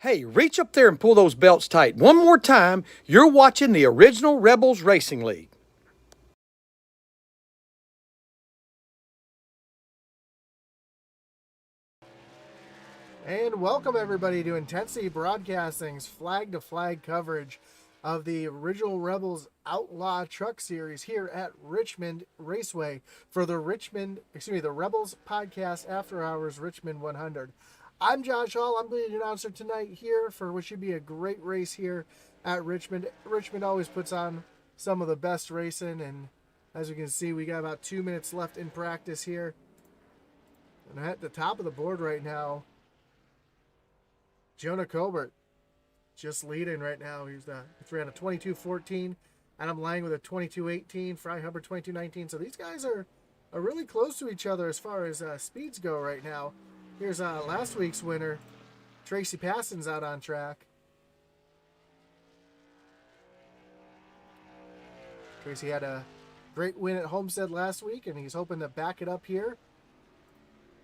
Hey, reach up there and pull those belts tight. One more time, you're watching the original Rebels Racing League. And welcome everybody to Intensity Broadcasting's flag-to-flag coverage of the original Rebels Outlaw Truck Series here at Richmond Raceway for the Rebels Podcast After Hours Richmond 100. I'm Josh Hall. I'm the announcer tonight here for what should be a great race here at Richmond. Richmond always puts on some of the best racing, and as you can see, we got about 2 minutes left in practice here. And at the top of the board right now, Jonah Colbert just leading right now. He ran a 22.14. Adam Lang with a 22.18. Fry Hubbard 22.19. So these guys are really close to each other as far as speeds go right now. Here's last week's winner, Tracy Passon's out on track. Tracy had a great win at Homestead last week, and he's hoping to back it up here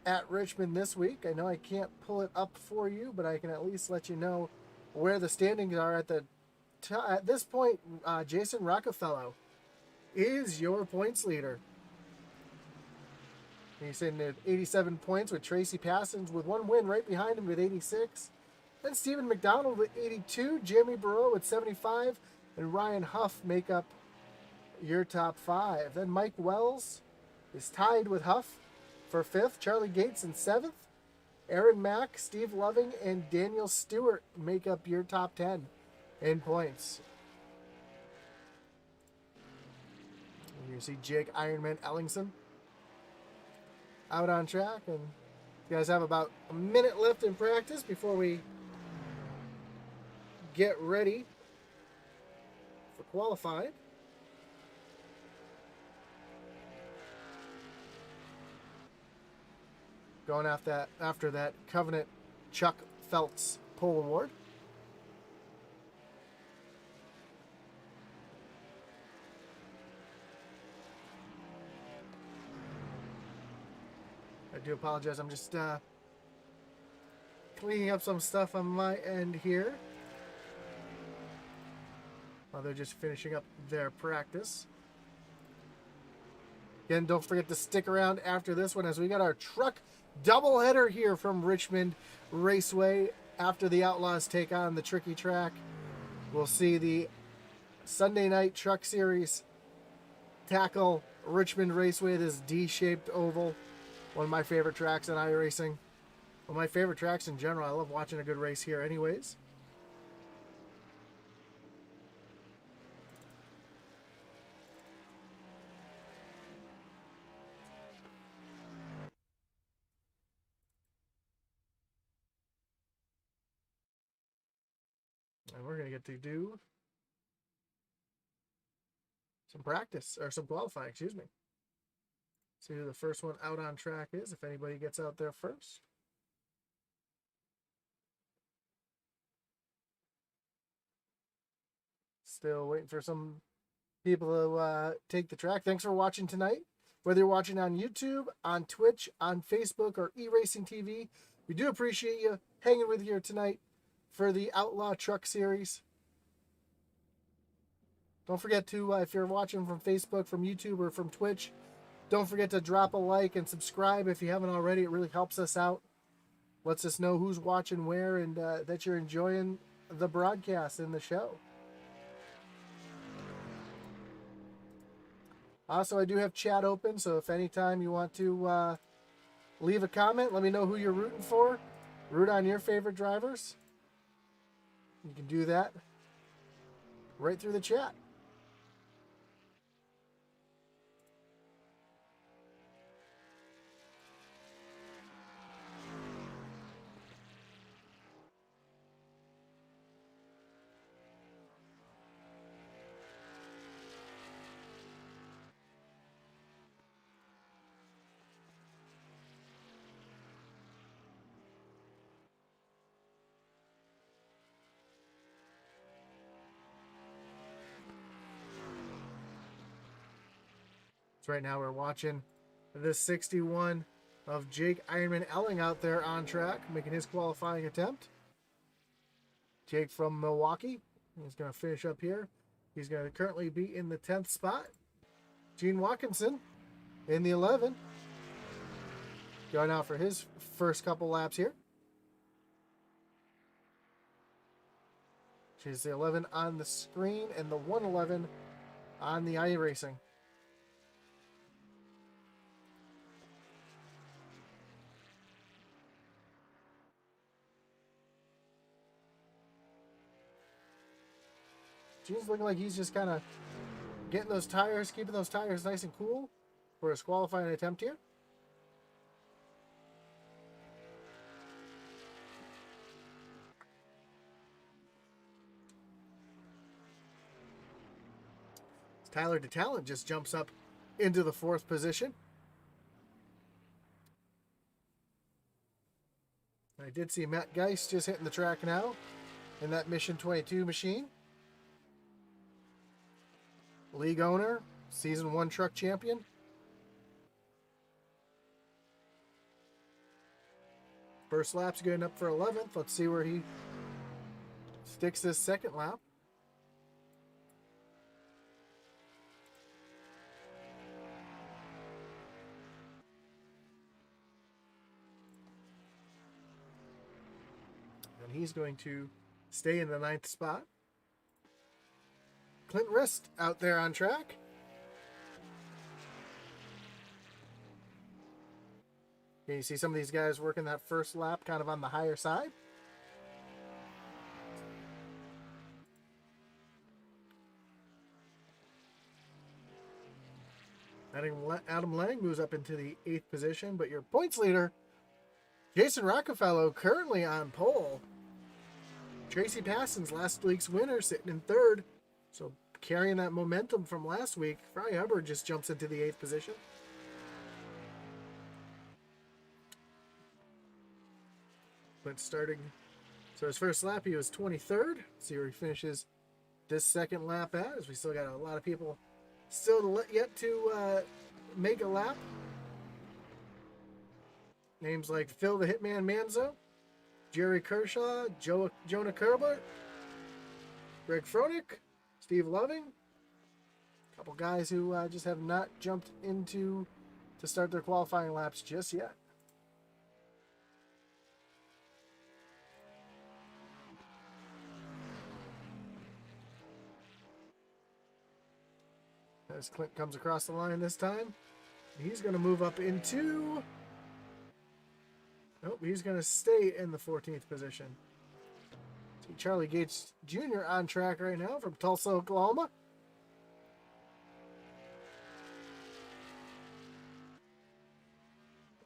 at Richmond this week. I know I can't pull it up for you, but I can at least let you know where the standings are at this point. Jason Rockefeller is your points leader. He's sitting at 87 points with Tracy Passons with one win right behind him with 86. Then Stephen McDonald with 82, Jeremy Burrow with 75, and Ryan Huff make up your top five. Then Mike Wells is tied with Huff for fifth. Charlie Gates in seventh. Aaron Mack, Steve Loving, and Daniel Stewart make up your top 10 in points. And you see Jake Ironman Ellingson out on track, and you guys have about a minute left in practice before we get ready for qualifying. Going after that Covenant Chuck Feltz Pole Award. I do apologize. I'm just cleaning up some stuff on my end here while they're just finishing up their practice. Again, don't forget to stick around after this one as we got our truck doubleheader here from Richmond Raceway. After the Outlaws take on the tricky track, we'll see the Sunday night truck series tackle Richmond Raceway, this D-shaped oval. One of my favorite tracks in iRacing. One of my favorite tracks in general. I love watching a good race here anyways. And we're going to get to do some practice, or some qualifying, excuse me. See who the first one out on track is, if anybody gets out there first. Still waiting for some people to take the track. Thanks for watching tonight. Whether you're watching on YouTube, on Twitch, on Facebook, or eRacing TV, we do appreciate you hanging with here tonight for the Outlaw Truck Series. Don't forget to, if you're watching from Facebook, from YouTube, or from Twitch, don't forget to drop a like and subscribe if you haven't already. It really helps us out. Lets us know who's watching where, and that you're enjoying the broadcast and the show. Also, I do have chat open, so if anytime you want to leave a comment, let me know who you're rooting for. Root on your favorite drivers. You can do that right through the chat. So right now we're watching the 61 of Jake Ironman Elling out there on track, making his qualifying attempt. Jake from Milwaukee. He's going to finish up here. He's going to currently be in the 10th spot. Gene Watkinson in the 11. Going out for his first couple laps here. She's the 11 on the screen and the 111 on the iRacing. Gene's looking like he's just kind of getting those tires, keeping those tires nice and cool for his qualifying attempt here. Tyler DeTalent just jumps up into the 4th position. I did see Matt Geist just hitting the track now in that Mission 22 machine. League owner, Season 1 truck champion. First lap's getting up for 11th. Let's see where he sticks this second lap. And he's going to stay in the 9th spot. Clint Rist out there on track. Can you see some of these guys working that first lap kind of on the higher side? Adam Lang moves up into the 8th position, but your points leader, Jason Rockefeller, currently on pole. Tracy Passon's last week's winner sitting in 3rd. So carrying that momentum from last week, Fry Hubbard just jumps into the 8th position. But starting, so his first lap he was 23rd. See where he finishes this second lap at, as we still got a lot of people still yet to make a lap. Names like Phil the Hitman Manzo, Jerry Kershaw, Jonah Kerbert, Greg Froelich, Steve Loving. A couple guys who just have not jumped into to start their qualifying laps just yet. As Clint comes across the line this time, he's going to move up into... Nope, he's going to stay in the 14th position. See Charlie Gates Jr. on track right now from Tulsa, Oklahoma.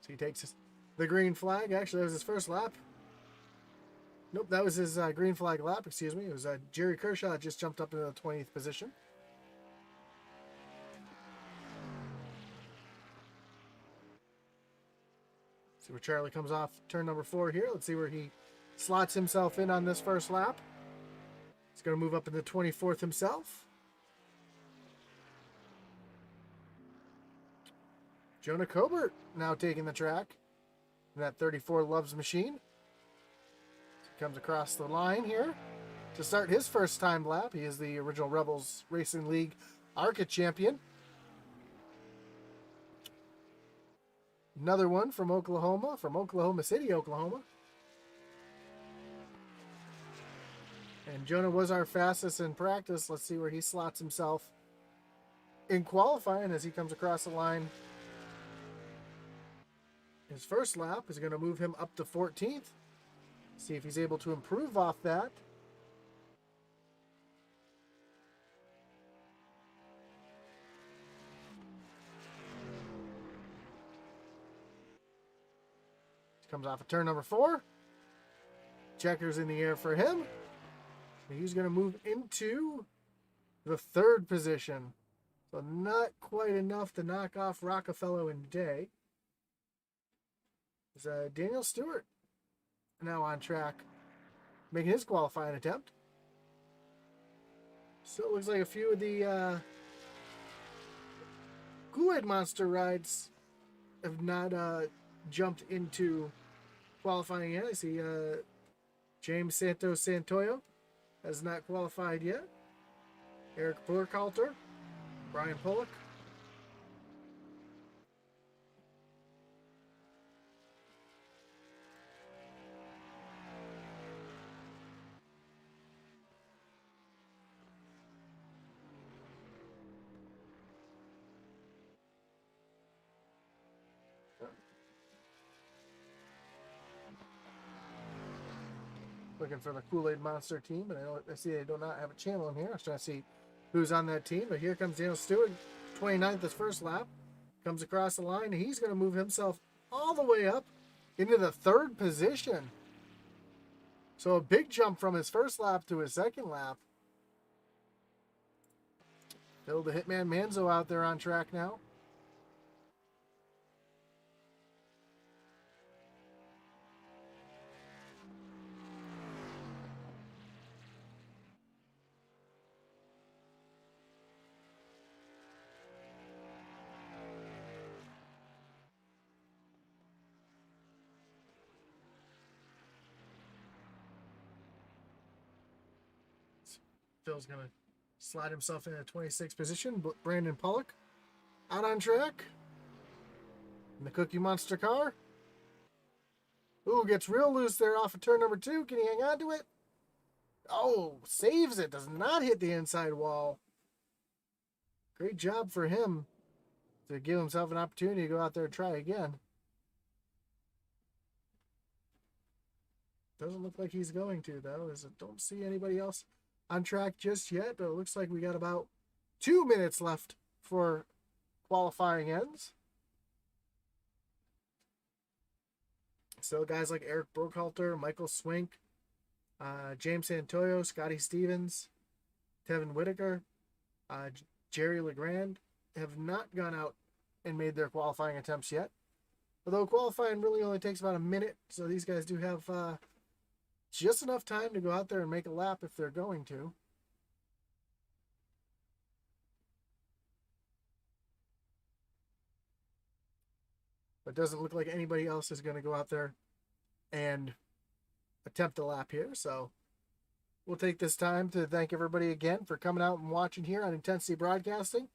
So he takes the green flag. Actually, that was his first lap. Nope, that was his green flag lap, excuse me. It was Jerry Kershaw just jumped up into the 20th position. See where Charlie comes off turn number 4 here. Let's see where he slots himself in on this first lap. He's going to move up into 24th himself. Jonah Cobert now taking the track in that 34 Loves machine. He comes across the line here to start his first time lap. He is the original Rebels Racing League ARCA champion. Another one from Oklahoma, from Oklahoma City, Oklahoma. And Jonah was our fastest in practice. Let's see where he slots himself in qualifying as he comes across the line. His first lap is going to move him up to 14th. See if he's able to improve off that. Comes off of turn number 4. Checkers in the air for him. He's going to move into the 3rd position. So not quite enough to knock off Rockefeller and Day. There's Daniel Stewart now on track, making his qualifying attempt. So it looks like a few of the Kool-Aid Monster rides have not jumped into qualifying yet. I see James Santos Santoyo has not qualified yet. Eric Burkhalter, Brian Pollock. Looking for the Kool-Aid Monster team, but I see they do not have a channel in here. I was trying to see who's on that team, but here comes Daniel Stewart, 29th his first lap. Comes across the line. He's going to move himself all the way up into the 3rd position. So a big jump from his first lap to his second lap. Phil the Hitman Manzo out there on track now. Phil's going to slide himself into 26th position. Brandon Pollock out on track. In the Cookie Monster car. Ooh, gets real loose there off of turn number 2. Can he hang on to it? Oh, saves it. Does not hit the inside wall. Great job for him to give himself an opportunity to go out there and try again. Doesn't look like he's going to, though, as I don't see anybody else on track just yet, but it looks like we got about 2 minutes left for qualifying ends. So guys like Eric Burkhalter, Michael Swink, James Santoyo, Scotty Stevens, Tevin Whitaker, Jerry Legrand have not gone out and made their qualifying attempts yet. Although qualifying really only takes about a minute, so these guys do have just enough time to go out there and make a lap if they're going to. But it doesn't look like anybody else is going to go out there and attempt a lap here. So we'll take this time to thank everybody again for coming out and watching here on Intensity Broadcasting.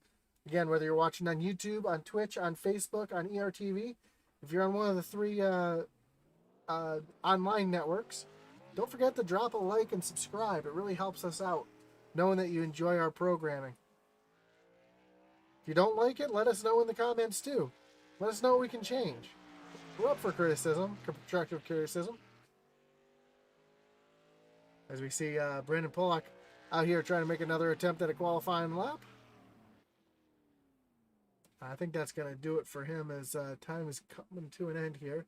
Again, whether you're watching on YouTube, on Twitch, on Facebook, on ERTV, if you're on one of the 3 online networks, don't forget to drop a like and subscribe. It really helps us out, knowing that you enjoy our programming. If you don't like it, let us know in the comments too. Let us know what we can change. We're up for criticism, constructive criticism. As we see Brandon Pollock out here trying to make another attempt at a qualifying lap. I think that's going to do it for him as time is coming to an end here.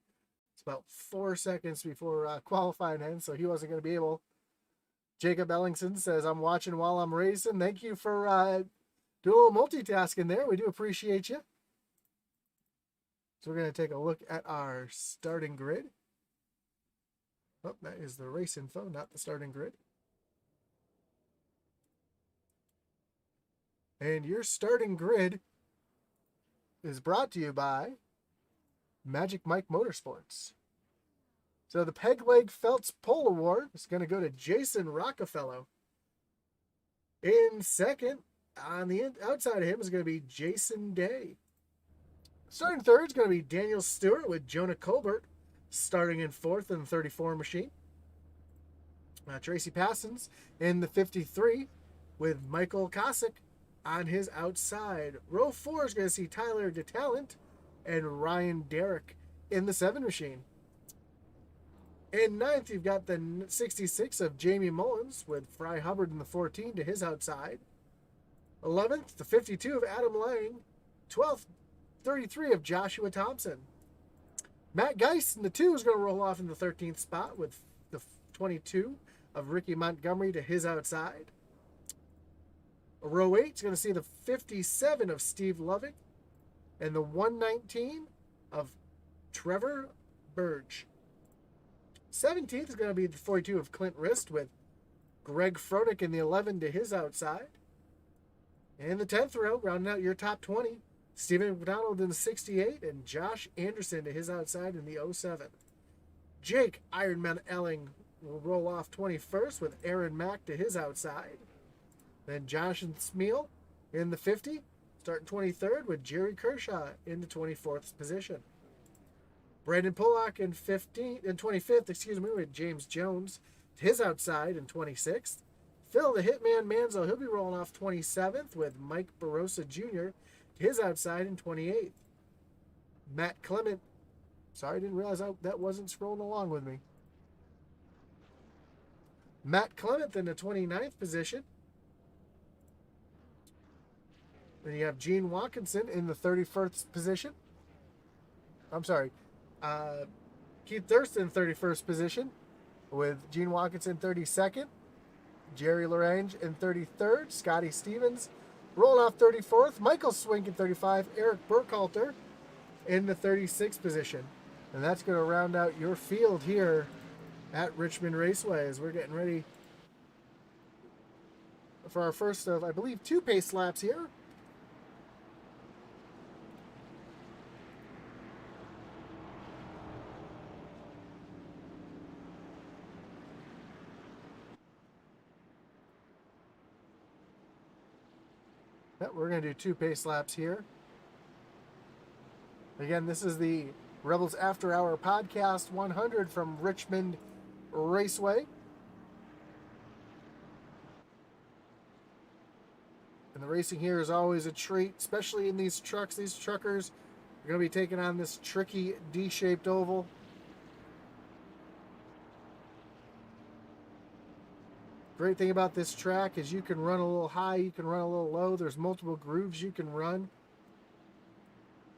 It's about 4 seconds before qualifying ends, so he wasn't going to be able. Jacob Ellingson says, I'm watching while I'm racing. Thank you for doing a little multitasking there. We do appreciate you. So we're going to take a look at our starting grid. Oh, that is the race info, not the starting grid. And your starting grid is brought to you by Magic Mike Motorsports. So the Peg Leg Felts Pole Award is going to go to Jason Rockefeller. In second, on the outside of him is going to be Jason Day. Starting third is going to be Daniel Stewart with Jonah Colbert starting in fourth in the 34 machine. Tracy Passons in the 53 with Michael Kosick on his outside. Row 4 is going to see Tyler DeTalent and Ryan Derrick in the 7 machine. In ninth, you've got the 66 of Jamie Mullins with Fry Hubbard in the 14 to his outside. 11th, the 52 of Adam Lang. 12th, 33 of Joshua Thompson. Matt Geist in the 2 is going to roll off in the 13th spot with the 22 of Ricky Montgomery to his outside. Row 8 is going to see the 57 of Steve Loving and the 119 of Trevor Burge. 17th is going to be the 42 of Clint Rist with Greg Frodick in the 11 to his outside. In the 10th row, rounding out your top 20, Stephen McDonald in the 68 and Josh Anderson to his outside in the 07. Jake Ironman Elling will roll off 21st with Aaron Mack to his outside. Then Jonathan Smeal in the 50, starting 23rd with Jerry Kershaw in the 24th position. Brandon Pollock in 25th, with James Jones to his outside in 26th. Phil the Hitman Manzo, he'll be rolling off 27th with Mike Barossa Jr. to his outside in 28th. Matt Clement, sorry, I didn't realize that wasn't scrolling along with me. Matt Clement in the 29th position. Then you have Gene Watkinson in the 31st position. I'm sorry. Keith Thurston, 31st position, with Gene Watkinson 32nd. Jerry Larange in 33rd. Scotty Stevens rolling off 34th. Michael Swink in 35. Eric Burkhalter in the 36th position. And that's going to round out your field here at Richmond Raceway as we're getting ready for our first of, I believe, 2 pace laps here. We're going to do 2 pace laps here. Again, this is the Rebels After Hour Podcast 100 from Richmond Raceway. And the racing here is always a treat, especially in these trucks. These truckers are going to be taking on this tricky D-shaped oval. Great thing about this track is you can run a little high, you can run a little low. There's multiple grooves you can run.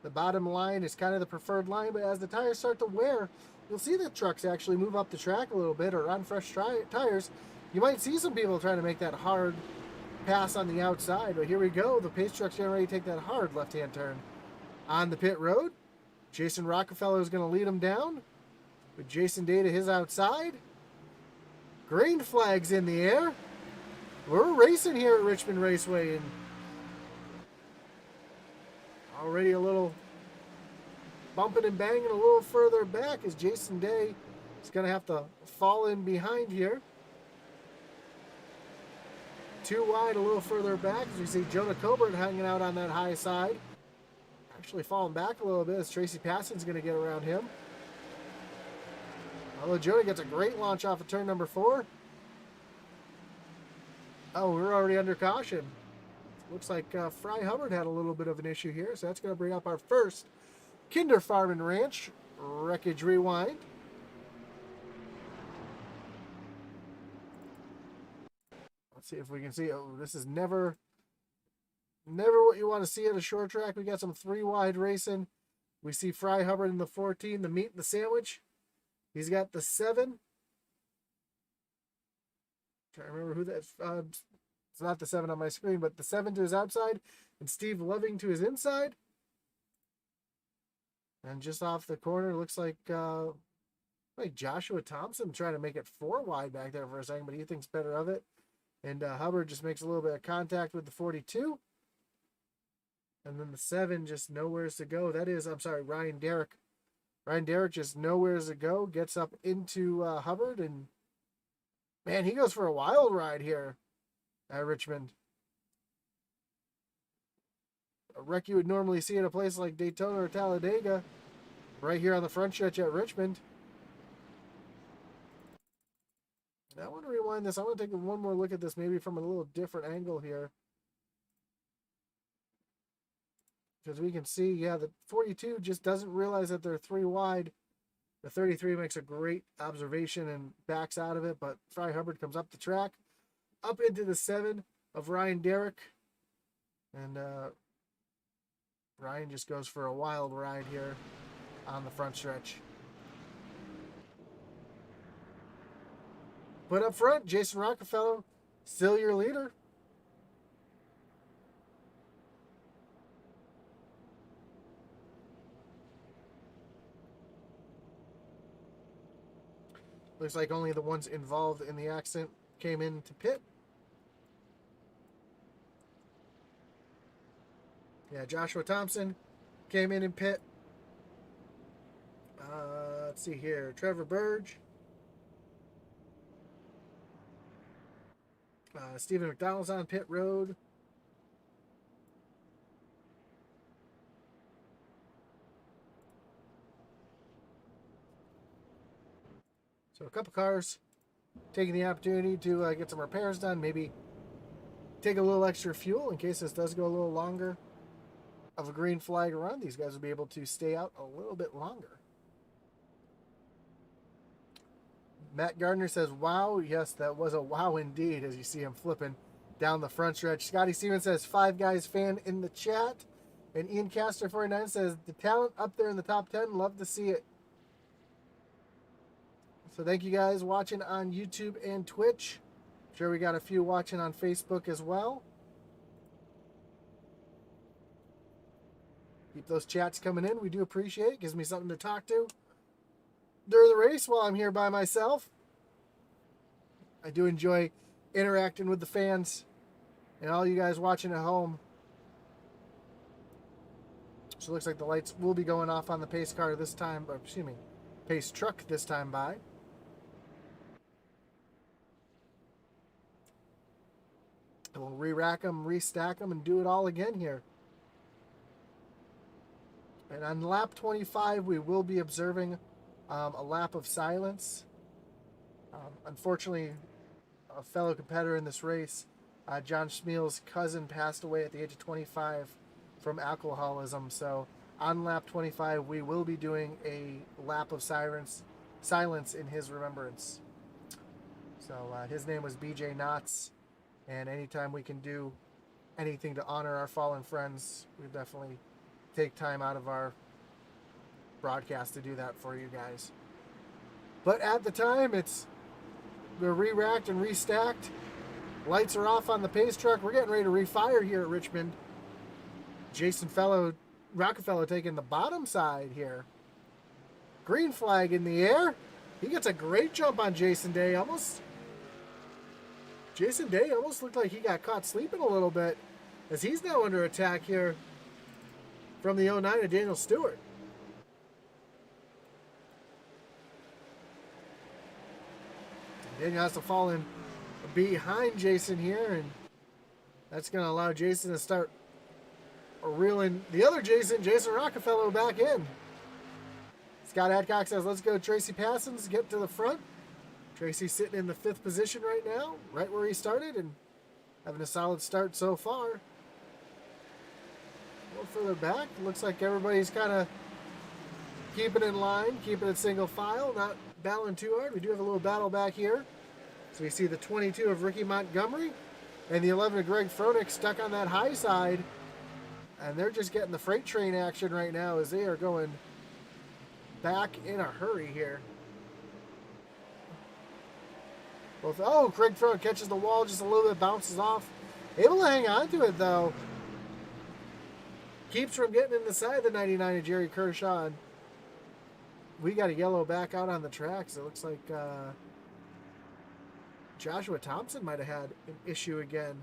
The bottom line is kind of the preferred line, but as the tires start to wear, you'll see the trucks actually move up the track a little bit or on fresh tires. You might see some people trying to make that hard pass on the outside, but here we go. The pace truck's getting ready to take that hard left-hand turn on the pit road. Jason Rockefeller is going to lead him down with Jason Day to his outside. Green flags in the air. We're racing here at Richmond Raceway, and already a little bumping and banging a little further back as Jason Day is going to have to fall in behind here. Too wide a little further back as we see Jonah Colbert hanging out on that high side. Actually falling back a little bit as Tracy Passon's going to get around him. Although Jonah gets a great launch off of turn number 4. Oh, we're already under caution. Looks like Fry Hubbard had a little bit of an issue here, so that's going to bring up our first Kinder Farm and Ranch Wreckage Rewind. Let's see if we can see. Oh, this is never what you want to see at a short track. We got some 3-wide racing. We see Fry Hubbard in the 14, the meat and the sandwich. He's got the 7. Trying to remember who that. It's not the 7 on my screen, but the 7 to his outside, and Steve Loving to his inside. And just off the corner, looks like Joshua Thompson trying to make it 4 wide back there for a second, but he thinks better of it. And Hubbard just makes a little bit of contact with the 42. And then the 7 just nowheres to go. That is, I'm sorry, Ryan Derrick. Ryan Derrick just nowheres to go. Gets up into Hubbard, and man, he goes for a wild ride here at Richmond. A wreck you would normally see at a place like Daytona or Talladega, right here on the front stretch at Richmond. I want to rewind this. I want to take one more look at this, maybe from a little different angle here. Because we can see, yeah, the 42 just doesn't realize that they're 3 wide. The 33 makes a great observation and backs out of it, but Fry Hubbard comes up the track, up into the 7 of Ryan Derrick. And Ryan just goes for a wild ride here on the front stretch. But up front, Jason Rockefeller, still your leader. Looks like only the ones involved in the accident came into pit. Yeah, Joshua Thompson came in pit. Let's see here. Trevor Burge. Stephen McDonald's on pit road. So a couple cars taking the opportunity to get some repairs done. Maybe take a little extra fuel in case this does go a little longer of a green flag run. These guys will be able to stay out a little bit longer. Matt Gardner says, wow. Yes, that was a wow indeed, as you see him flipping down the front stretch. Scotty Stevens says, Five Guys fan in the chat. And Ian Caster 49 says, the talent up there in the top 10. Love to see it. So thank you guys watching on YouTube and Twitch. I'm sure we got a few watching on Facebook as well. Keep those chats coming in. We do appreciate it. Gives me something to talk to during the race while I'm here by myself. I do enjoy interacting with the fans and all you guys watching at home. So it looks like the lights will be going off on the pace car this time, or excuse me, pace truck this time by. And we'll re-rack them, restack them, and do it all again here. And on lap 25, we will be observing a lap of silence. Unfortunately, a fellow competitor in this race, John Schmeel's cousin, passed away at the age of 25 from alcoholism. So on lap 25, we will be doing a lap of silence in his remembrance. So his name was BJ Knotts. And anytime we can do anything to honor our fallen friends, we definitely take time out of our broadcast to do that for you guys. But at the time, we're re-racked and restacked. Lights are off on the pace truck. We're getting ready to refire here at Richmond. Jason Rockefeller taking the bottom side here. Green flag in the air. He gets a great jump on Jason Day. Jason Day almost looked like he got caught sleeping a little bit, as he's now under attack here from the 09 of Daniel Stewart. Daniel has to fall in behind Jason here, and that's going to allow Jason to start reeling the other Jason Rockefeller, back in. Scott Adcock says, let's go Tracy Passons, get to the front. Tracy's sitting in the 5th position right now, right where he started, and having a solid start so far. A little further back, looks like everybody's kind of keeping in line, keeping it single file, not battling too hard. We do have a little battle back here. So we see the 22 of Ricky Montgomery and the 11 of Greg Froelich stuck on that high side. And they're just getting the freight train action right now as they are going back in a hurry here. Craig Froelich catches the wall just a little bit, bounces off. Able to hang on to it, though. Keeps from getting in the side of the 99 of Jerry Kershaw. And we got a yellow back out on the tracks. It looks like Joshua Thompson might have had an issue again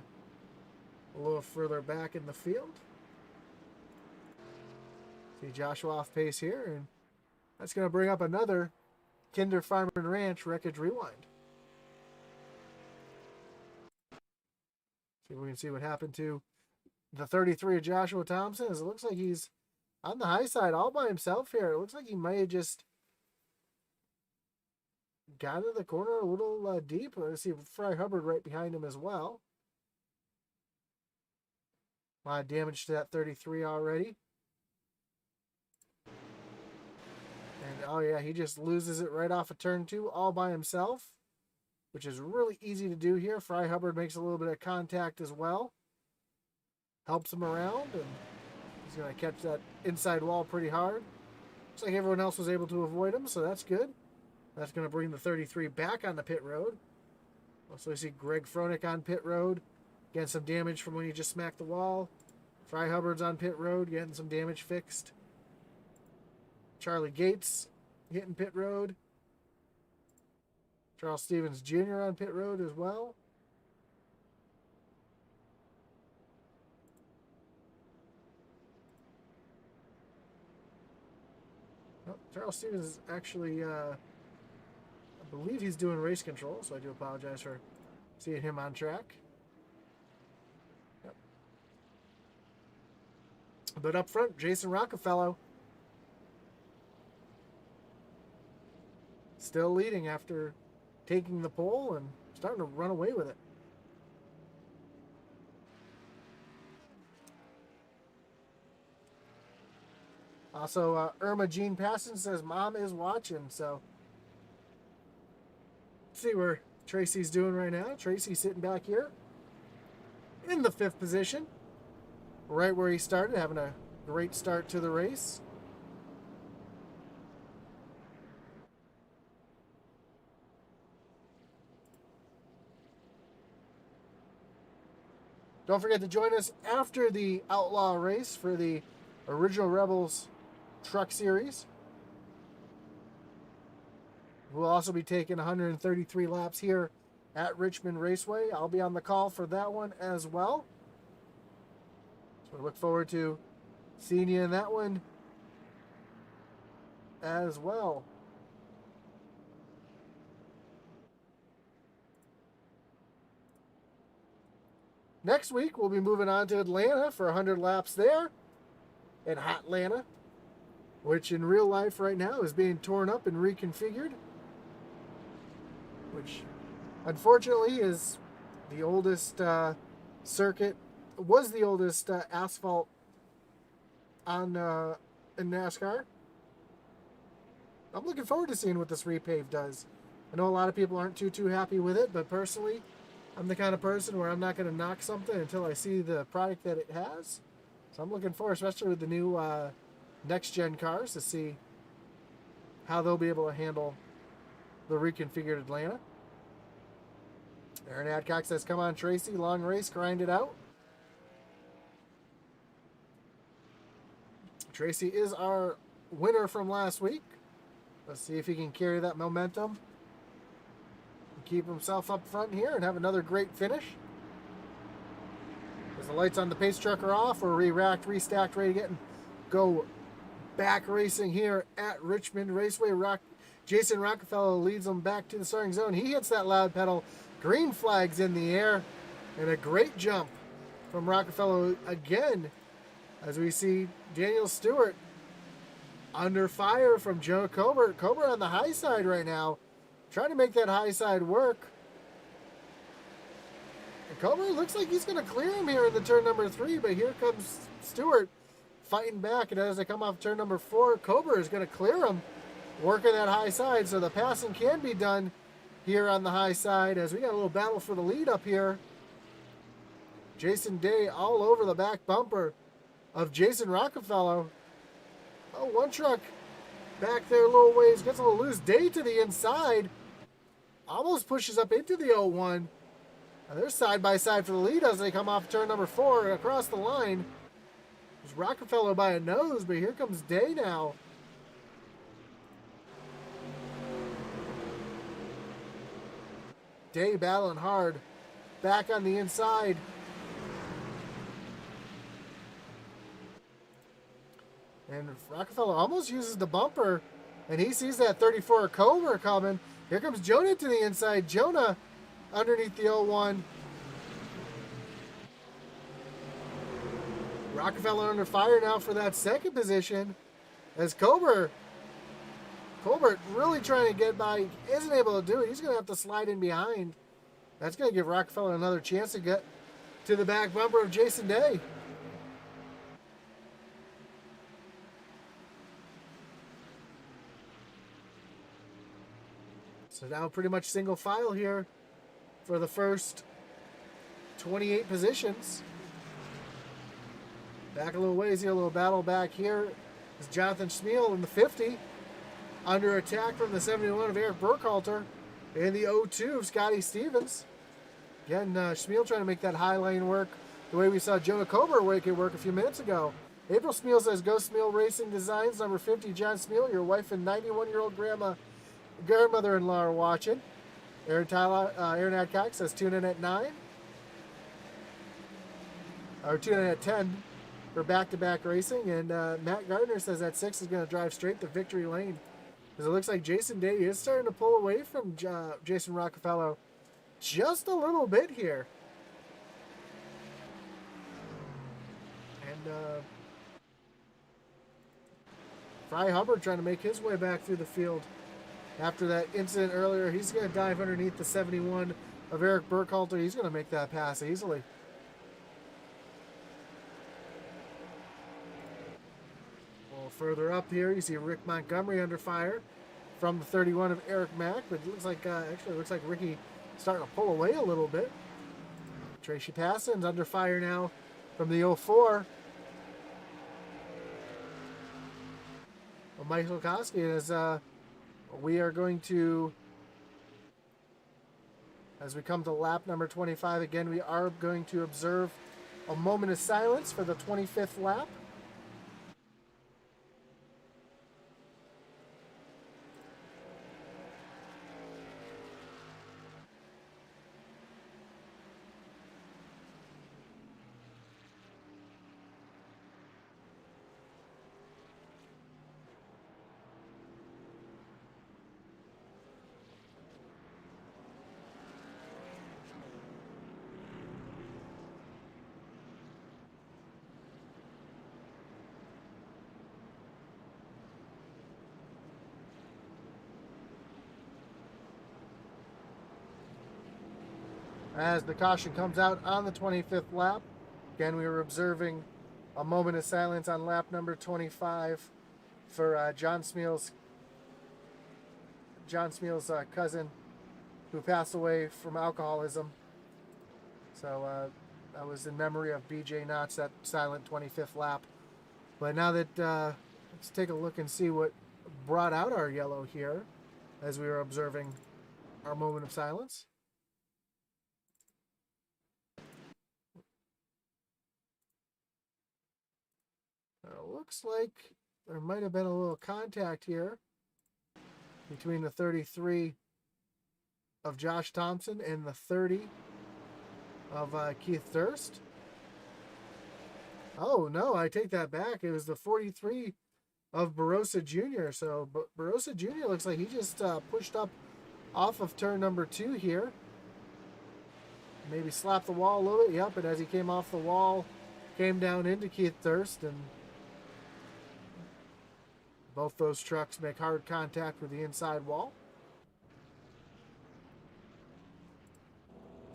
a little further back in the field. See Joshua off pace here, and that's going to bring up another Kinder Farm and Ranch Wreckage Rewind. See if we can see what happened to the 33 of Joshua Thompson, as it looks like he's on the high side all by himself here. It looks like he might have just got into the corner a little deep. Let's see Fry Hubbard right behind him as well. A lot of damage to that 33 already. And oh yeah, he just loses it right off of turn 2 all by himself, which is really easy to do here. Fry Hubbard makes a little bit of contact as well. Helps him around, and he's going to catch that inside wall pretty hard. Looks like everyone else was able to avoid him, so that's good. That's going to bring the 33 back on the pit road. Also, we see Greg Froelich on pit road. Getting some damage from when he just smacked the wall. Fry Hubbard's on pit road, getting some damage fixed. Charlie Gates hitting pit road. Charles Stevens Jr. on pit road as well. Oh, Charles Stevens is actually, I believe he's doing race control, so I do apologize for seeing him on track. But up front, Jason Rockefeller still leading after taking the pole and starting to run away with it. Also, Irma Jean Passon says Mom is watching, so let's see where Tracy's doing right now. Tracy's sitting back here in the 5th position, right where he started, having a great start to the race. Don't forget to join us after the Outlaw race for the Original Rebels Truck Series. We'll also be taking 133 laps here at Richmond Raceway. I'll be on the call for that one as well. So we look forward to seeing you in that one as well. Next week, we'll be moving on to Atlanta for 100 laps there in Hot Atlanta, which in real life right now is being torn up and reconfigured, which unfortunately is the oldest circuit, was the oldest asphalt on in NASCAR. I'm looking forward to seeing what this repave does. I know a lot of people aren't too happy with it, but personally, I'm the kind of person where I'm not going to knock something until I see the product that it has. So I'm looking forward, especially with the new next-gen cars, to see how they'll be able to handle the reconfigured Atlanta. Aaron Adcock says, come on, Tracy, long race, grind it out. Tracy is our winner from last week. Let's see if he can carry that momentum. Keep himself up front here and have another great finish. As the lights on the pace truck are off, we're re-racked, restacked, ready to go back racing here at Richmond Raceway. Jason Rockefeller leads them back to the starting zone. He hits that loud pedal. Green flags in the air. And a great jump from Rockefeller again, as we see Daniel Stewart under fire from Joe Colbert. Colbert on the high side right now, trying to make that high side work. And Colbert looks like he's going to clear him here in the turn number 3, but here comes Stewart fighting back, and as they come off turn number 4, Colbert is going to clear him, working that high side, so the passing can be done here on the high side, as we got a little battle for the lead up here. Jason Day all over the back bumper of Jason Rockefeller. Oh, one truck back there a little ways, gets a little loose. Day to the inside, almost pushes up into the 01. And they're side by side for the lead as they come off turn number 4 across the line. There's Rockefeller by a nose, but here comes Day now. Day battling hard, back on the inside. And Rockefeller almost uses the bumper, and he sees that 34 Cobra coming. Here comes Jonah to the inside. Jonah underneath the 01. Rockefeller under fire now for that second position, as Colbert really trying to get by, isn't able to do it. He's going to have to slide in behind. That's going to give Rockefeller another chance to get to the back bumper of Jason Day. So now pretty much single file here for the first 28 positions. Back a little ways here, a little battle back here. Is Jonathan Schmiel in the 50. Under attack from the 71 of Eric Burkhalter. And the 02 of Scotty Stevens. Again, Schmiel trying to make that high lane work the way we saw Jonah Cober make it work a few minutes ago. April Schmiel says, go Schmiel Racing Designs, number 50, John Schmiel, your wife and 91-year-old grandmother-in-law are watching. Aaron Adcock says, tune in at 9. Or tune in at 10 for back-to-back racing. And Matt Gardner says that 6 is going to drive straight to victory lane. Because it looks like Jason Day is starting to pull away from Jason Rockefeller just a little bit here. And Fry Hubbard trying to make his way back through the field. After that incident earlier, he's going to dive underneath the 71 of Eric Burkhalter. He's going to make that pass easily. A little further up here, you see Rick Montgomery under fire from the 31 of Eric Mack, but it looks like actually it looks like Ricky starting to pull away a little bit. Tracy Passon's under fire now from the 04. Well, Michael Koski is we are going to, as we come to lap number 25, again, we are going to observe a moment of silence for the 25th lap. As the caution comes out on the 25th lap, again, we were observing a moment of silence on lap number 25 for John Smeal's cousin, who passed away from alcoholism. So that was in memory of BJ Knotts, that silent 25th lap. But now that let's take a look and see what brought out our yellow here as we were observing our moment of silence. Looks like there might have been a little contact here between the 33 of Josh Thompson and the 30 of Keith Durst. Oh, no, I take that back. It was the 43 of Barossa Jr. So Barossa Jr. looks like he just pushed up off of turn number 2 here. Maybe slapped the wall a little bit. Yep, and as he came off the wall, came down into Keith Durst, and both those trucks make hard contact with the inside wall.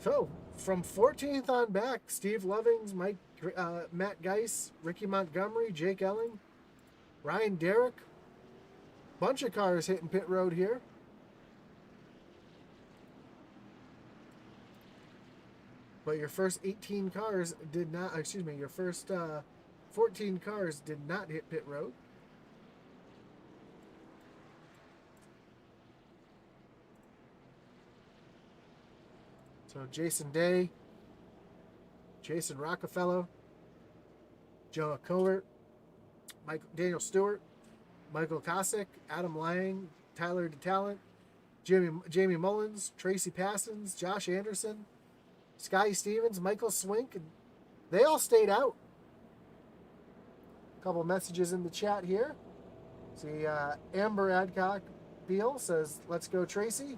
So, from 14th on back, Steve Lovings, Matt Geiss, Ricky Montgomery, Jake Elling, Ryan Derrick. Bunch of cars hitting pit road here. But your first 18 cars did not, your first 14 cars did not hit pit road. So Jason Day, Jason Rockefeller, Jonah Covert, Daniel Stewart, Michael Kosick, Adam Lang, Tyler DeTalent, Jamie Mullins, Tracy Passons, Josh Anderson, Sky Stevens, Michael Swink, and they all stayed out. A couple messages in the chat here. See, Amber Adcock Beal says, "Let's go, Tracy."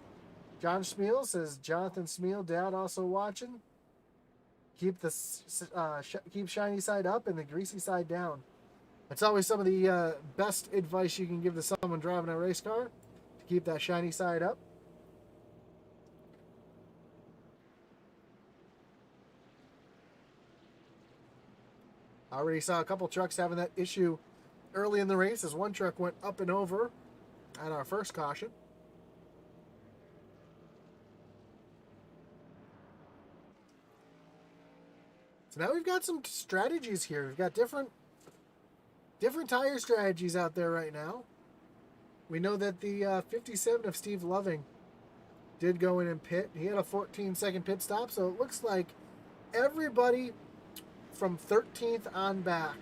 John Smeal says, "Jonathan Smeal, Dad, also watching. Keep the keep shiny side up and the greasy side down." That's always some of the best advice you can give to someone driving a race car, to keep that shiny side up. I already saw a couple trucks having that issue early in the race as one truck went up and over at our first caution. So now we've got some strategies here. We've got different tire strategies out there right now. We know that the 57 of Steve Loving did go in and pit. He had a 14-second pit stop, so it looks like everybody from 13th on back,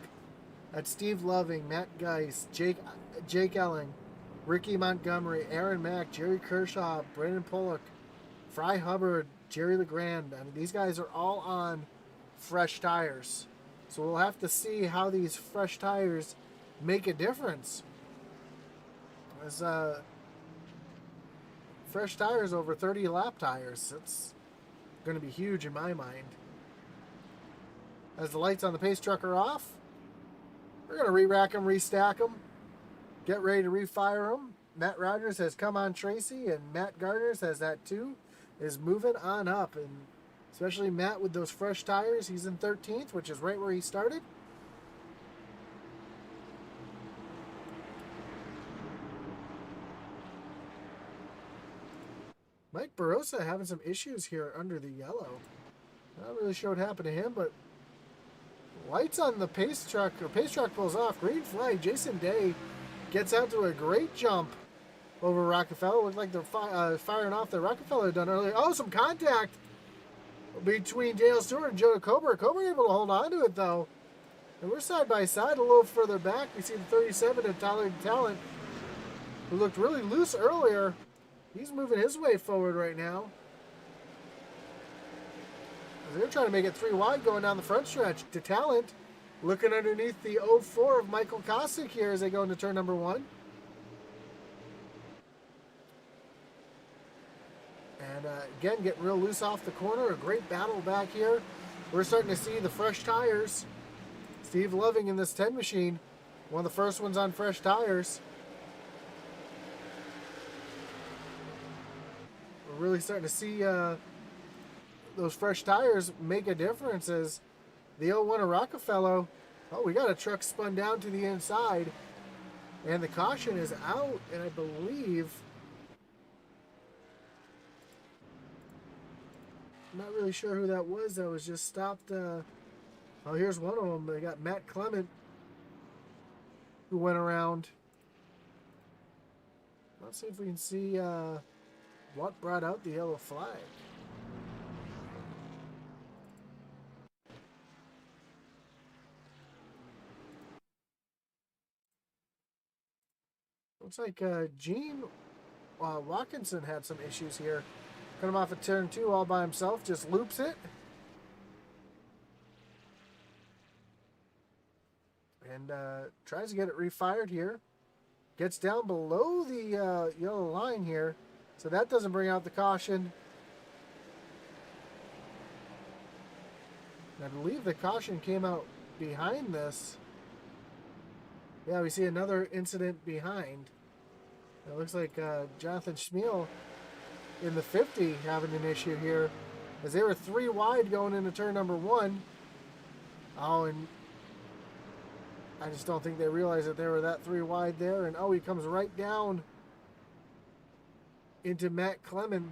at Steve Loving, Matt Geiss, Jake Elling, Ricky Montgomery, Aaron Mack, Jerry Kershaw, Brandon Pollock, Fry Hubbard, Jerry LeGrand. I mean, these guys are all on fresh tires. So we'll have to see how these fresh tires make a difference. As fresh tires over 30 lap tires, it's going to be huge in my mind. As the lights on the pace truck are off, we're going to re-rack them, restack them, get ready to refire them. Matt Rogers has come on Tracy, and Matt Gardner says that too is moving on up. And especially Matt with those fresh tires, he's in 13th, which is right where he started. Mike Barossa having some issues here under the yellow. Not really sure what happened to him, but lights on the pace truck, or pace truck pulls off. Green flag. Jason Day gets out to a great jump over Rockefeller. Looked like they're firing off that Rockefeller had done earlier. Oh, some contact between Dale Stewart and Joe Coburn. Coburn able to hold on to it, though. And we're side by side a little further back. We see the 37 of Tyler Talent, who looked really loose earlier. He's moving his way forward right now. They're trying to make it 3 wide going down the front stretch. To Talent, looking underneath the 04 of Michael Kosick here as they go into turn number 1. And again, getting real loose off the corner. A great battle back here. We're starting to see the fresh tires. Steve Loving in this 10 machine. One of the first ones on fresh tires. We're really starting to see those fresh tires make a difference as the 01 of Rockefeller. Oh, we got a truck spun down to the inside. And the caution is out, and I believe... I'm not really sure who that was just stopped. Oh, here's one of them. They got Matt Clement, who went around. Let's see if we can see what brought out the yellow flag. Looks like Gene Watkinson had some issues here. Cut him off at turn 2 all by himself. Just loops it. And tries to get it refired here. Gets down below the yellow line here. So that doesn't bring out the caution. And I believe the caution came out behind this. Yeah, we see another incident behind. It looks like Jonathan Schmiel in the 50 having an issue here as they were 3 wide going into turn number 1. Oh, and I just don't think they realized that they were that 3 wide there. And oh, he comes right down into Matt Clement.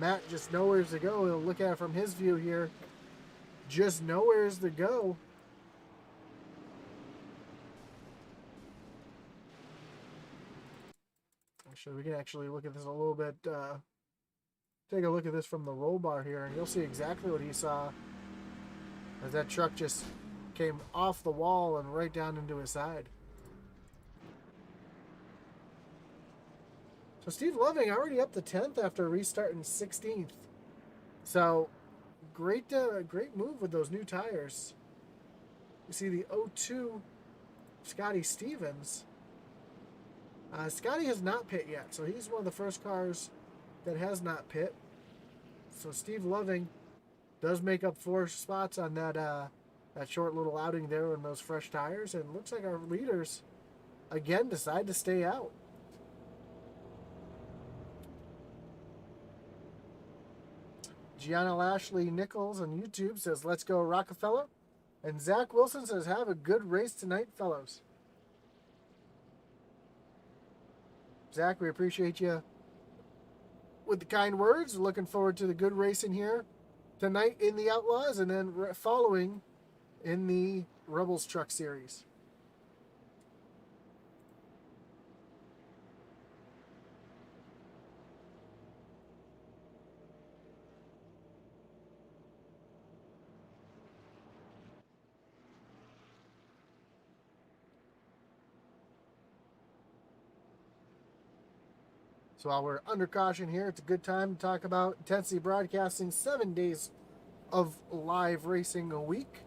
Matt just nowheres to go. He'll look at it from his view here. Just nowheres to go. We can actually look at this a little bit, take a look at this from the roll bar here, and you'll see exactly what he saw as that truck just came off the wall and right down into his side. So Steve Loving already up to 10th after restarting 16th. So great move with those new tires. You see the 02 Scotty Stevens. Scotty has not pit yet, so he's one of the first cars that has not pit. So Steve Loving does make up 4 spots on that that short little outing there on those fresh tires, and looks like our leaders again decide to stay out. Gianna Lashley Nichols on YouTube says, "Let's go Rockefeller," and Zach Wilson says, "Have a good race tonight, fellows." Zach, we appreciate you with the kind words. Looking forward to the good racing here tonight in the Outlaws and then following in the Rebels Truck Series. So while we're under caution here, it's a good time to talk about Intensity Broadcasting 7 days of live racing a week.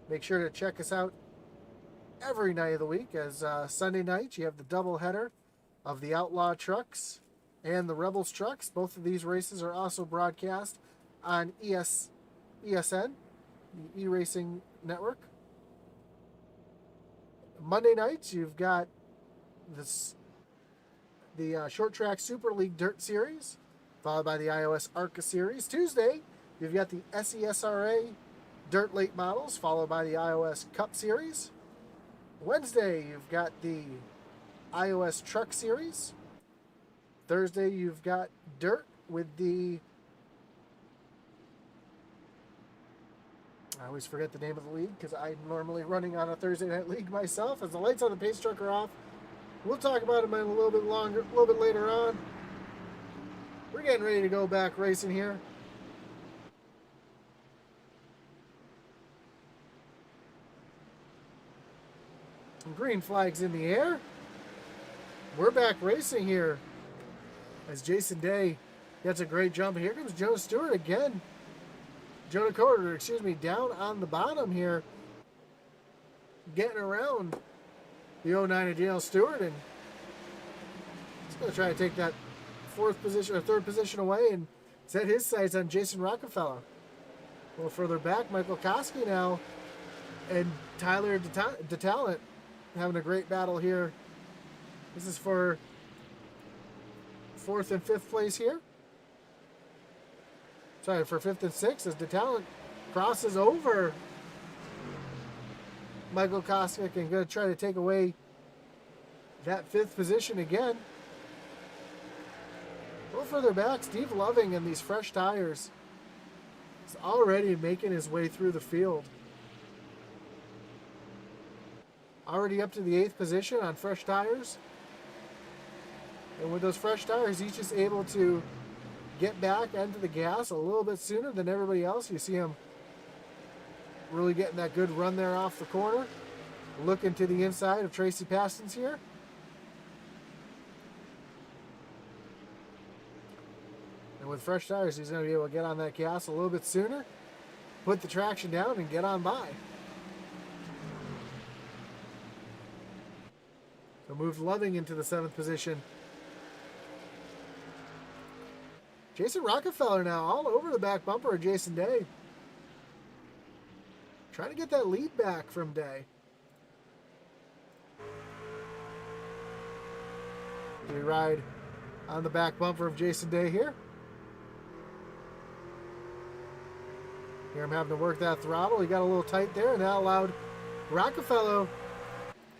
Make sure to check us out every night of the week, as Sunday night you have the doubleheader of the Outlaw Trucks and the Rebels Trucks. Both of these races are also broadcast on ESN, the E-Racing Network. Monday nights, you've got the Short Track Super League Dirt Series, followed by the iOS ARCA Series. Tuesday, you've got the SESRA Dirt Late Models, followed by the iOS Cup Series. Wednesday, you've got the iOS Truck Series. Thursday, you've got Dirt with the... I always forget the name of the league because I'm normally running on a Thursday night league myself. As the lights on the pace truck are off, we'll talk about them in a little bit later on. We're getting ready to go back racing here. Some green flags in the air. We're back racing here as Jason Day gets a great jump. Here comes Jonah Stewart again. Jonah Carter, down on the bottom here, getting around the 09 of Daniel Stewart, and he's going to try to take that third position away and set his sights on Jason Rockefeller. A little further back, Michael Koski now, and Tyler DeTalent having a great battle here. This is for 4th and 5th place here. Sorry, for 5th and 6th as DeTalent crosses over Michael Koskic and going to try to take away that 5th position again. A little further back, Steve Loving in these fresh tires is already making his way through the field. Already up to the 8th position on fresh tires. And with those fresh tires, he's just able to get back into the gas a little bit sooner than everybody else. You see him really getting that good run there off the corner. Looking to the inside of Tracy Pastons here. And with fresh tires, he's going to be able to get on that gas a little bit sooner, put the traction down, and get on by. So moved Loving into the 7th position. Jason Rockefeller now all over the back bumper of Jason Day. Trying to get that lead back from Day. We ride on the back bumper of Jason Day here. Here I'm having to work that throttle. He got a little tight there, and that allowed Rockefeller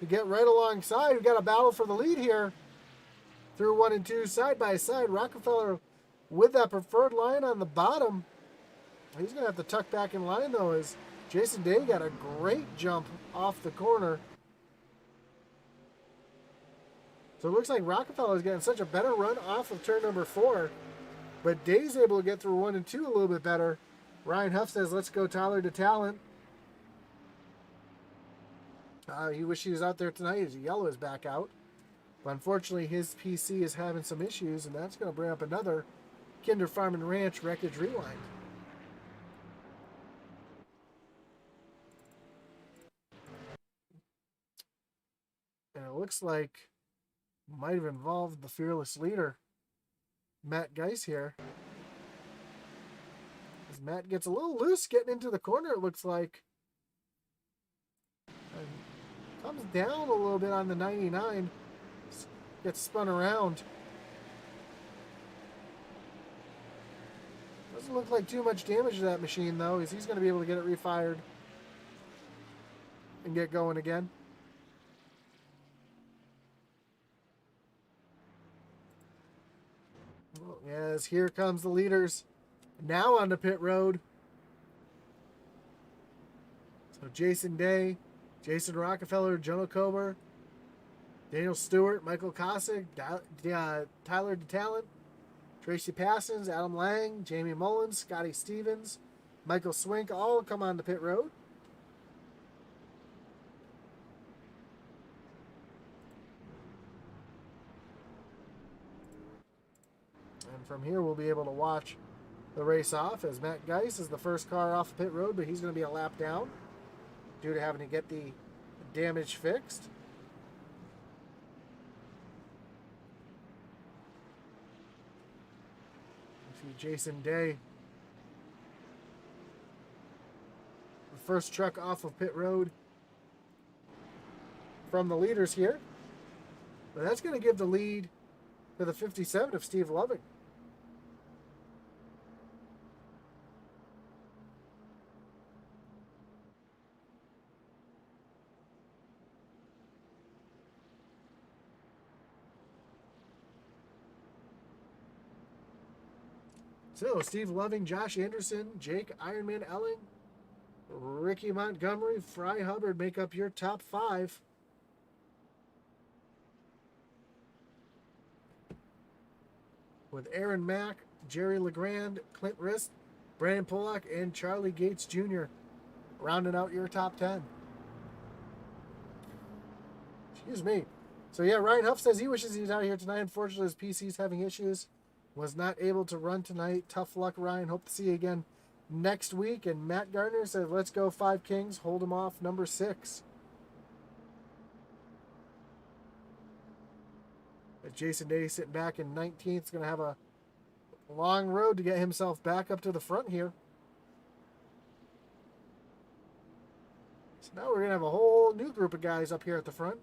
to get right alongside. We've got a battle for the lead here. Through 1 and 2 side by side. Rockefeller with that preferred line on the bottom. He's going to have to tuck back in line, though, as Jason Day got a great jump off the corner. So it looks like Rockefeller is getting such a better run off of turn number 4. But Day's able to get through 1 and 2 a little bit better. Ryan Huff says, let's go Tyler DeTalent. He wishes he was out there tonight as Yellow is back out. But unfortunately, his PC is having some issues, and that's going to bring up another Kinder Farm and Ranch Wreckage Rewind. And it looks like might have involved the fearless leader, Matt Geis here. As Matt gets a little loose getting into the corner, it looks like. And comes down a little bit on the 99. Gets spun around. Doesn't look like too much damage to that machine, though, as he's going to be able to get it refired and get going again. Yes, here comes the leaders now on the pit road. So Jason Day, Jason Rockefeller, Jonah Comer, Daniel Stewart, Michael Kossick, Tyler DeTalent, Tracy Pastons, Adam Lang, Jamie Mullins, Scotty Stevens, Michael Swink, all come on the pit road. And from here, we'll be able to watch the race off as Matt Geis is the first car off the pit road, but he's going to be a lap down due to having to get the damage fixed. Jason Day, the first truck off of pit road. from the leaders here. But that's going to give the lead to the 57 of Steve Loving. So, Steve Loving, Josh Anderson, Jake Ironman Elling, Ricky Montgomery, Fry Hubbard make up your top 5. With Aaron Mack, Jerry LeGrand, Clint Rist, Brandon Pollock, and Charlie Gates Jr. rounding out your top 10. Excuse me. So yeah, Ryan Huff says he wishes he was out here tonight. Unfortunately, his PC's having issues. Was not able to run tonight. Tough luck, Ryan. Hope to see you again next week. And Matt Gardner says, let's go 5 Kings. Hold him off number 6. But Jason Day sitting back in 19th. Is going to have a long road to get himself back up to the front here. So now we're going to have a whole new group of guys up here at the front.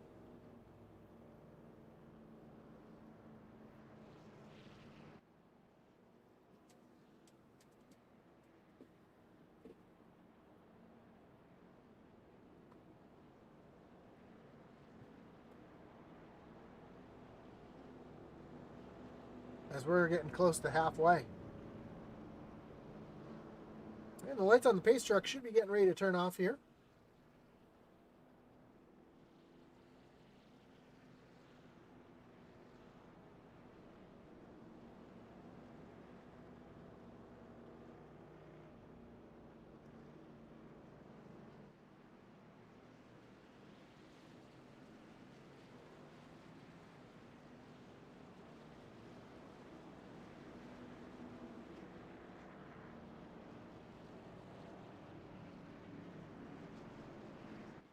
As we're getting close to halfway. And the lights on the pace truck should be getting ready to turn off here.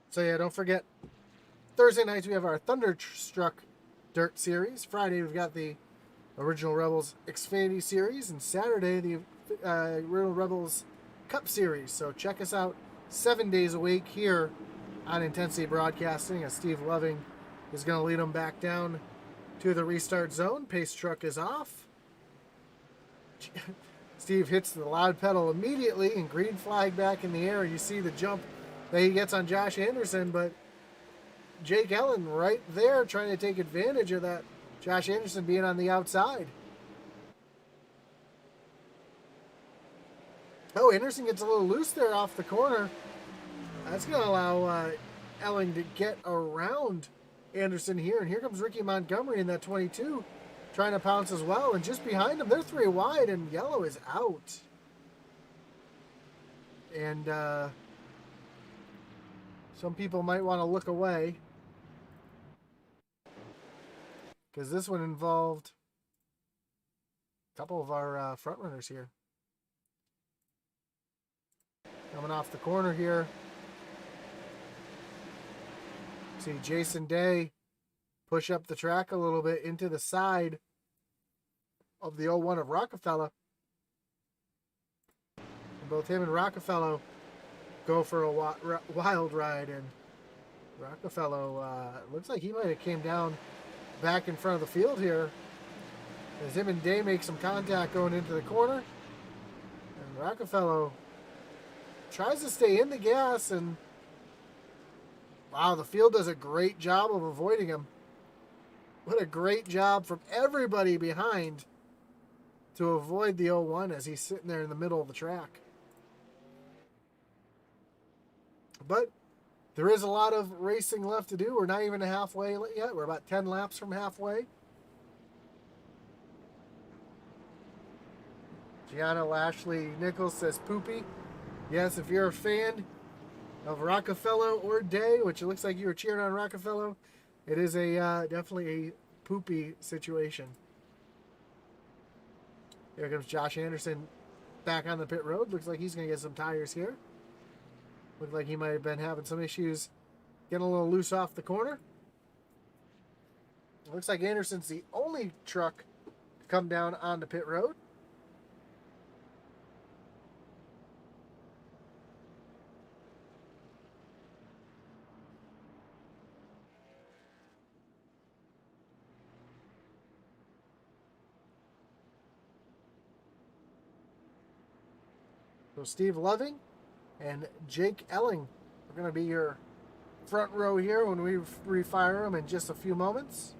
So yeah, don't forget, Thursday nights we have our Thunderstruck Dirt Series. Friday we've got the Original Rebels Xfinity Series. And Saturday the Original Rebels Cup Series. So check us out 7 days a week here on Intensity Broadcasting as Steve Loving is going to lead them back down to the restart zone. Pace truck is off. Steve hits the loud pedal immediately and green flag back in the air. You see the jump that he gets on Josh Anderson, but Jake Ellen right there trying to take advantage of that. Josh Anderson being on the outside. Oh, Anderson gets a little loose there off the corner. That's going to allow Ellen to get around Anderson here. And here comes Ricky Montgomery in that 22 trying to pounce as well. And just behind him, they're 3 wide and yellow is out. And some people might want to look away because this one involved a couple of our front runners here. Coming off the corner here. See Jason Day push up the track a little bit into the side of the 01 of Rockefeller. And both him and Rockefeller go for a wild ride, and Rockefeller looks like he might have came down back in front of the field here as him and Day make some contact going into the corner, and Rockefeller tries to stay in the gas, and wow, the field does a great job of avoiding him. What a great job from everybody behind to avoid the 01 as he's sitting there in the middle of the track. But there is a lot of racing left to do. We're not even halfway yet. We're about 10 laps from halfway. Gianna Lashley Nichols says poopy. Yes, if you're a fan of Rockefeller or Day, which it looks like you were cheering on Rockefeller, it is a definitely a poopy situation. Here comes Josh Anderson back on the pit road. Looks like he's going to get some tires here. Looked like he might have been having some issues getting a little loose off the corner. Looks like Anderson's the only truck to come down on the pit road. So Steve Loving and Jake Elling are going to be your front row here when we refire them in just a few moments.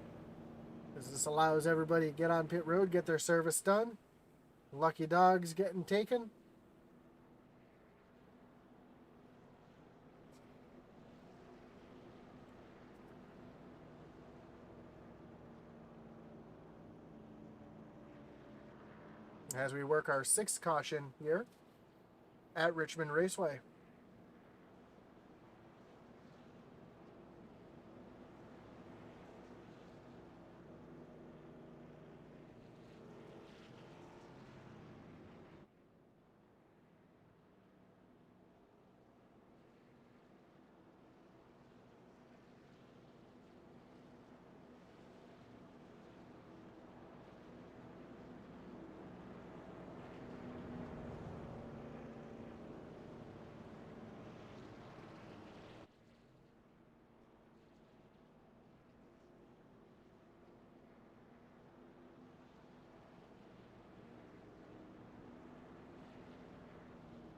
As this allows everybody to get on pit road, get their service done. Lucky dogs getting taken. As we work our sixth caution here at Richmond Raceway.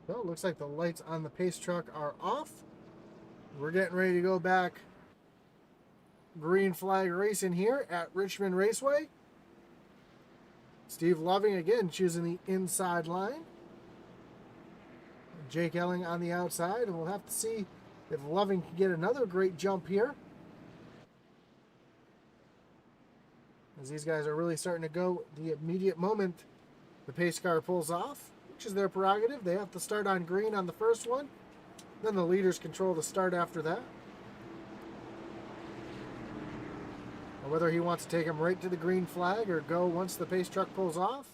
Well, it looks like the lights on the pace truck are off. We're getting ready to go back green flag racing here at Richmond Raceway. Steve Loving again choosing the inside line. Jake Elling on the outside, and we'll have to see if Loving can get another great jump here. As these guys are really starting to go the immediate moment the pace car pulls off, which is their prerogative. They have to start on green on the first one. Then the leaders control the start after that. Or whether he wants to take him right to the green flag or go once the pace truck pulls off.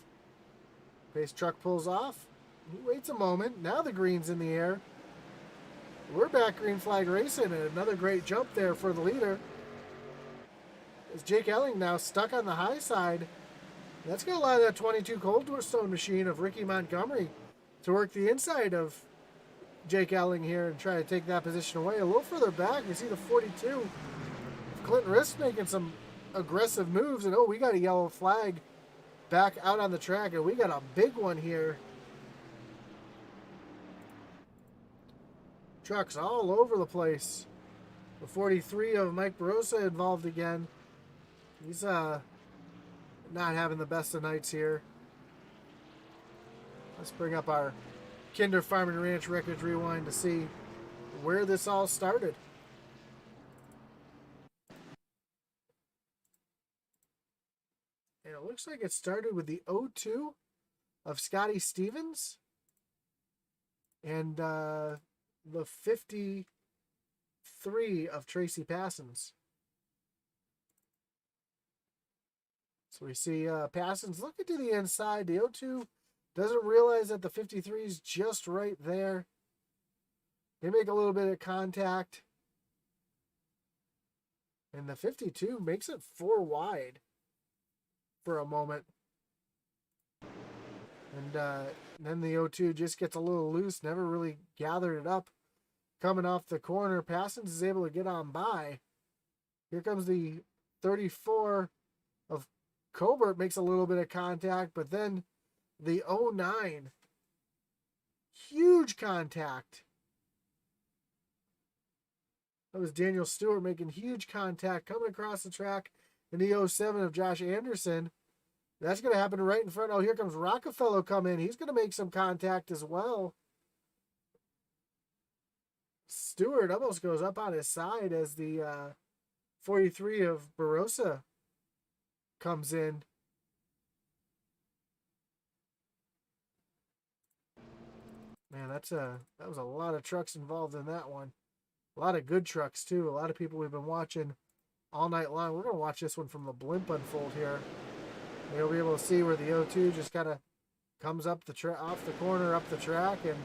Pace truck pulls off. He waits a moment. Now the green's in the air. We're back green flag racing, and another great jump there for the leader. As Jake Elling now stuck on the high side. That's going to allow that 22 Coldstone machine of Ricky Montgomery to work the inside of Jake Elling here and try to take that position away. A little further back, we see the 42. Clinton Risk making some aggressive moves, and oh, we got a yellow flag back out on the track, and we got a big one here. Trucks all over the place. The 43 of Mike Barossa involved again. He's not having the best of nights here. Let's bring up our Kinder Farm and Ranch Wreckage Rewind to see where this all started. And it looks like it started with the 02 of Scotty Stevens and the 53 of Tracy Passons. So we see Passons looking to the inside. The 02 doesn't realize that the 53 is just right there. They make a little bit of contact. And the 52 makes it 4 wide for a moment. And then the 02 just gets a little loose, never really gathered it up. Coming off the corner, Passons is able to get on by. Here comes the 34 of Colbert, makes a little bit of contact, but then the 09, huge contact. That was Daniel Stewart making huge contact coming across the track. And the 07 of Josh Anderson. That's going to happen right in front. Oh, here comes Rockefeller come in. He's going to make some contact as well. Stewart almost goes up on his side as the 43 of Barossa comes in. Man, that was a lot of trucks involved in that one. A lot of good trucks too. A lot of people we've been watching all night long. We're going to watch this one from the blimp unfold here. You'll be able to see where the 02 just kind of comes up off the corner, up the track, and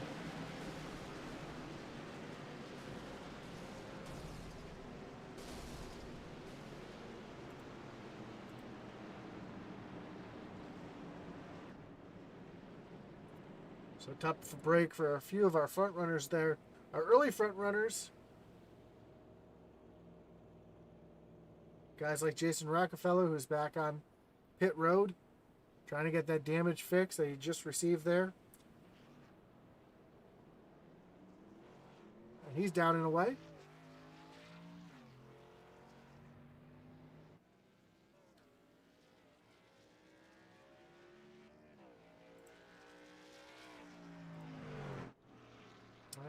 so tough break for a few of our front runners there. Our early front runners, guys like Jason Rockefeller, who's back on pit road, trying to get that damage fixed that he just received there. He's down and away.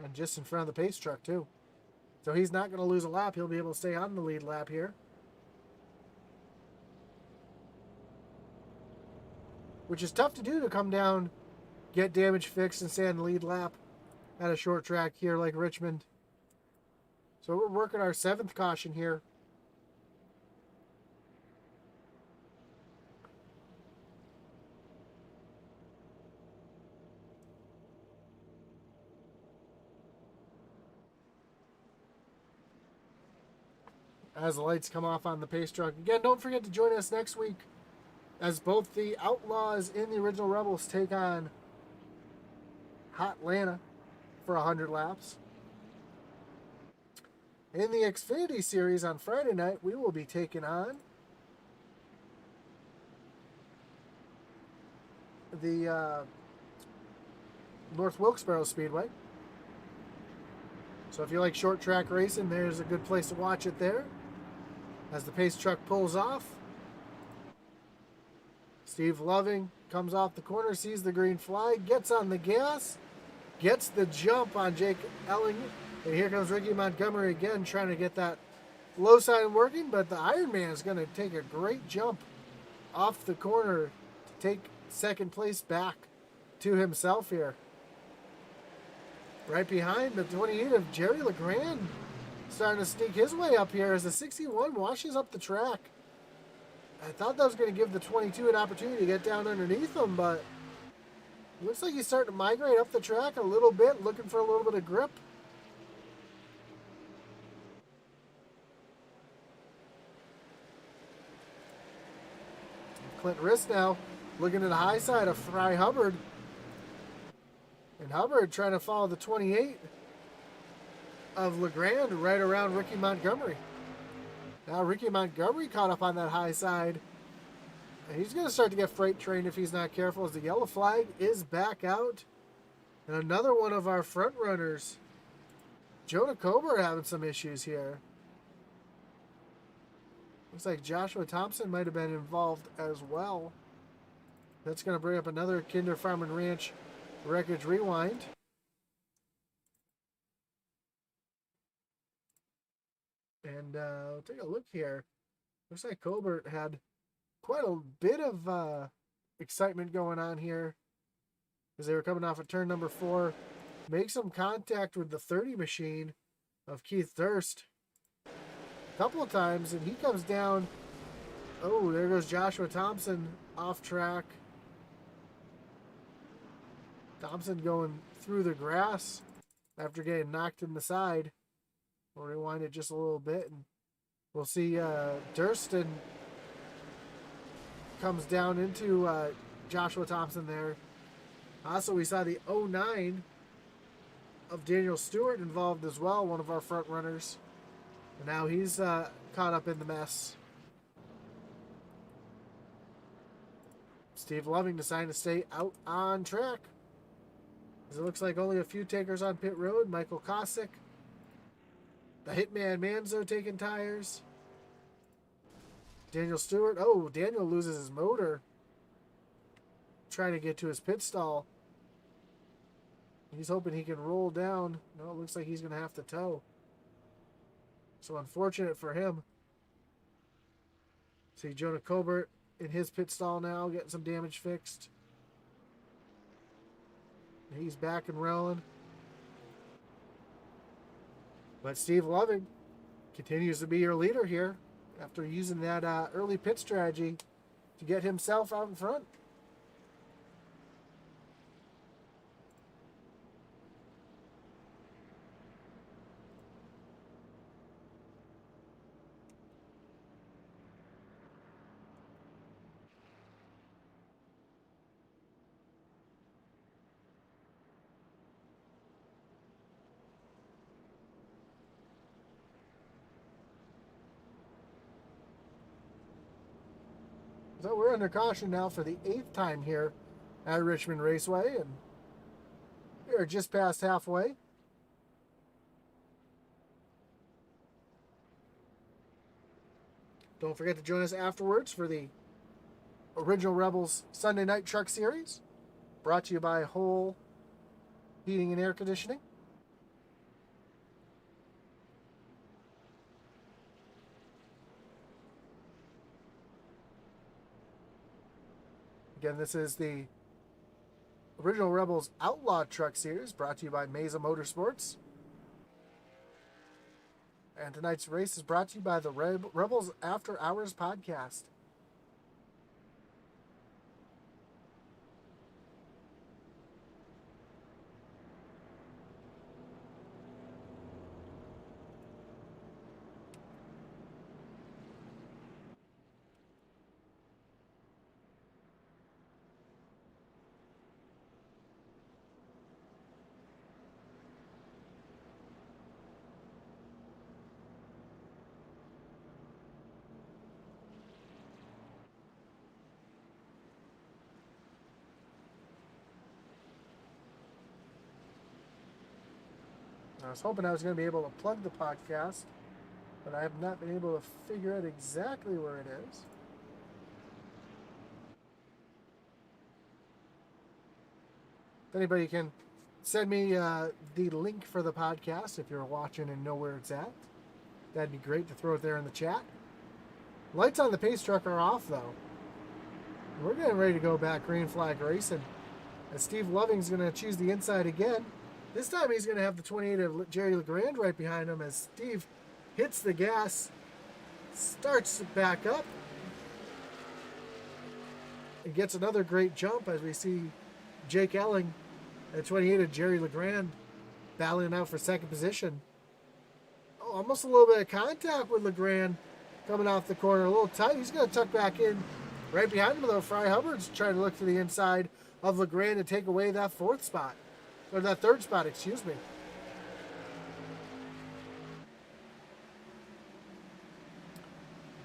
And just in front of the pace truck, too. So he's not going to lose a lap. He'll be able to stay on the lead lap here. Which is tough to do, to come down, get damage fixed, and stay on the lead lap at a short track here like Richmond. So we're working our 7th caution here. As the lights come off on the pace truck. Again, don't forget to join us next week as both the Outlaws and the Original Rebels take on Hot Atlanta for 100 laps. In the Xfinity Series on Friday night, we will be taking on the North Wilkesboro Speedway. So if you like short track racing, there's a good place to watch it there. As the pace truck pulls off, Steve Loving comes off the corner, sees the green flag, gets on the gas, gets the jump on Jake Elling, and here comes Ricky Montgomery again trying to get that low sign working, but the Iron Man is going to take a great jump off the corner to take second place back to himself here. Right behind the 28 of Jerry LeGrand, starting to sneak his way up here as the 61 washes up the track. I thought that was going to give the 22 an opportunity to get down underneath him, but it looks like he's starting to migrate up the track a little bit, looking for a little bit of grip. Clint Riss now looking at the high side of Fry Hubbard. And Hubbard trying to follow the 28 of LeGrand right around Ricky Montgomery. Now Ricky Montgomery caught up on that high side. And he's going to start to get freight trained if he's not careful, as the yellow flag is back out. And another one of our front runners, Jonah Cober, having some issues here. Looks like Joshua Thompson might have been involved as well. That's going to bring up another Kinder Farm and Ranch Wreckage Rewind. And we'll take a look here. Looks like Colbert had quite a bit of excitement going on here as they were coming off of turn number 4. Make some contact with the 30 machine of Keith Durst a couple of times, and he comes down. Oh, there goes Joshua Thompson off track. Thompson going through the grass after getting knocked in the side. We'll rewind it just a little bit, and we'll see Durston comes down into Joshua Thompson there. Also, we saw the 09 of Daniel Stewart involved as well, one of our front runners. And now he's caught up in the mess. Steve Loving deciding to stay out on track, as it looks like only a few takers on pit road. Michael Kosick, the Hitman Manzo taking tires. Daniel Stewart. Oh, Daniel loses his motor trying to get to his pit stall. He's hoping he can roll down. No, it looks like he's going to have to tow. So unfortunate for him. See Jonah Colbert in his pit stall now, getting some damage fixed. He's back and rolling. But Steve Loving continues to be your leader here after using that early pit strategy to get himself out in front. So we're under caution now for the 8th time here at Richmond Raceway, and we're just past halfway. Don't forget to join us afterwards for the Original Rebels Sunday Night Truck Series, brought to you by Whole Heating and Air Conditioning. Again, this is the Original Rebels Outlaw Truck Series, brought to you by Mesa Motorsports. And tonight's race is brought to you by the Rebels After Hours podcast. I was hoping I was going to be able to plug the podcast, but I have not been able to figure out exactly where it is. If anybody can send me the link for the podcast if you're watching and know where it's at, that'd be great to throw it there in the chat. Lights on the pace truck are off, though. We're getting ready to go back green flag racing. As Steve Loving's going to choose the inside again. This time he's going to have the 28 of Jerry LeGrand right behind him as Steve hits the gas, starts back up, and gets another great jump as we see Jake Elling at 28 of Jerry LeGrand battling out for second position. Oh, almost a little bit of contact with LeGrand coming off the corner, a little tight. He's going to tuck back in right behind him, though. Fry Hubbard's trying to look to the inside of LeGrand to take away that fourth spot. Or that third spot, excuse me.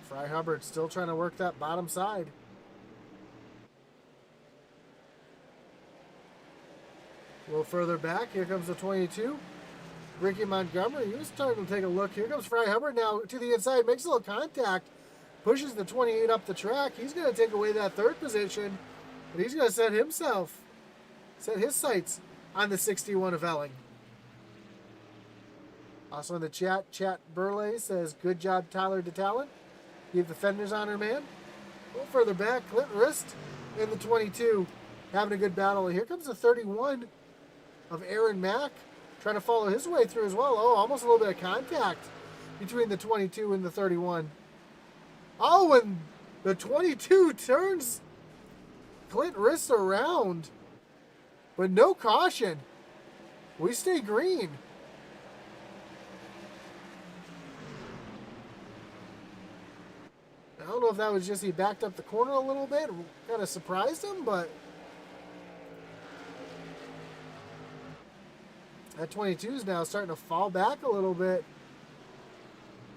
Fry Hubbard still trying to work that bottom side. A little further back, here comes the 22. Ricky Montgomery, he was starting to take a look. Here comes Fry Hubbard now to the inside, makes a little contact, pushes the 28 up the track. He's going to take away that third position, and he's going to set his sights on the 61 of Elling. Also in the chat, Burley says, good job, Tyler DeTalent. Keep the fenders on her, man. A little further back, Clint Rist in the 22, having a good battle. Here comes the 31 of Aaron Mack, trying to follow his way through as well. Oh, almost a little bit of contact between the 22 and the 31. Oh, and the 22 turns Clint Rist around. But no caution. We stay green. I don't know if that was just he backed up the corner a little bit, kind of surprised him, but that 22 is now starting to fall back a little bit.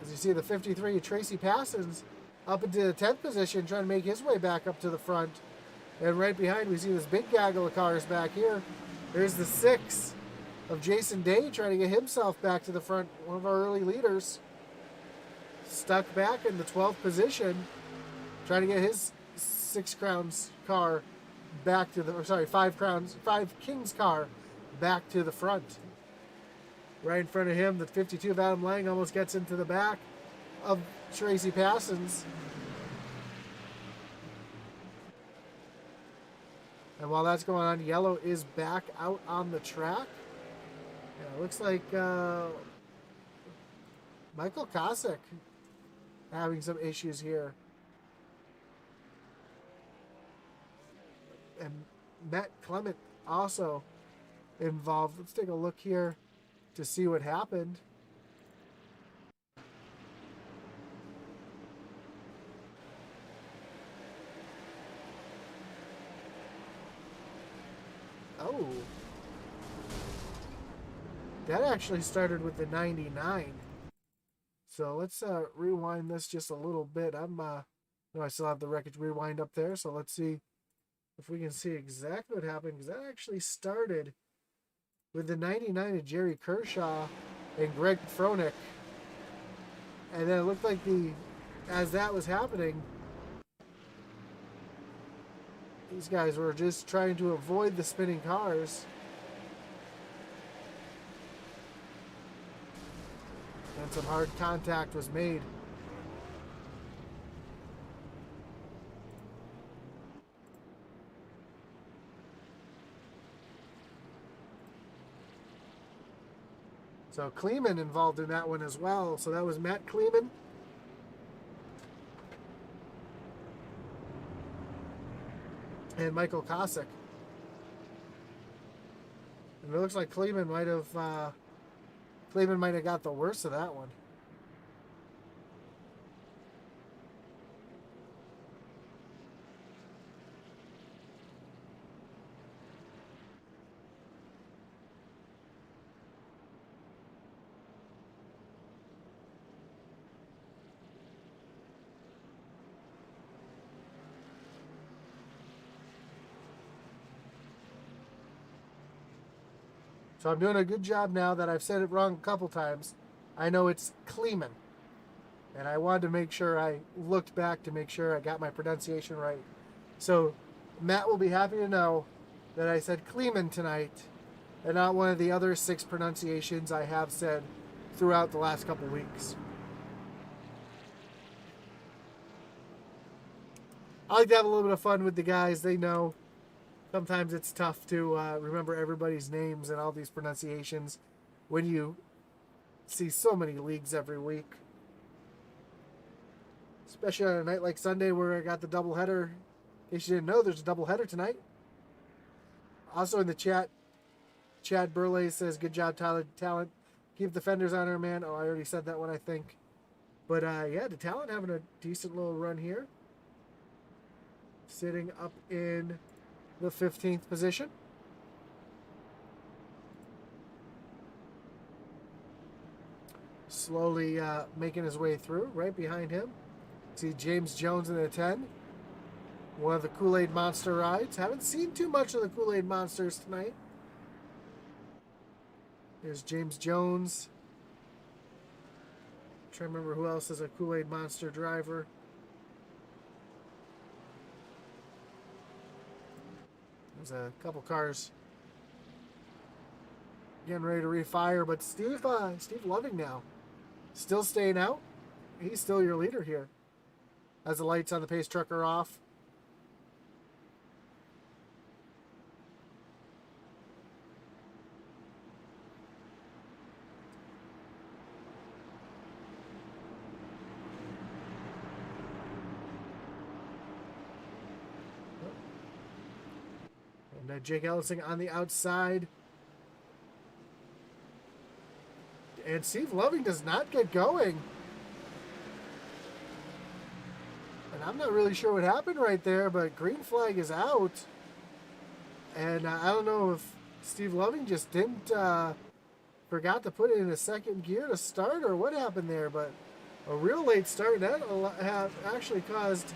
As you see the 53, Tracy Passons up into the 10th position, trying to make his way back up to the front. And right behind, we see this big gaggle of cars back here. There's the 6 of Jason Day trying to get himself back to the front, one of our early leaders. Stuck back in the 12th position, trying to get his 6 Crowns car back to the, or sorry, 5 Kings car back to the front. Right in front of him, the 52 of Adam Lang almost gets into the back of Tracy Passons. And while that's going on, yellow is back out on the track. Yeah, it looks like Michael Kosick having some issues here. And Matt Clement also involved. Let's take a look here to see what happened. Oh. That actually started with the 99. So let's rewind this just a little bit. No, I still have the wreckage rewind up there, so let's see if we can see exactly what happened, because that actually started with the 99 of Jerry Kershaw and Greg Froelich. And then it looked like the as that was happening, these guys were just trying to avoid the spinning cars. And some hard contact was made. So Kleeman involved in that one as well. So that was Matt Kleeman. And Michael Kosick. And it looks like Kleeman might have got the worst of that one. So I'm doing a good job now that I've said it wrong a couple times. I know it's Kleeman. And I wanted to make sure I looked back to make sure I got my pronunciation right. So Matt will be happy to know that I said Kleeman tonight and not one of the other 6 pronunciations I have said throughout the last couple weeks. I like to have a little bit of fun with the guys. They know sometimes it's tough to remember everybody's names and all these pronunciations when you see so many leagues every week. Especially on a night like Sunday where I got the doubleheader. In case you didn't know, there's a doubleheader tonight. Also in the chat, Chad Burley says, good job, Tyler Talent. Keep the fenders on her, man. Oh, I already said that one, I think. But yeah, the Talent having a decent little run here. Sitting up in the 15th position. Slowly making his way through. Right behind him, see James Jones in the 10. One of the Kool-Aid Monster rides. Haven't seen too much of the Kool-Aid Monsters tonight. There's James Jones. I'm trying to remember who else is a Kool-Aid Monster driver. There's a couple cars getting ready to refire, but Steve Loving now still staying out. He's still your leader here as the lights on the pace truck are off. And Jake Ellison on the outside. And Steve Loving does not get going. And I'm not really sure what happened right there, but green flag is out. And I don't know if Steve Loving just didn't forgot to put it in a second gear to start or what happened there, but a real late start that have actually caused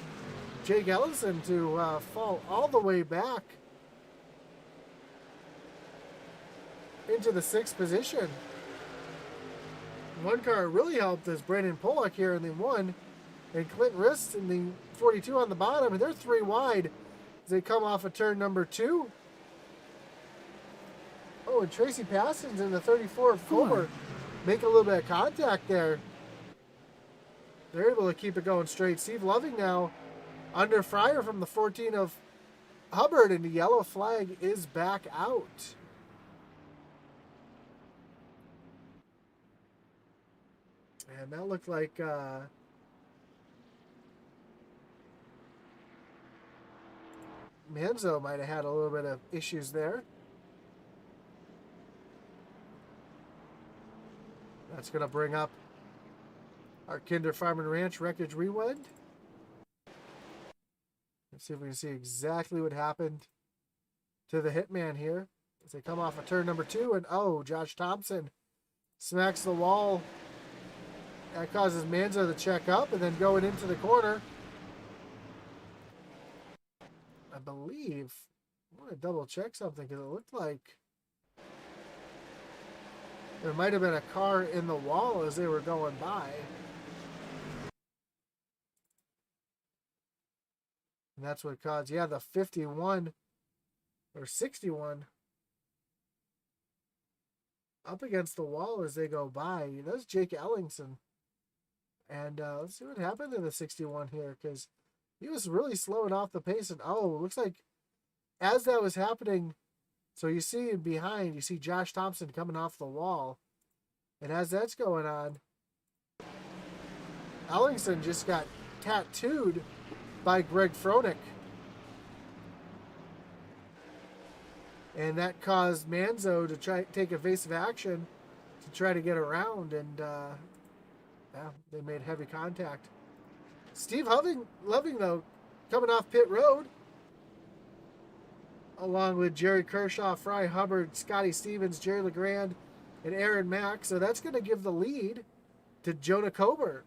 Jake Ellison to fall all the way back into the 6th position. One car really helped is Brandon Pollock here in the 1, and Clint Rist in the 42 on the bottom, and they're 3 wide as they come off of turn number 2. Oh, and Tracy Passons in the 34 of Fulmer make a little bit of contact there. They're able to keep it going straight. Steve Loving now under Fryer from the 14 of Hubbard, and the yellow flag is back out. And that looked like Manzo might have had a little bit of issues there. That's going to bring up our Kinder Farm and Ranch Wreckage Rewind. Let's see if we can see exactly what happened to the Hitman here as they come off of turn number 2. And oh, Josh Thompson smacks the wall. That causes Manzo to check up and then going into the corner. I believe, I want to double check something because it looked like there might have been a car in the wall as they were going by. And that's what caused, yeah, the 51 or 61 up against the wall as they go by. That's Jake Ellingson. And let's see what happened in the 61 here, because he was really slowing off the pace. And oh, it looks like as that was happening, so you see behind, you see Josh Thompson coming off the wall. And as that's going on, Ellingson just got tattooed by Greg Froelich. And that caused Manzo to try take evasive action to try to get around, and yeah, they made heavy contact. Steve Loving, though, coming off pit road, along with Jerry Kershaw, Fry Hubbard, Scotty Stevens, Jerry LeGrand, and Aaron Mack. So that's going to give the lead to Jonah Coburn.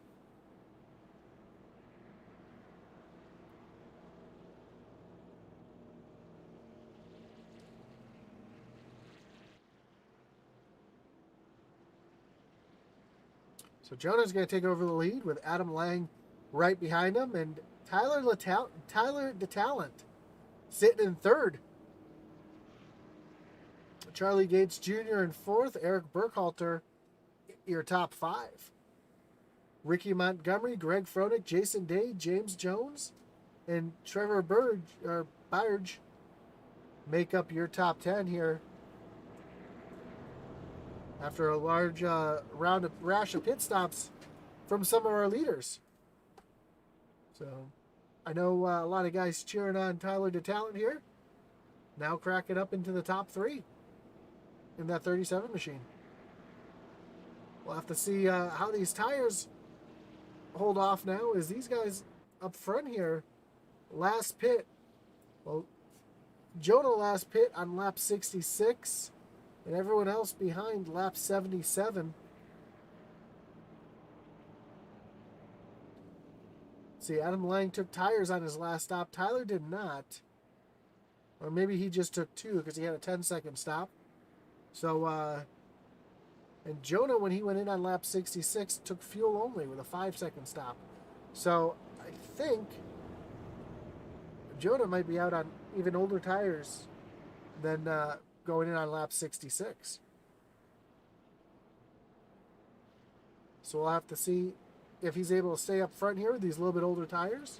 So Jonah's going to take over the lead with Adam Lang right behind him, and Tyler DeTalent sitting in third. Charlie Gates Jr. in fourth. Eric Burkhalter, your top five. Ricky Montgomery, Greg Froelich, Jason Day, James Jones, and Trevor Burge make up your top 10 here. After a large rash of pit stops from some of our leaders. So I know a lot of guys cheering on Tyler DeTalent here. Now cracking up into the top 3 in that 37 machine. We'll have to see how these tires hold off now, as these guys up front here, last pit. Well, Jonah last pit on lap 66. And everyone else behind lap 77. See, Adam Lang took tires on his last stop. Tyler did not. Or maybe he just took 2 because he had a 10-second stop. So, and Jonah, when he went in on lap 66, took fuel only with a 5-second stop. So, I think Jonah might be out on even older tires than going in on lap 66. So we'll have to see if he's able to stay up front here with these little bit older tires.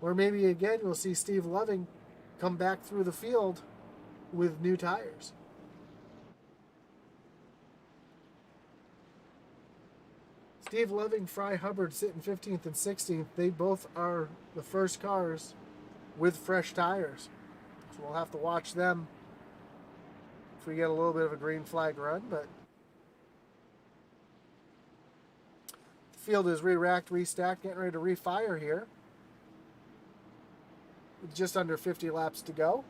Or maybe again we'll see Steve Loving come back through the field with new tires. Steve Loving, Fry Hubbard sitting 15th and 16th. They both are the first cars with fresh tires. So we'll have to watch them if we get a little bit of a green flag run, but the field is re-racked, restacked, getting ready to refire here. With just under 50 laps to go.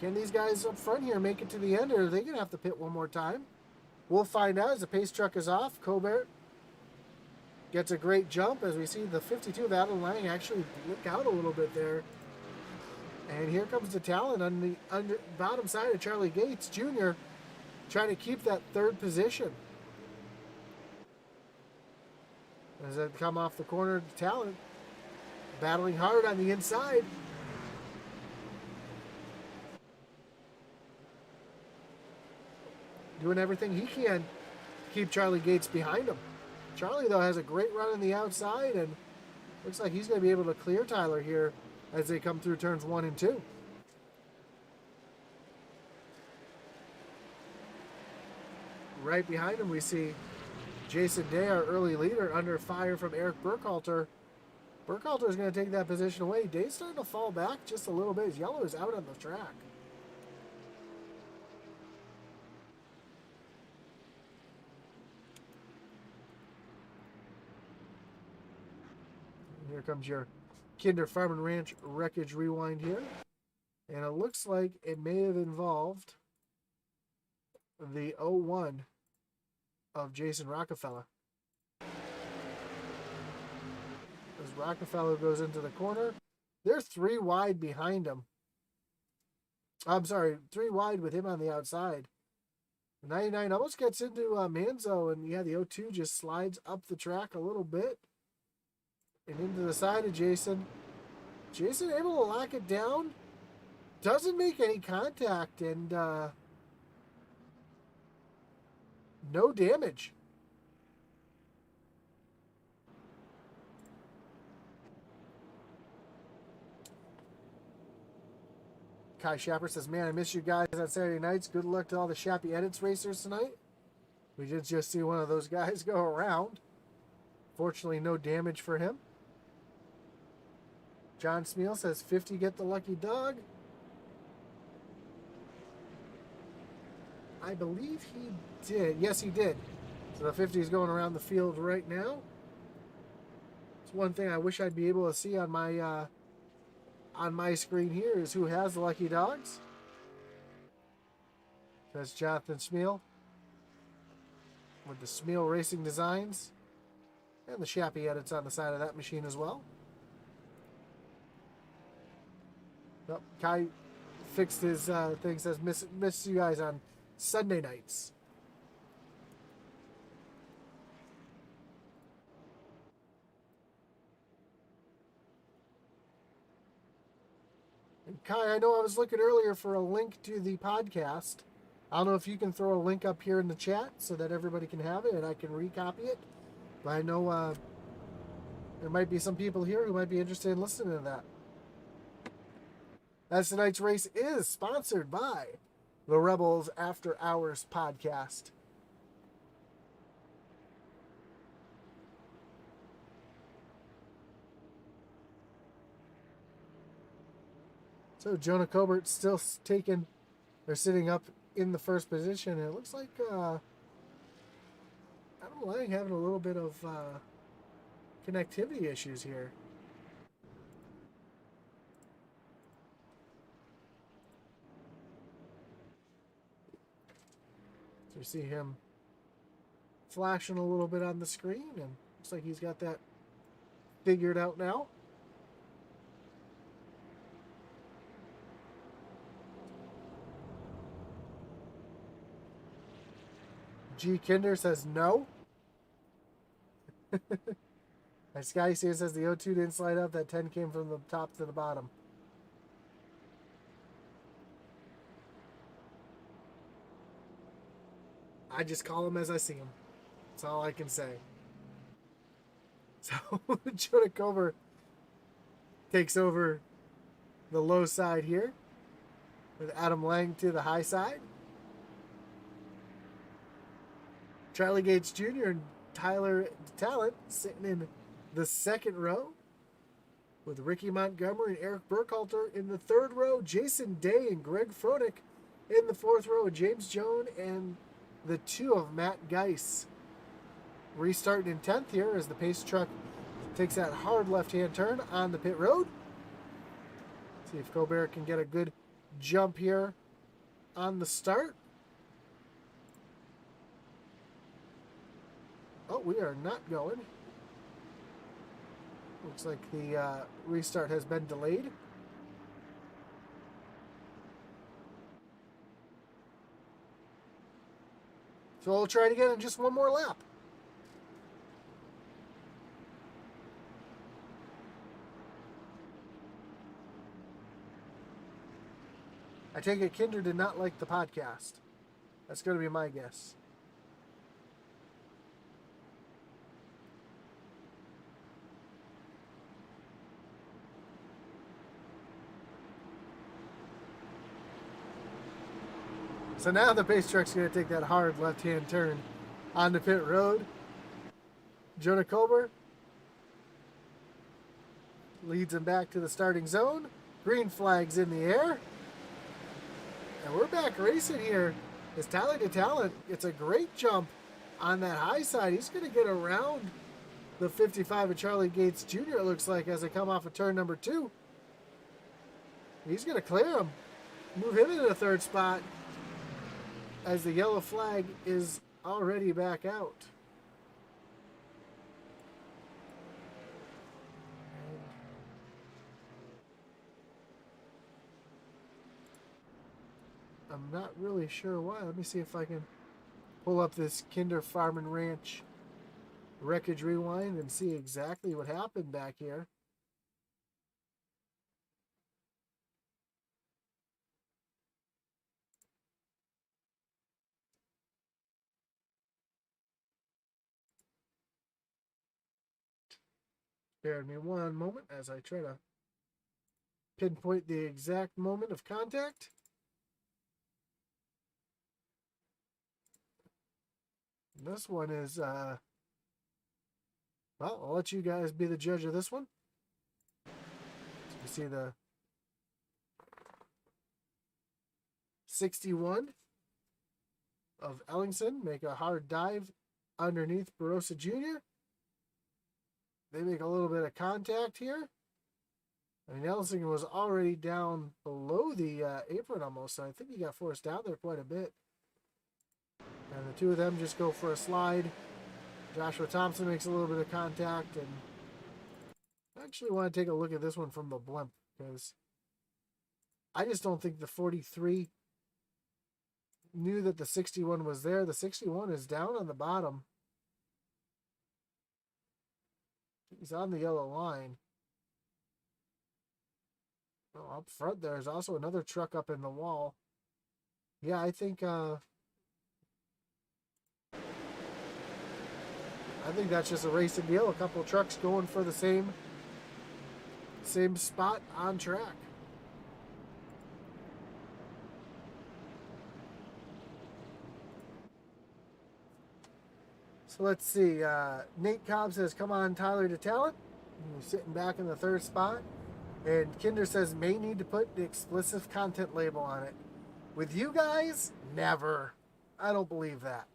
Can these guys up front here make it to the end, or are they going to have to pit one more time? We'll find out as the pace truck is off. Colbert gets a great jump as we see the 52 of Adam Lang actually look out a little bit there. And here comes the talent on the bottom side of Charlie Gates Jr. trying to keep that third position. As they come off the corner, the talent battling hard on the inside. Doing everything he can to keep Charlie Gates behind him. Charlie, though, has a great run on the outside, and looks like he's going to be able to clear Tyler here as they come through turns 1 and 2. Right behind him, we see Jason Day, our early leader, under fire from Eric Burkhalter. Burkhalter is going to take that position away. Day's starting to fall back just a little bit. His yellow is out on the track. Here comes your Kinder Farm and Ranch wreckage rewind here. And it looks like it may have involved the 01 of Jason Rockefeller. As Rockefeller goes into the corner, they're 3 wide behind him. I'm sorry, 3 wide with him on the outside. 99 almost gets into Manzo, and yeah, the 02 just slides up the track a little bit and into the side of Jason. Jason able to lock it down, doesn't make any contact, and no damage. Kai Shapper says, man, I miss you guys on Saturday nights. Good luck to all the Shappy Edits racers tonight. We did just see one of those guys go around. Fortunately, no damage for him. John Smeal says, 50 get the lucky dog. I believe he did. Yes, he did. So the 50 is going around the field right now. It's one thing I wish I'd be able to see on my screen here is who has the lucky dogs. That's Jonathan Smeal with the Smeal Racing Designs and the Shappy Edits on the side of that machine as well. Well, Kai fixed his thing, says miss you guys on Sunday nights. And Kai, I know I was looking earlier for a link to the podcast. I don't know if you can throw a link up here in the chat so that everybody can have it and I can recopy it. But I know there might be some people here who might be interested in listening to that. As tonight's race is sponsored by the Rebels After Hours podcast. So Jonah Colbert still sitting up in the first position. And it looks like Adam Lang having a little bit of connectivity issues here. So you see him flashing a little bit on the screen, and looks like he's got that figured out now. G. Kinder says no. And Scotty Sears says the 02 didn't slide up. That 10 came from the top to the bottom. I just call them as I see them. That's all I can say. So Jonah Cover takes over the low side here with Adam Lang to the high side. Charlie Gates Jr. and Tyler Talent sitting in the second row with Ricky Montgomery and Eric Burkhalter in the third row. Jason Day and Greg Fronick in the fourth row with James Jones and the two of Matt Geiss. Restarting in 10th here as the pace truck takes that hard left-hand turn on the pit road. See if Colbert can get a good jump here on the start. Oh, we are not going. Looks like the restart has been delayed. So we'll try it again in just one more lap. I take it Kinder did not like the podcast. That's going to be my guess. So now the pace truck's going to take that hard left-hand turn on the pit road. Jonah Colbert leads him back to the starting zone. Green flag's in the air. And we're back racing here. As Tyler DeTalent gets a great jump on that high side. He's going to get around the 55 of Charlie Gates Jr., it looks like, as they come off of turn number 2. He's going to clear him. Move him into the third spot as the yellow flag is already back out. I'm not really sure why. Let me see if I can pull up this Kinder Farm and Ranch Wreckage Rewind and see exactly what happened back here. Bear with me one moment as I try to pinpoint the exact moment of contact. And this one is, well, I'll let you guys be the judge of this one. So you see the 61 of Ellingson make a hard dive underneath Barossa Jr. They make a little bit of contact here. I mean, Ellingson was already down below the apron almost, so I think he got forced down there quite a bit. And the two of them just go for a slide. Joshua Thompson makes a little bit of contact, and I actually want to take a look at this one from the blimp, because I just don't think the 43 knew that the 61 was there. The 61 is down on the bottom. He's on the yellow line. Oh, up front there's also another truck up in the wall. Yeah, I think that's just a racing deal. A couple of trucks going for the same spot on track. So let's see. Nate Cobb says, "Come on, Tyler to talent." He's sitting back in the third spot. And Kinder says, "May need to put the explicit content label on it." With you guys, never. I don't believe that.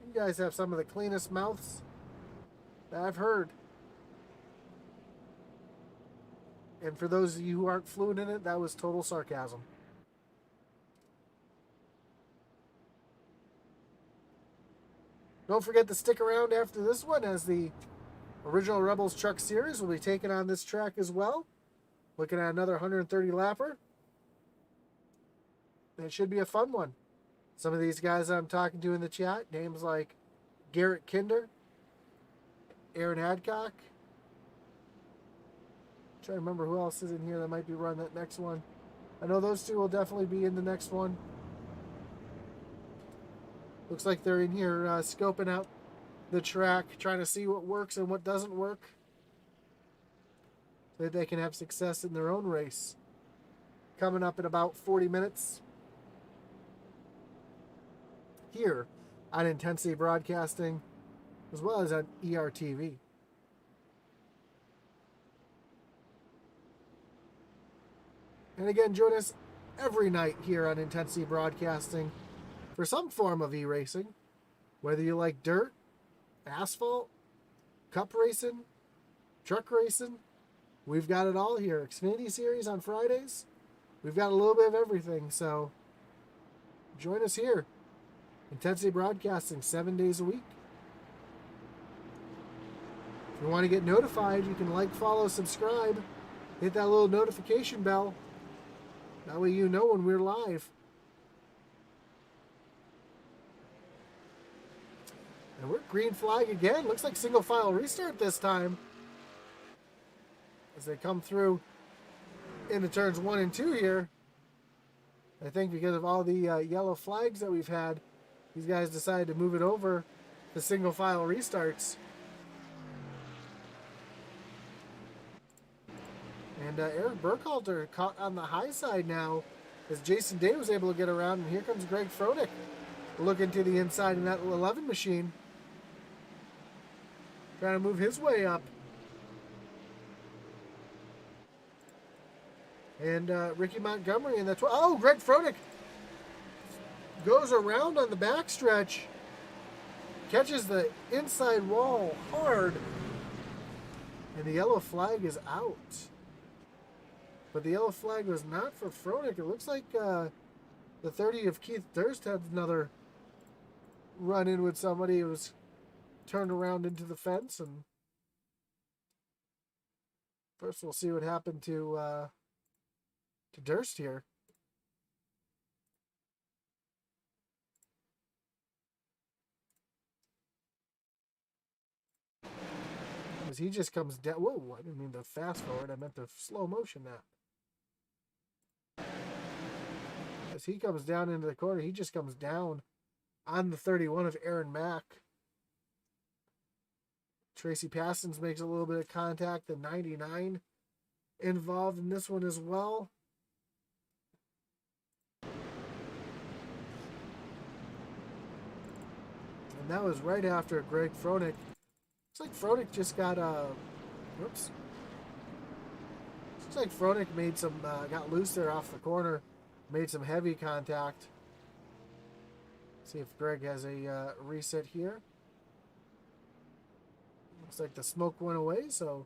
You guys have some of the cleanest mouths that I've heard. And for those of you who aren't fluent in it, that was total sarcasm. Don't forget to stick around after this one, as the original Rebels Truck Series will be taking on this track as well. Looking at another 130 lapper. It should be a fun one. Some of these guys I'm talking to in the chat, names like Garrett Kinder, Aaron Adcock. I'm trying to remember who else is in here that might be running that next one. I know those two will definitely be in the next one. Looks like they're in here scoping out the track, trying to see what works and what doesn't work, so that they can have success in their own race. Coming up in about 40 minutes here on Intensity Broadcasting, as well as on ERTV. And again, join us every night here on Intensity Broadcasting for some form of e-racing, whether you like dirt, asphalt, cup racing, truck racing. We've got it all here. Xfinity Series on Fridays. We've got a little bit of everything, so join us here. Intensity Broadcasting, 7 days a week. If you want to get notified, you can like, follow, subscribe, hit that little notification bell. That way you know when we're live. And we're green flag again. Looks like single file restart this time, as they come through into turns 1 and 2 here. I think because of all the yellow flags that we've had, these guys decided to move it over to single file restarts. And Eric Burkhalter caught on the high side now, as Jason Day was able to get around. And here comes Greg Fronick looking to the inside in that 11 machine, trying to move his way up. And Ricky Montgomery in the 12. Oh, Greg Fronick goes around on the backstretch, catches the inside wall hard, and the yellow flag is out. But the yellow flag was not for Fronick. It looks like the 30 of Keith Durst had another run in with somebody who was turned around into the fence. And first we'll see what happened to Durst here. As he just comes down. Whoa, I didn't mean to fast forward. I meant to slow motion that. As he comes down into the corner, he just comes down on the 31 of Aaron Mack. Tracy Passons makes a little bit of contact. The 99 involved in this one as well. And that was right after Greg Froelich. Looks like Froelich just got whoops. Looks like Froelich made some got loose there off the corner, made some heavy contact. See if Greg has a reset here. Looks like the smoke went away, so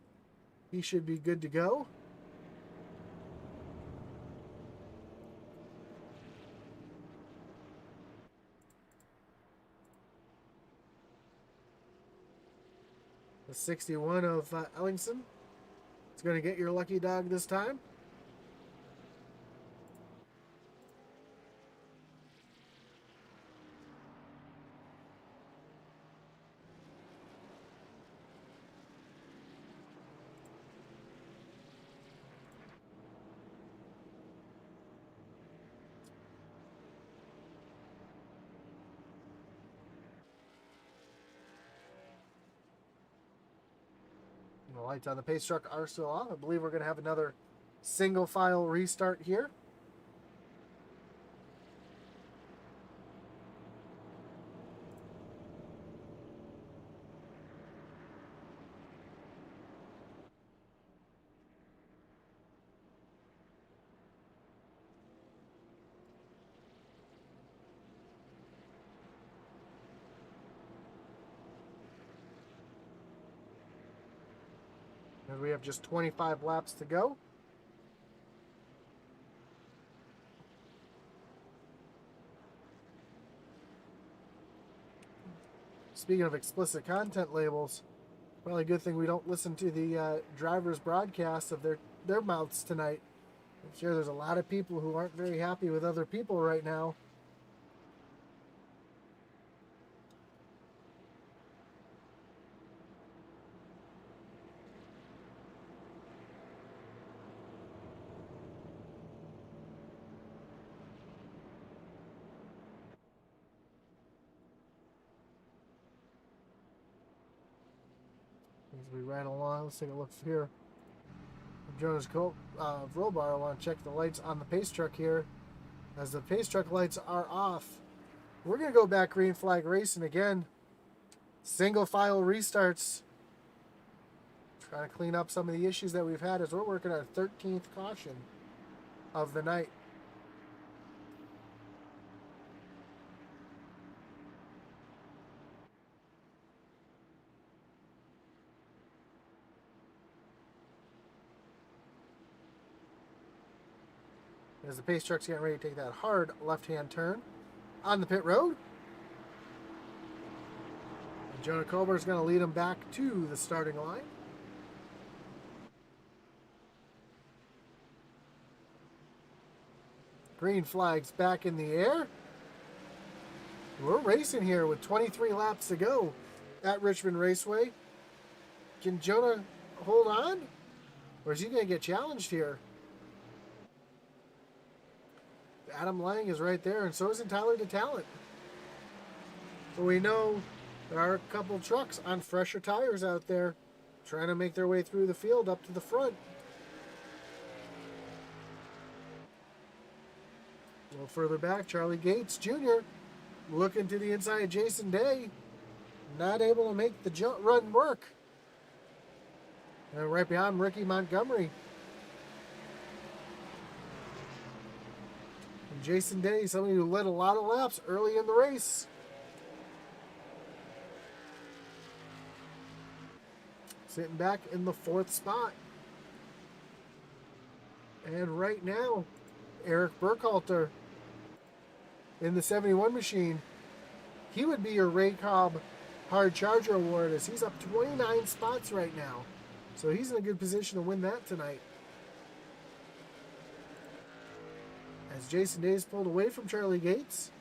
he should be good to go. The 61 of Ellingson is going to get your lucky dog this time. The lights on the pace truck are still on. I believe we're going to have another single file restart here. And we have just 25 laps to go. Speaking of explicit content labels, probably a good thing we don't listen to the drivers' broadcasts of their mouths tonight. I'm sure there's a lot of people who aren't very happy with other people right now. As we ride along, let's take a look here. Jonas Vrobar, I want to check the lights on the pace truck here. As the pace truck lights are off, we're going to go back green flag racing again. Single file restarts. Trying to clean up some of the issues that we've had as we're working our 13th caution of the night. As the pace truck's getting ready to take that hard left-hand turn on the pit road. And Jonah Colbert is going to lead him back to the starting line. Green flag's back in the air. We're racing here with 23 laps to go at Richmond Raceway. Can Jonah hold on? Or is he going to get challenged here? Adam Lang is right there, and so is Tyler DeTalent. But we know there are a couple trucks on fresher tires out there trying to make their way through the field up to the front. A little further back, Charlie Gates Jr. looking to the inside of Jason Day. Not able to make the jump run work. And right behind Ricky Montgomery. And Jason Day, somebody who led a lot of laps early in the race. Sitting back in the 4th spot. And right now, Eric Burkhalter in the 71 machine. He would be your Ray Cobb Hard Charger Award as he's up 29 spots right now. So he's in a good position to win that tonight. As Jason Day's pulled away from Charlie Gates.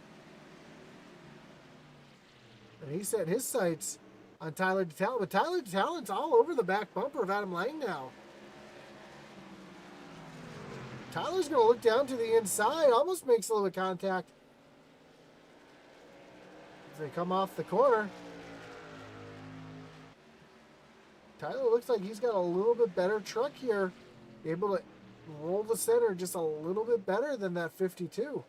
And he set his sights on Tyler DeTalent. But Tyler DeTalent's all over the back bumper of Adam Lang now. Tyler's going to look down to the inside. Almost makes a little bit of contact. As they come off the corner. Tyler looks like he's got a little bit better truck here. Able to roll the center just a little bit better than that 52.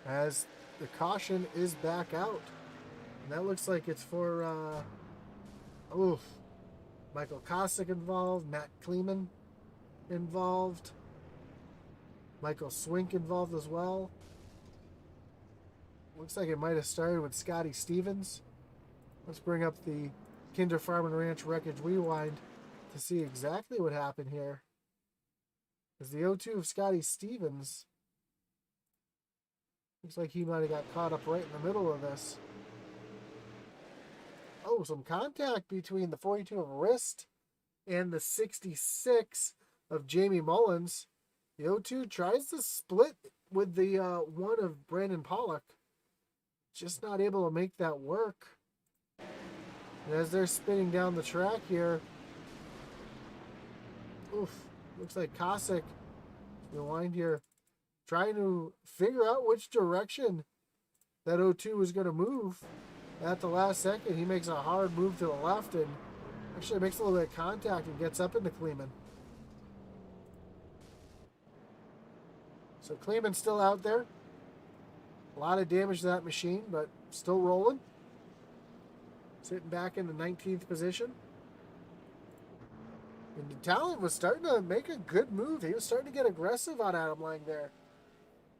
As the caution is back out. And that looks like it's for, Michael Kosick involved, Matt Kleeman involved, Michael Swink involved as well. Looks like it might have started with Scotty Stevens. Let's bring up the Kinder Farm and Ranch Wreckage Rewind to see exactly what happened here. As the 0-2 of Scotty Stevens, looks like he might have got caught up right in the middle of this. Oh, some contact between the 42 of Wrist and the 66 of Jamie Mullins. The 0-2 tries to split with the 1 of Brandon Pollock. Just not able to make that work. And as they're spinning down the track here, looks like Kosick, rewind here, trying to figure out which direction that 0-2 is going to move. At the last second, he makes a hard move to the left and actually makes a little bit of contact and gets up into Kleeman. So Kleeman's still out there. A lot of damage to that machine, but still rolling. Sitting back in the 19th position. And the talent was starting to make a good move. He was starting to get aggressive on Adam Lang there.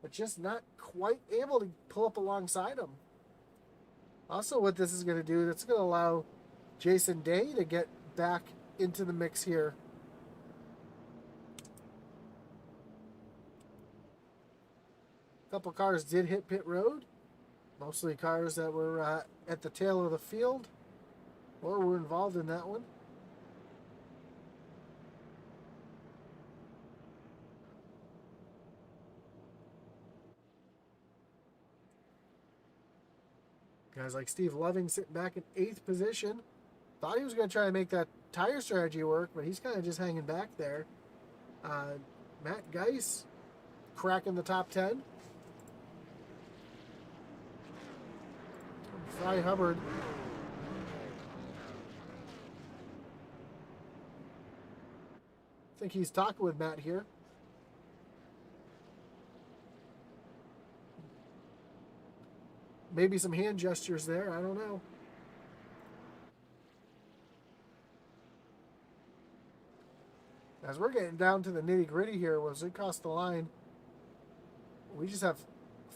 But just not quite able to pull up alongside him. Also, what this is going to do, that's going to allow Jason Day to get back into the mix here. A couple cars did hit pit road. Mostly cars that were at the tail of the field or were involved in that one. Guys like Steve Loving sitting back in 8th position. Thought he was going to try and make that tire strategy work, but he's kind of just hanging back there. Matt Geis cracking the top 10. Fry Hubbard. I think he's talking with Matt here. Maybe some hand gestures there. I don't know. As we're getting down to the nitty-gritty here, once we cross the line, we just have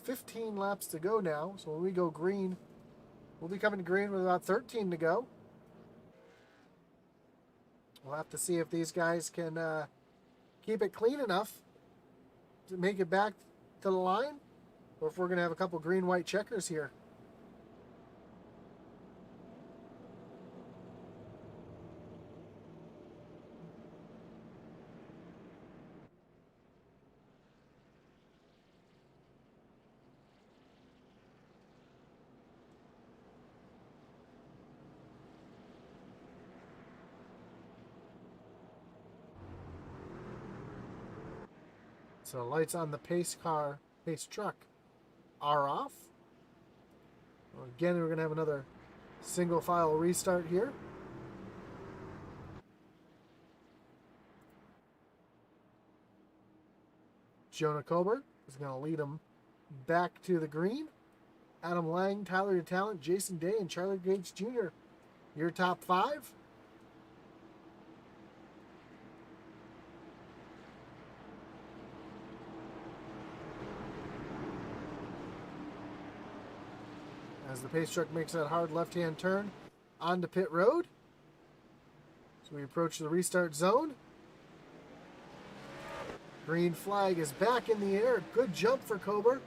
15 laps to go now. So when we go green, we'll be coming to green with about 13 to go. We'll have to see if these guys can keep it clean enough to make it back to the line, or if we're going to have a couple green-white checkers here. So lights on the pace truck are off. Again, we're going to have another single file restart here. Jonah Colbert is going to lead them back to the green. Adam Lang, Tyler DeTalent, Jason Day, and Charlie Gates Jr. Your top 5. As the pace truck makes that hard left-hand turn onto pit road. So we approach the restart zone. Green flag is back in the air. Good jump for Colbert.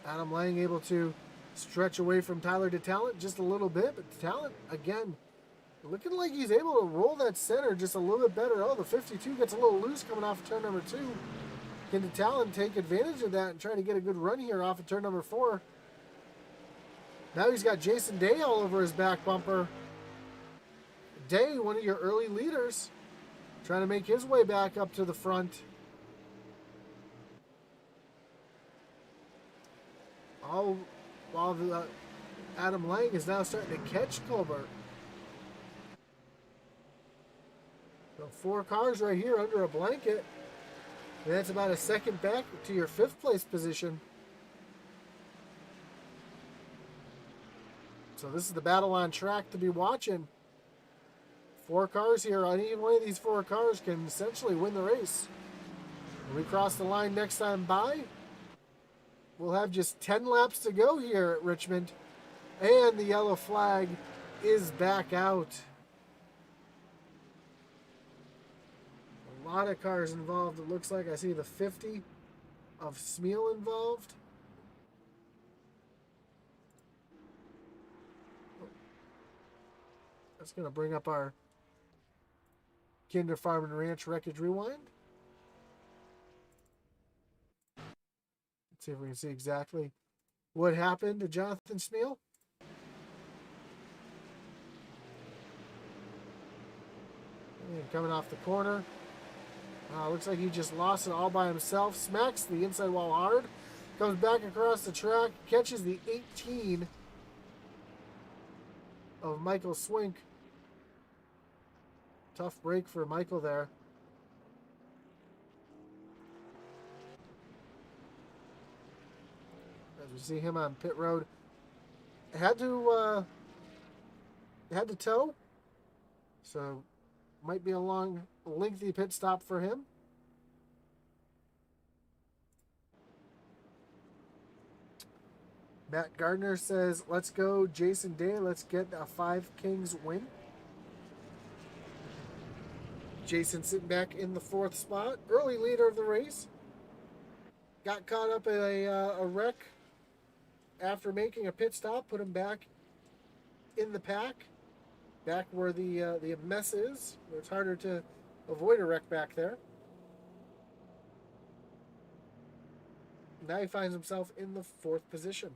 Adam Lang able to stretch away from Tyler DeTalent just a little bit, but DeTalent, again, Looking like he's able to roll that center just a little bit better. Oh, the 52 gets a little loose coming off of turn number 2. Can Talon take advantage of that and try to get a good run here off of turn number 4? Now he's got Jason Day all over his back bumper. Day, one of your early leaders, trying to make his way back up to the front. All while Adam Lang is now starting to catch Colbert. So 4 cars right here under a blanket. And that's about a second back to your 5th place position. So this is the battle on track to be watching. 4 cars here. Any one of these 4 cars can essentially win the race. When we cross the line next time by, we'll have just 10 laps to go here at Richmond. And the yellow flag is back out. A lot of cars involved. It looks like I see the 50 of Smeal involved. That's going to bring up our Kinder Farm and Ranch Wreckage Rewind. Let's see if we can see exactly what happened to Jonathan Smeal. And coming off the corner. Looks like he just lost it all by himself. Smacks the inside wall hard. Comes back across the track. Catches the 18 of Michael Swink. Tough break for Michael there. As we see him on pit road. Had to tow. So might be a lengthy pit stop for him. Matt Gardner says, let's go Jason Day. Let's get a 5 Kings win. Jason sitting back in the 4th spot. Early leader of the race. Got caught up in a wreck after making a pit stop. Put him back in the pack. Back where the mess is. Where it's harder to avoid a wreck back there. Now he finds himself in the 4th position.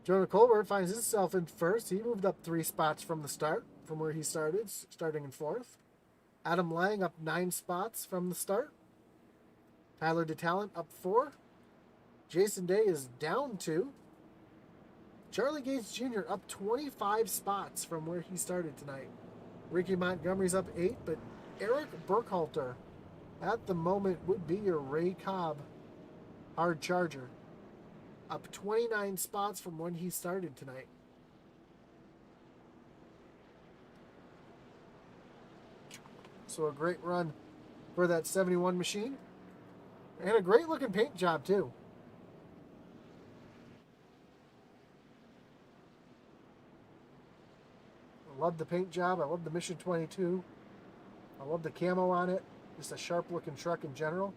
Jonah Colbert finds himself in 1st. He moved up 3 spots from the start, from where he started, starting in 4th. Adam Lang up 9 spots from the start. Tyler DeTalent up 4. Jason Day is down 2. Charlie Gates Jr. up 25 spots from where he started tonight. Ricky Montgomery's up 8, but Eric Burkhalter at the moment would be your Ray Cobb hard charger. Up 29 spots from when he started tonight. So a great run for that 71 machine. And a great looking paint job too. I love the paint job. I love the Mission 22. I love the camo on it. Just a sharp looking truck in general.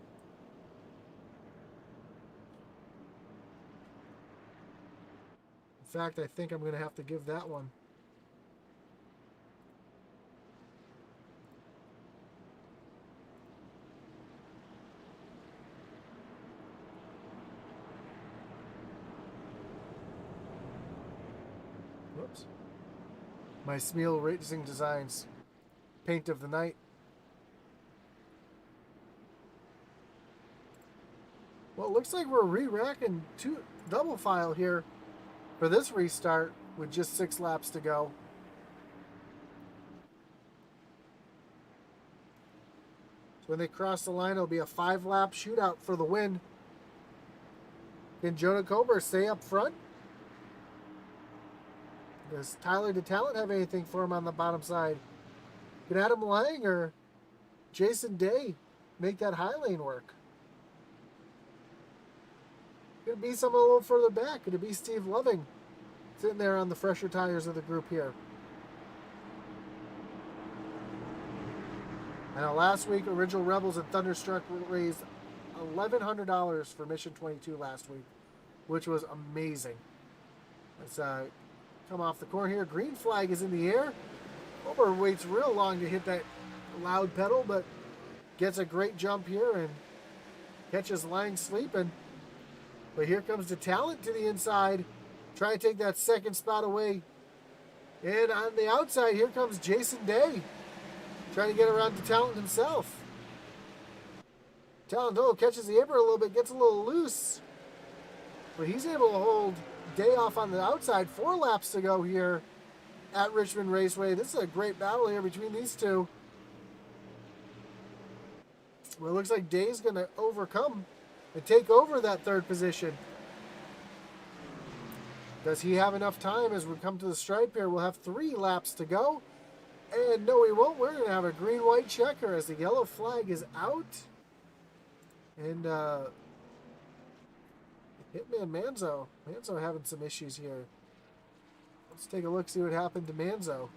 In fact, I think I'm going to have to give that one. Whoops. My Smeal Racing Designs paint of the night. Well, it looks like we're re-racking double file here for this restart with just 6 laps to go. So when they cross the line, it'll be a 5-lap shootout for the win. Can Jonah Colbert stay up front? Does Tyler DeTalent have anything for him on the bottom side? Can Adam Lang or Jason Day make that high lane work? Could it be someone a little further back? Could it be Steve Loving sitting there on the fresher tires of the group here? I know last week Original Rebels and Thunderstruck raised $1,100 for Mission 22 last week, which was amazing. Let's come off the corner here. Green flag is in the air. Homer waits real long to hit that loud pedal, but gets a great jump here and catches Lang sleeping. But here comes the talent to the inside. Try to take that second spot away. And on the outside, here comes Jason Day. Trying to get around to Talent himself. Talent catches the apron a little bit, gets a little loose. But he's able to hold Day off on the outside. 4 laps to go here at Richmond Raceway. This is a great battle here between these two. Well, it looks like Day's going to overcome and take over that third position. Does he have enough time as we come to the stripe here? We'll have 3 laps to go. And no, we won't. We're going to have a green-white checker as the yellow flag is out. And Hitman Manzo. Manzo having some issues here. Let's take a look, see what happened to Manzo.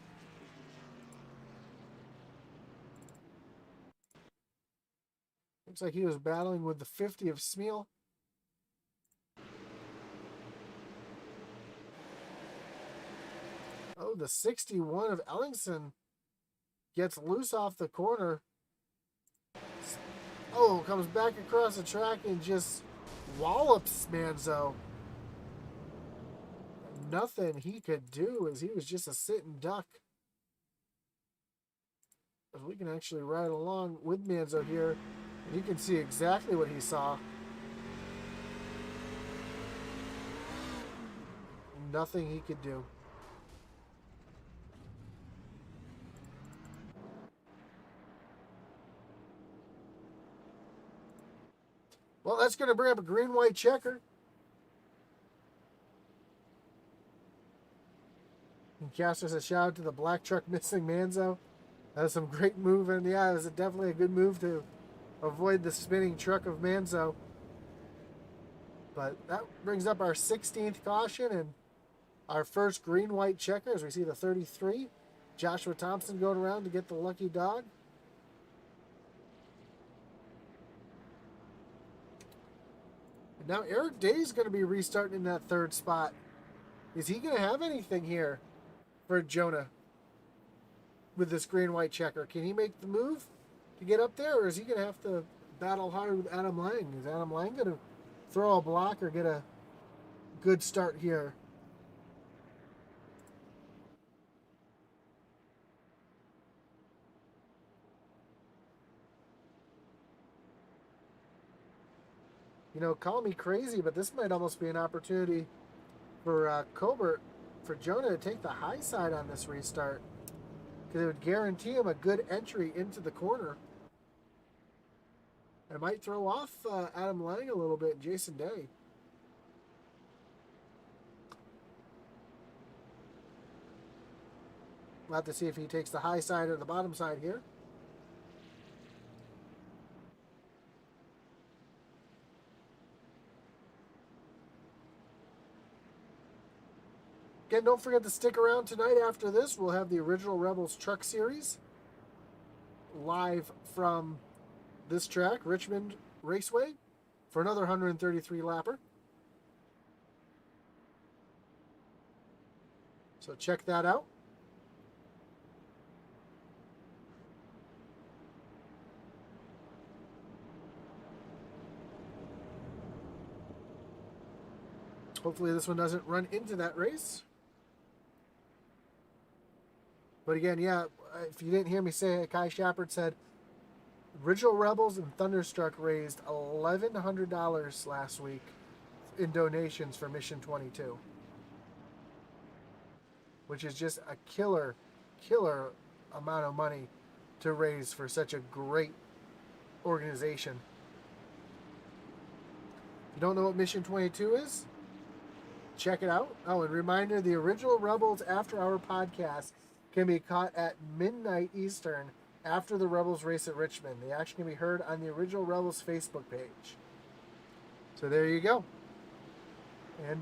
Looks like he was battling with the 50 of Smeal. Oh, the 61 of Ellingson gets loose off the corner. Oh, comes back across the track and just wallops Manzo. Nothing he could do as he was just a sitting duck. As we can actually ride along with Manzo here, and you can see exactly what he saw. Nothing he could do. Well, that's going to bring up a green-white checker. And Casters a shout out to the black truck missing Manzo. That was some great move, and yeah, it was definitely a good move to avoid the spinning truck of Manzo. But that brings up our 16th caution and our first green-white checker as we see the 33. Joshua Thompson going around to get the lucky dog. And now Eric Day's going to be restarting in that third spot. Is he going to have anything here for Jonah with this green-white checker? Can he make the move to get up there, or is he going to have to battle hard with Adam Lang? Is Adam Lang going to throw a block or get a good start here? You know, call me crazy, but this might almost be an opportunity for Colbert, for Jonah to take the high side on this restart. Because it would guarantee him a good entry into the corner. It might throw off Adam Lang a little bit, Jason Day. We'll have to see if he takes the high side or the bottom side here. Again, don't forget to stick around tonight after this. We'll have the Original Rebels Truck Series live from this track, Richmond Raceway, for another 133 lapper. So check that out. Hopefully this one doesn't run into that race. But again, yeah, if you didn't hear me say it, Kai Shepard said Original Rebels and Thunderstruck raised $1,100 last week in donations for Mission 22. Which is just a killer amount of money to raise for such a great organization. If you don't know what Mission 22 is, check it out. Oh, and reminder, the Original Rebels After Hour podcast can be caught at midnight Eastern after the Rebels race at Richmond. The action can be heard on the Original Rebels Facebook page. So there you go. And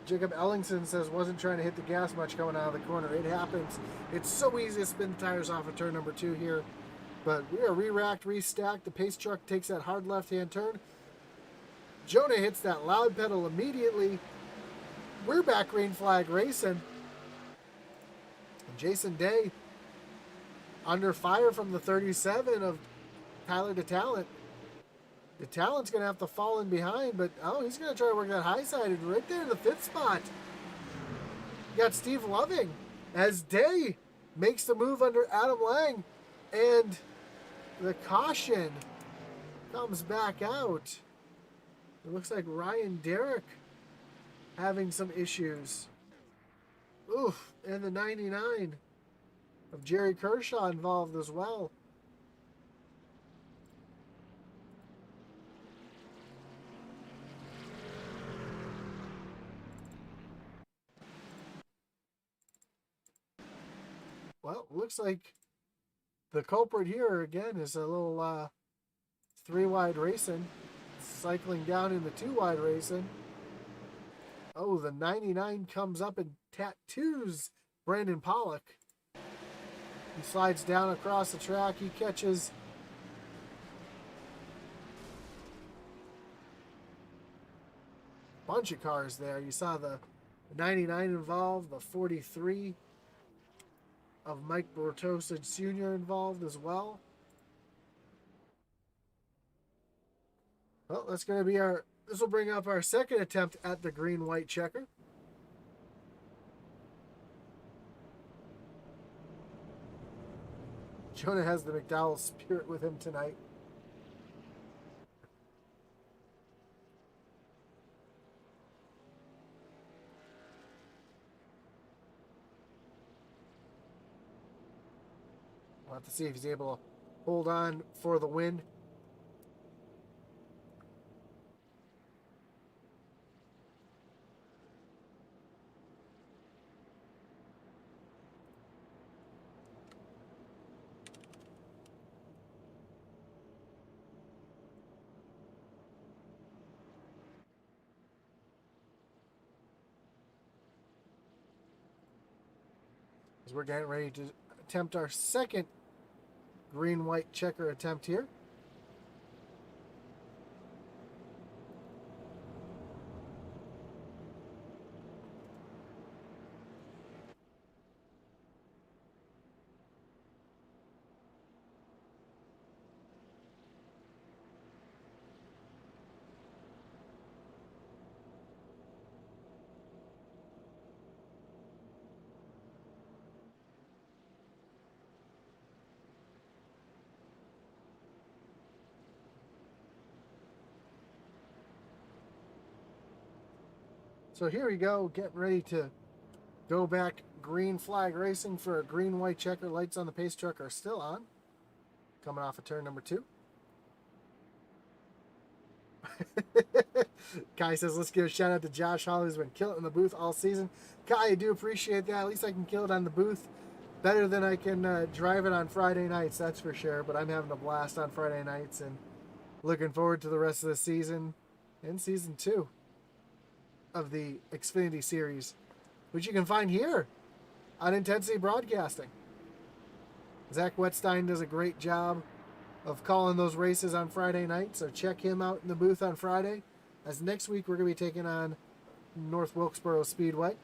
Jacob Ellingson says wasn't trying to hit the gas much coming out of the corner. It happens. It's so easy to spin the tires off of turn number 2 here But we are re-racked, restacked. The pace truck takes that hard left-hand turn. Jonah hits that loud pedal immediately. We're back green flag racing. And Jason Day under fire from the 37 of Tyler DeTalent. DeTalent's going to have to fall in behind, but he's going to try to work that high side right there in the 5th spot. You got Steve Loving as Day makes the move under Adam Lang, and the caution comes back out. It looks like Ryan Derrick having some issues. Oof, and the 99 of Jerry Kershaw involved as well. Well, looks like the culprit here again is a little 3-wide racing, cycling down in the 2-wide racing. Oh, the 99 comes up and tattoos Brandon Pollock. He slides down across the track. He catches a bunch of cars there. You saw the 99 involved, the 43 of Mike Bortosa Sr. involved as well. Well, that's going to be this will bring up our second attempt at the green-white checker. Jonah has the McDowell spirit with him tonight. We'll have to see if he's able to hold on for the win. As we're getting ready to attempt our second green-white checker attempt here. So here we go, getting ready to go back green flag racing for a green-white checker. Lights on the pace truck are still on. Coming off of turn number 2. Kai says, let's give a shout out to Josh Hall, who's been killing it in the booth all season. Kai, I do appreciate that. At least I can kill it on the booth better than I can drive it on Friday nights, that's for sure. But I'm having a blast on Friday nights and looking forward to the rest of the season and season 2 of the Xfinity Series, which you can find here on Intensity Broadcasting. Zach Wetstein does a great job of calling those races on Friday night, so check him out in the booth on Friday, as next week we're going to be taking on North Wilkesboro Speedway.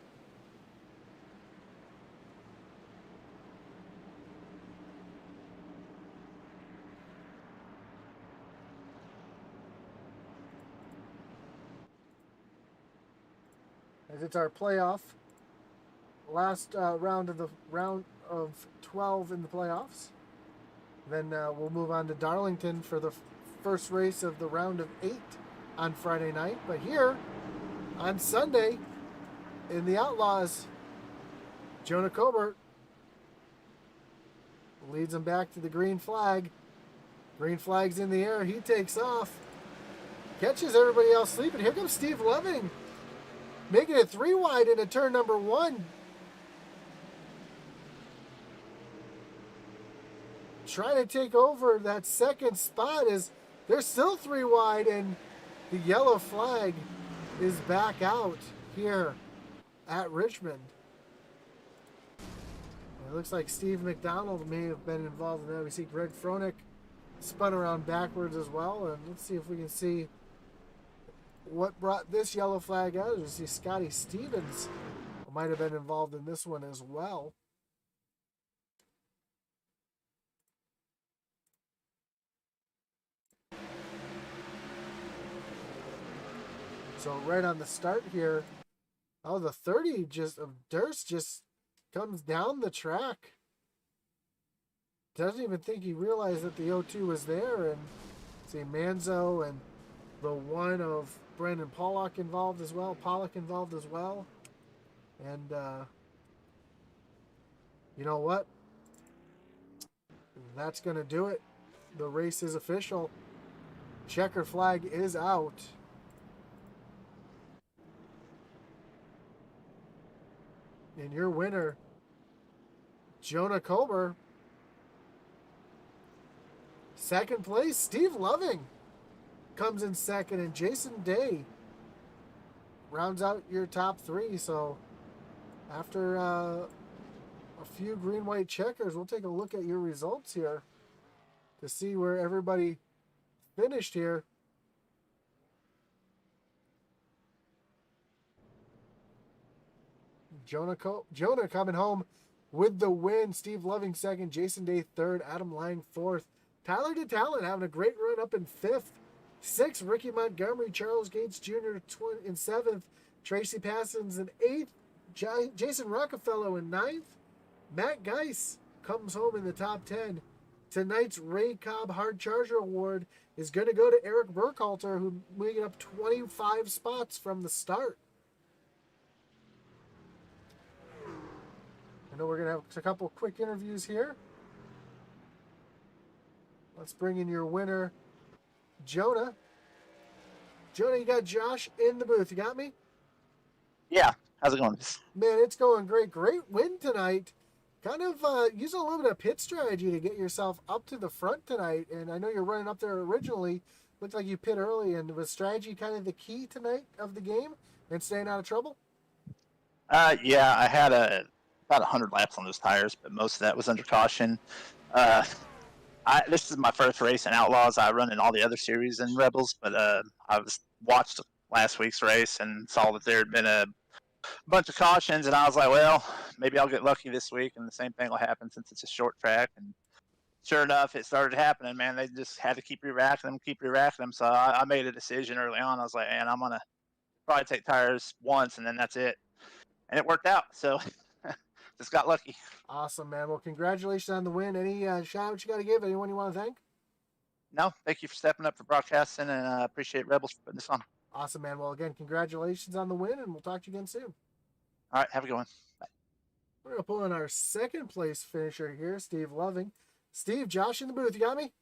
As it's our playoff, last round of 12 in the playoffs. Then we'll move on to Darlington for the first race of the round of 8 on Friday night. But here on Sunday in the Outlaws, Jonah Colbert leads them back to the green flag. Green flag's in the air. He takes off, catches everybody else sleeping. Here comes Steve Loving, making it 3 wide into turn number 1. Trying to take over that second spot as they're still 3 wide, and the yellow flag is back out here at Richmond. It looks like Steve McDonald may have been involved in that. We see Greg Froelich spun around backwards as well. And let's see if we can see what brought this yellow flag out. We see Scotty Stevens might have been involved in this one as well. So right on the start here, oh, the 30 of Durst just comes down the track. Doesn't even think he realized that the 02 was there. And see Manzo and the one of Brandon Pollock involved as well. And you know what? That's going to do it. The race is official. Checker flag is out. And your winner, Jonah Kober. Second place, Steve Loving comes in second, and Jason Day rounds out your top three. So after a few green-white checkers, we'll take a look at your results here to see where everybody finished here. Jonah coming home with the win. Steve Loving second, Jason Day third, Adam Lang fourth. Tyler DeTalent having a great run up in fifth. Sixth, Ricky Montgomery, Charles Gates Jr. in seventh, Tracy Passons in eighth, Jason Rockefeller in ninth. Matt Geis comes home in the top 10. Tonight's Ray Cobb Hard Charger Award is going to go to Eric Burkhalter, who moving up 25 spots from the start. I know we're going to have a couple quick interviews here. Let's bring in your winner, Jonah. Jonah, you got Josh in the booth. You got me? Yeah. How's it going? Man, it's going great. Great win tonight. Kind of using a little bit of pit strategy to get yourself up to the front tonight. And I know you're running up there originally. Looked like you pit early. And was strategy kind of the key tonight of the game and staying out of trouble? Yeah, I had about 100 laps on those tires, but most of that was under caution. This is my first race in Outlaws. I run in all the other series in Rebels, but I watched last week's race and saw that there had been a bunch of cautions, and I was like, well, maybe I'll get lucky this week, and the same thing will happen since it's a short track. And sure enough, it started happening, man. They just had to keep re-racking them. So I made a decision early on. I was like, man, I'm going to probably take tires once, and then that's it. And it worked out, so just got lucky. Awesome, man. Well, congratulations on the win. Any shout-outs you got to give? Anyone you want to thank? No, thank you for stepping up for broadcasting, and I appreciate Rebels for putting this on. Awesome, man. Well, again, congratulations on the win, and we'll talk to you again soon. All right, have a good one. Bye. We're going to pull in our second place finisher here, Steve Loving. Steve, Josh in the booth. You got me?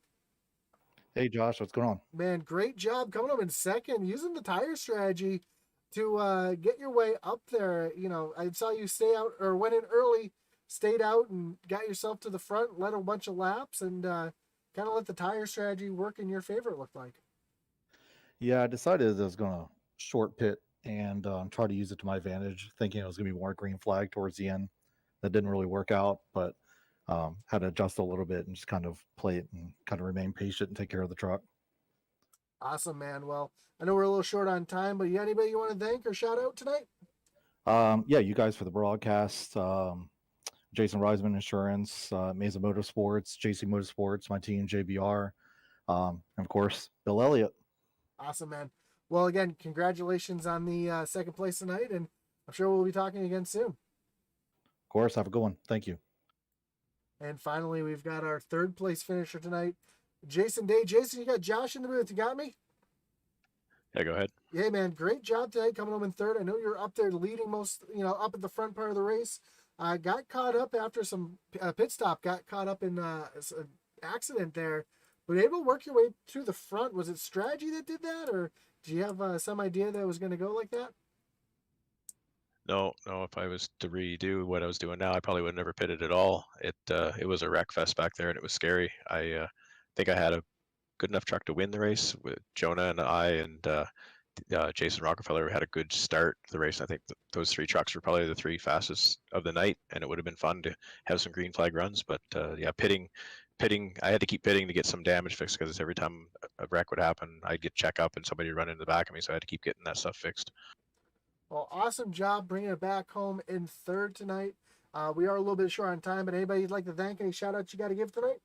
Hey, Josh, what's going on? Man, great job coming up in second, using the tire strategy to get your way up there. You know, I saw you stay out or went in early, stayed out and got yourself to the front, led a bunch of laps, and kind of let the tire strategy work in your favor, it looked like. Yeah, I decided I was going to short pit and try to use it to my advantage, thinking it was going to be more green flag towards the end. That didn't really work out, but had to adjust a little bit and just kind of play it and kind of remain patient and take care of the truck. Awesome, man. Well, I know we're a little short on time, but you got anybody you want to thank or shout out tonight? Yeah, you guys for the broadcast. Jason Reisman Insurance, Mesa Motorsports, JC Motorsports, my team, JBR, and of course, Bill Elliott. Awesome, man. Well, again, congratulations on the second place tonight, and I'm sure we'll be talking again soon. Of course, have a good one. Thank you. And finally, we've got our third place finisher tonight, Jason Day. Jason, you got Josh in the booth. You got me? Yeah, go ahead. Yeah, man. Great job tonight coming home in third. I know you're up there leading most, up at the front part of the race. Got caught up after some pit stop, got caught up in an accident there, but able to work your way through the front. Was it strategy that did that, or do you have some idea that it was going to go like that? No. If I was to redo what I was doing now, I probably would have never pitted at all. It was a wreck fest back there, and it was scary. I think I had a good enough truck to win the race with Jonah and I, and Jason Rockefeller had a good start to the race. I think those 3 trucks were probably the 3 fastest of the night, and it would have been fun to have some green flag runs. But yeah, pitting. I had to keep pitting to get some damage fixed because every time a wreck would happen, I'd get check up and somebody would run into the back of me, so I had to keep getting that stuff fixed. Well, awesome job bringing it back home in third tonight. We are a little bit short on time, but anybody you'd like to thank, any shout outs you got to give tonight?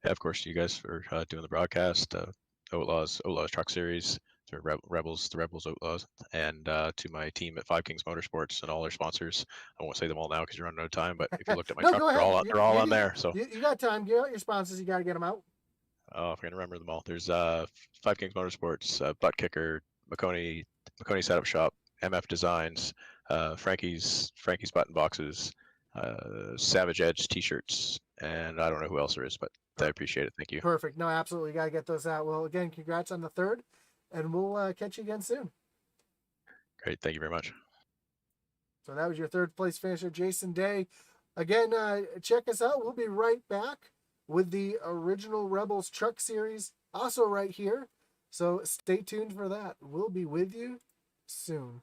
Yeah, of course, you guys for doing the broadcast, Outlaws Truck Series, to Rebels, the Rebels Outlaws, and to my team at Five Kings Motorsports and all their sponsors. I won't say them all now because you're running out of time, but if you looked at my No, truck, go ahead. they're all on there. So You got time. Get out your sponsors. You got to get them out. oh, if I can remember them all, there's Five Kings Motorsports, Butt Kicker, McConey Setup Shop, MF Designs, Frankie's Button Boxes, Savage Edge T-shirts, and I don't know who else there is, but I appreciate it. Thank you. Perfect. No, absolutely. Got to get those out. Well, again, congrats on the third, and we'll catch you again soon. Great. Thank you very much. So that was your third place finisher, Jason Day. Again, check us out. We'll be right back with the original Rebels Truck Series, also right here. So stay tuned for that. We'll be with you soon.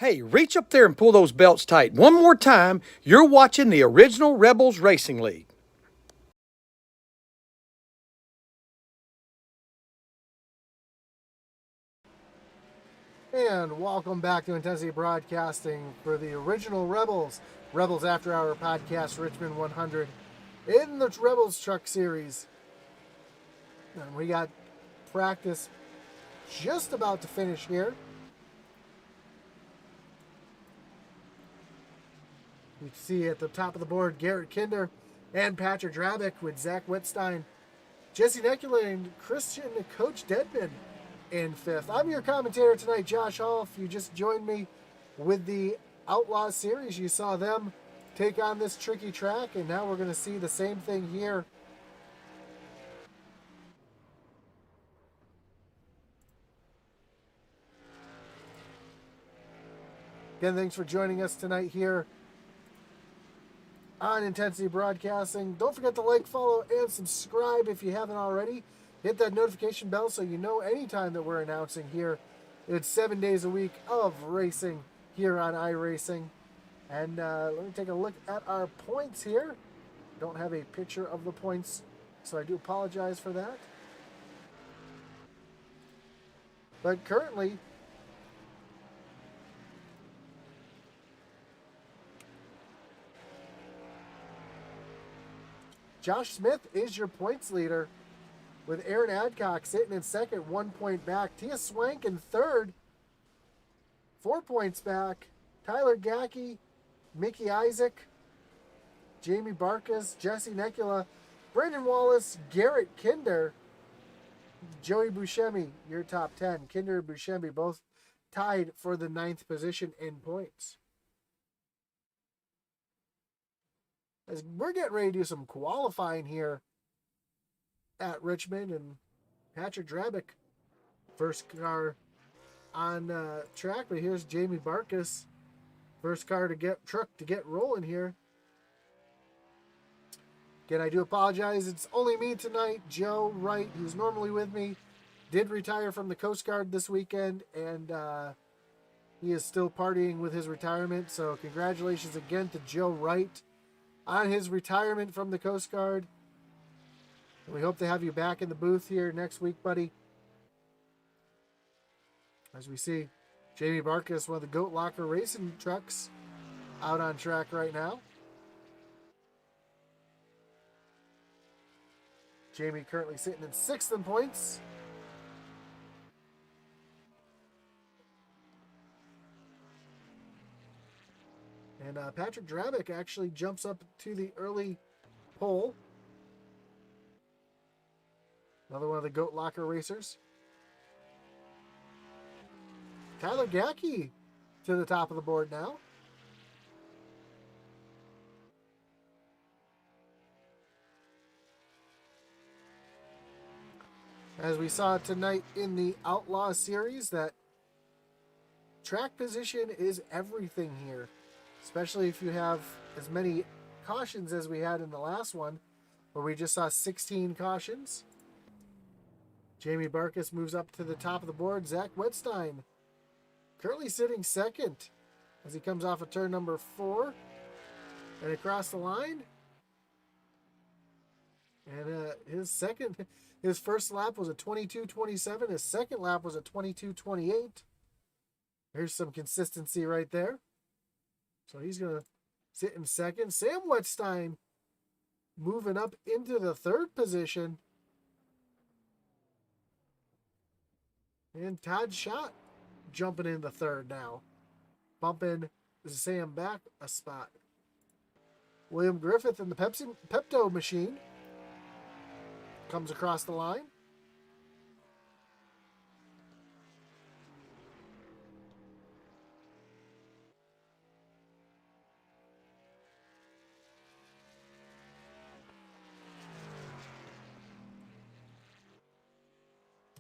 Hey, reach up there and pull those belts tight. One more time, you're watching the original Rebels Racing League. And welcome back to Intensity Broadcasting for the original Rebels After Hour podcast, Richmond 100, in the Rebels Truck Series. And we got practice just about to finish here. You see at the top of the board Garrett Kinder and Patrick Drabick with Zach Wittstein, Jesse Nekula, and Christian Coach Deadman in fifth. I'm your commentator tonight, Josh Hall. If you just joined me with the Outlaw Series, you saw them take on this tricky track, and now we're going to see the same thing here. Again, thanks for joining us tonight here on Intensity Broadcasting. Don't forget to like, follow, and subscribe if you haven't already. Hit that notification bell so you know anytime that we're announcing here. It's 7 days a week of racing here on iRacing. And let me take a look at our points here. Don't have a picture of the points, so I do apologize for that. But currently, Josh Smith is your points leader, with Aaron Adcock sitting in second, 1 point back. Tia Swank in third, 4 points back. Tyler Gackey, Mickey Isaac, Jamie Barkas, Jesse Nekula, Brandon Wallace, Garrett Kinder, Joey Buscemi, your top 10. Kinder and Buscemi both tied for the 9th position in points. As we're getting ready to do some qualifying here at Richmond, and Patrick Drabick, first car on track, but here's Jamie Barkas, first car to get rolling here. Again, I do apologize. It's only me tonight. Joe Wright, who's normally with me, did retire from the Coast Guard this weekend, and he is still partying with his retirement. So congratulations again to Joe Wright on his retirement from the Coast Guard. We hope to have you back in the booth here next week, buddy. As we see, Jamie Barkas, one of the Goat Locker racing trucks, out on track right now. Jamie currently sitting in 6th in points. And Patrick Drabick actually jumps up to the early pole. Another one of the Goat Locker racers. Tyler Gackey to the top of the board now. As we saw tonight in the Outlaw Series, that track position is everything here. Especially if you have as many cautions as we had in the last one, where we just saw 16 cautions. Jamie Barkas moves up to the top of the board. Zach Wittstein currently sitting second as he comes off of turn number 4 and across the line. And his first lap was a 22:27. His second lap was a 22:28. There's some consistency right there. So he's going to sit in second. Sam Wittstein moving up into the 3rd position. And Todd Schott jumping into 3rd now, bumping Sam back a spot. William Griffith in the Pepto machine comes across the line.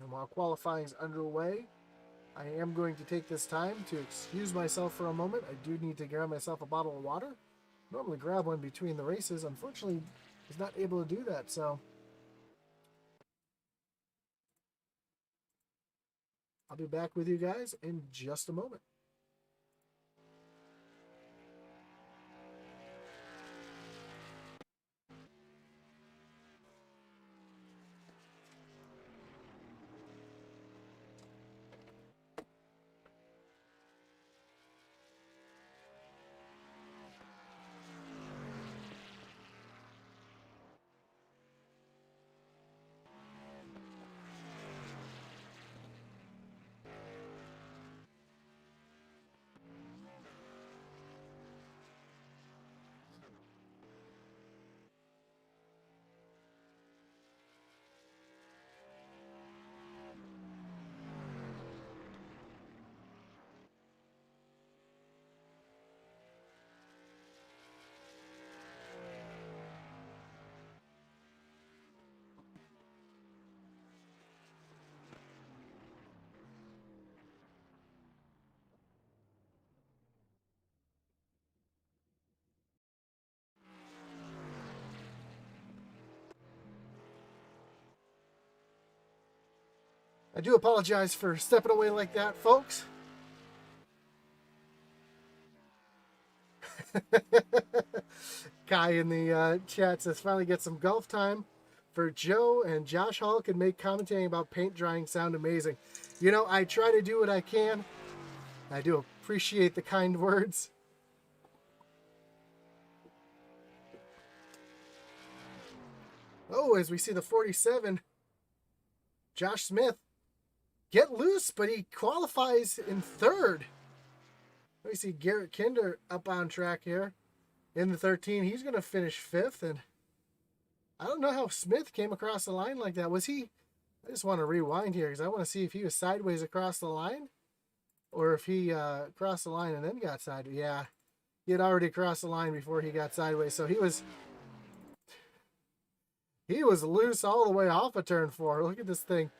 And while qualifying is underway, I am going to take this time to excuse myself for a moment. I do need to grab myself a bottle of water. Normally grab one between the races. Unfortunately, he's not able to do that, so I'll be back with you guys in just a moment. I do apologize for stepping away like that, folks. Kai in the chat says finally get some golf time for Joe, and Josh Hall can make commentating about paint drying sound amazing. You know, I try to do what I can. I do appreciate the kind words. Oh, as we see the 47, Josh Smith get loose, but he qualifies in third. We see Garrett Kinder up on track here in the 13. He's going to finish fifth, and I don't know how Smith came across the line like that. Was he? I just want to rewind here because I want to see if he was sideways across the line or if he crossed the line and then got sideways. Yeah, he had already crossed the line before he got sideways, so he was loose all the way off of turn 4. Look at this thing.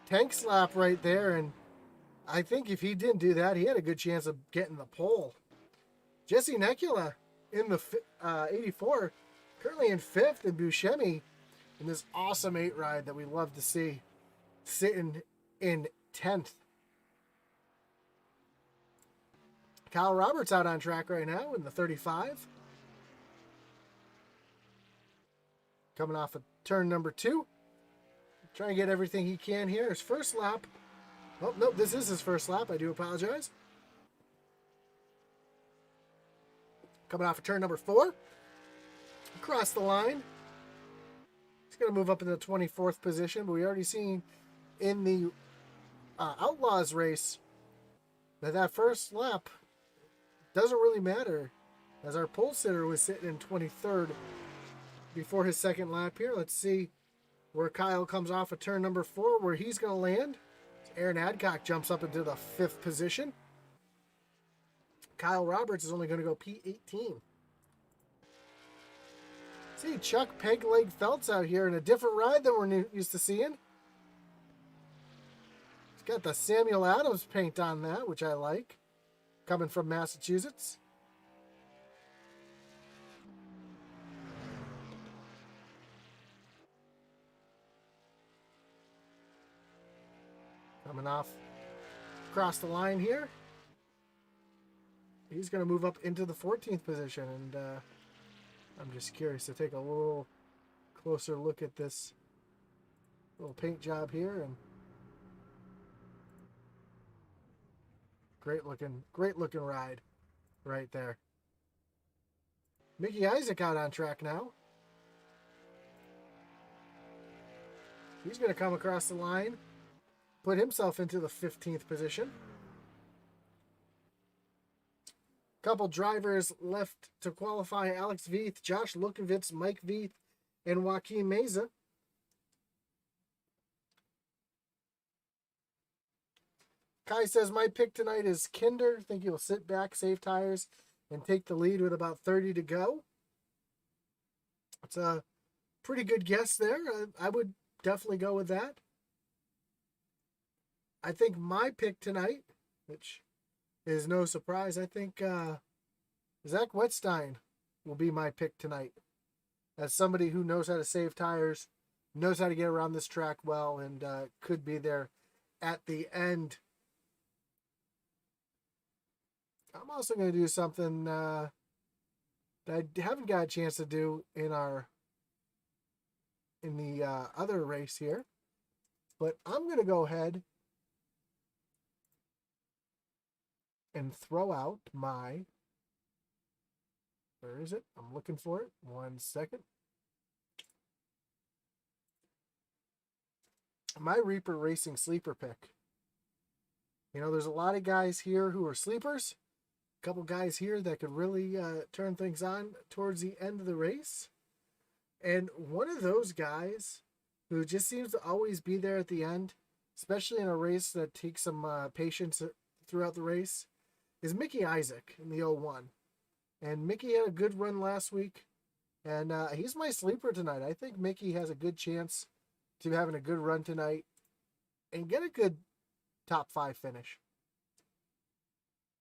Tank slap right there, and I think if he didn't do that, he had a good chance of getting the pole. Jesse Nekula in the 84, currently in 5th, and Buscemi in this awesome 8 ride that we love to see, sitting in 10th. Kyle Roberts out on track right now in the 35. Coming off of turn number 2. Trying to get everything he can here. His first lap. Oh, no, this is his first lap. I do apologize. Coming off of turn number 4. Across the line. He's going to move up in the 24th position, but we already seen in the Outlaws race that first lap doesn't really matter, as our pole sitter was sitting in 23rd before his second lap here. Let's see where Kyle comes off of turn number 4, where he's going to land. Aaron Adcock jumps up into the 5th position. Kyle Roberts is only going to go P18. See Chuck Pegleg Feltz out here in a different ride than we're used to seeing. He's got the Samuel Adams paint on that, which I like, coming from Massachusetts. Coming off across the line here. He's going to move up into the 14th position, and I'm just curious to take a little closer look at this little paint job here. And great looking ride right there. Mickey Isaac out on track now. He's going to come across the line, put himself into the 15th position. Couple drivers left to qualify: Alex Veith, Josh Lukovitz, Mike Veith, and Joaquin Meza. Kai says, my pick tonight is Kinder. Think he'll sit back, save tires, and take the lead with about 30 to go. It's a pretty good guess there. I would definitely go with that. I think my pick tonight, which is no surprise, I think Zach Wetstein will be my pick tonight. As somebody who knows how to save tires, knows how to get around this track well, and could be there at the end. I'm also going to do something that I haven't got a chance to do in the other race here. But I'm going to go ahead and throw out my, where is it? I'm looking for it. 1 second. My Reaper Racing sleeper pick. You know, there's a lot of guys here who are sleepers. A couple guys here that could really turn things on towards the end of the race. And one of those guys who just seems to always be there at the end, especially in a race that takes some patience throughout the race, is Mickey Isaac in the 01. And Mickey had a good run last week, and he's my sleeper tonight. I think Mickey has a good chance to having a good run tonight and get a good top 5 finish.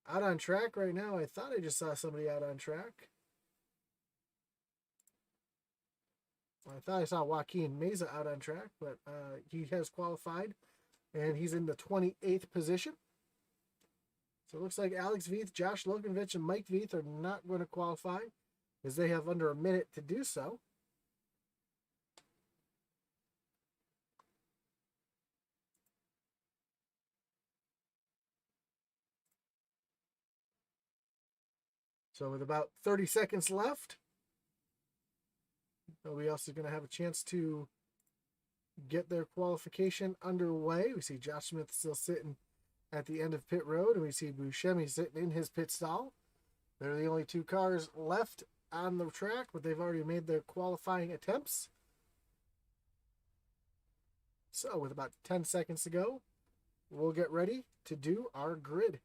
Out on track right now. I thought I just saw somebody out on track. I thought I saw Joaquin Meza out on track, but he has qualified, and he's in the 28th position. So it looks like Alex Veith, Josh Lokovich, and Mike Veith are not going to qualify, as they have under a minute to do so. So with about 30 seconds left, nobody else is going to have a chance to get their qualification underway. We see Josh Smith still sitting at the end of pit road, and we see Buscemi sitting in his pit stall. They're the only two cars left on the track, but they've already made their qualifying attempts. So with about 10 seconds to go, we'll get ready to do our grid.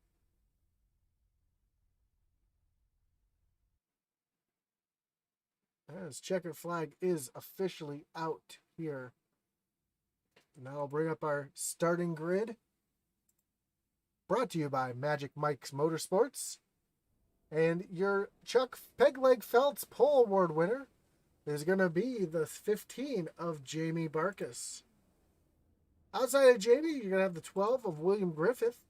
As checkered flag is officially out here. Now I'll bring up our starting grid. Brought to you by Magic Mike's Motorsports. And your Chuck Pegleg Felts Pole Award winner is going to be the 15 of Jamie Barkus. Outside of Jamie, you're going to have the 12 of William Griffith.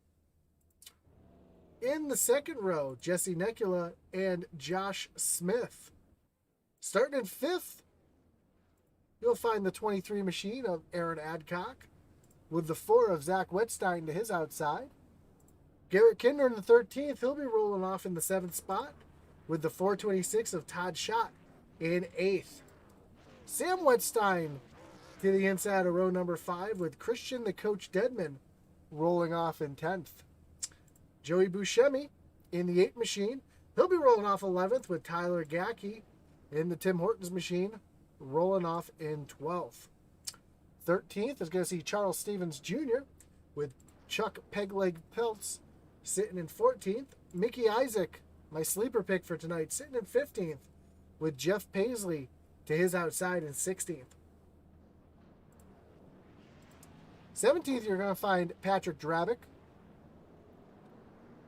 In the second row, Jesse Nekula and Josh Smith. Starting in fifth, you'll find the 23 machine of Aaron Adcock, with the 4 of Zach Wetstein to his outside. Garrett Kinder in the 13th, he'll be rolling off in the 7th spot, with the 426 of Todd Schott in 8th. Sam Wetstein to the inside of row number 5, with Christian the Coach Deadman rolling off in 10th. Joey Buscemi in the 8th machine, he'll be rolling off 11th, with Tyler Gackey in the Tim Hortons machine, rolling off in 12th. 13th is going to see Charles Stevens Jr. with Chuck Pegleg Peltz sitting in 14th. Mickey Isaac, my sleeper pick for tonight, sitting in 15th with Jeff Paisley to his outside in 16th. 17th, you're going to find Patrick Drabick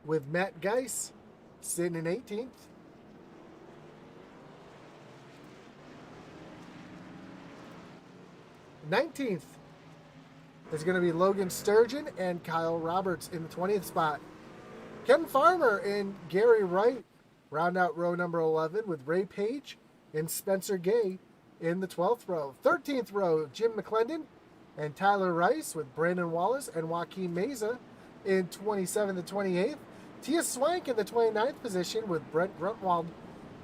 with Matt Geiss sitting in 18th. 19th is going to be Logan Sturgeon and Kyle Roberts in the 20th spot. Ken Farmer and Gary Wright round out row number 11 with Ray Page and Spencer Gay in the 12th row. 13th row, Jim McClendon and Tyler Rice with Brandon Wallace and Joaquin Meza in 27th and 28th. Tia Swank in the 29th position with Brent Gruntwald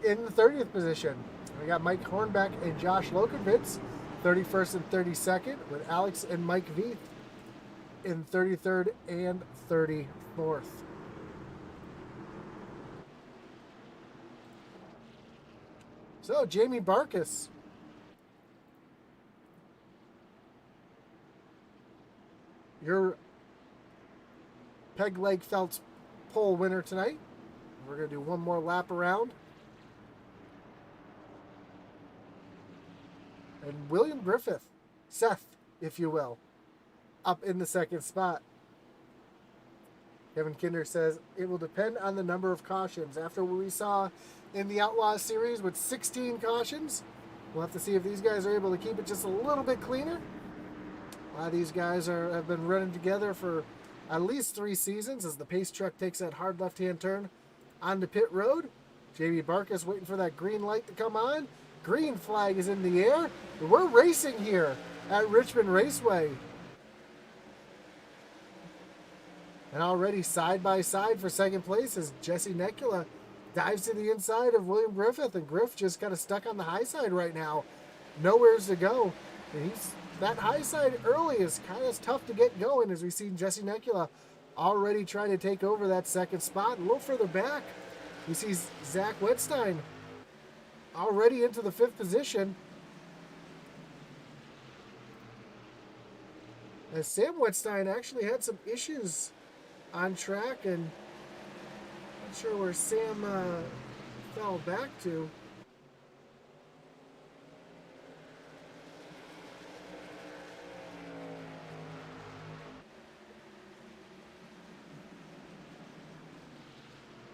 in the 30th position. We got Mike Hornbeck and Josh Lokovitz 31st and 32nd, with Alex and Mike Veith in 33rd and 34th. So, Jamie Barkus. Your Pegleg Felts pole winner tonight. We're going to do one more lap around. And William Griffith, Seth, if you will, up in the second spot. Kevin Kinder says, it will depend on the number of cautions. After what we saw in the Outlaw Series with 16 cautions, we'll have to see if these guys are able to keep it just a little bit cleaner. A lot of these guys have been running together for at least 3 seasons as the pace truck takes that hard left-hand turn onto pit road. Jamie Barkus waiting for that green light to come on. Green flag is in the air. We're racing here at Richmond Raceway. And already side by side for second place as Jesse Nekula dives to the inside of William Griffith, and Griff just kind of stuck on the high side right now. Nowheres to go. And that high side early is kind of tough to get going, as we see Jesse Nekula already trying to take over that second spot. A little further back, we see Zach Wetstein already into the 5th position. As Sam Wetstein actually had some issues on track, and not sure where Sam fell back to.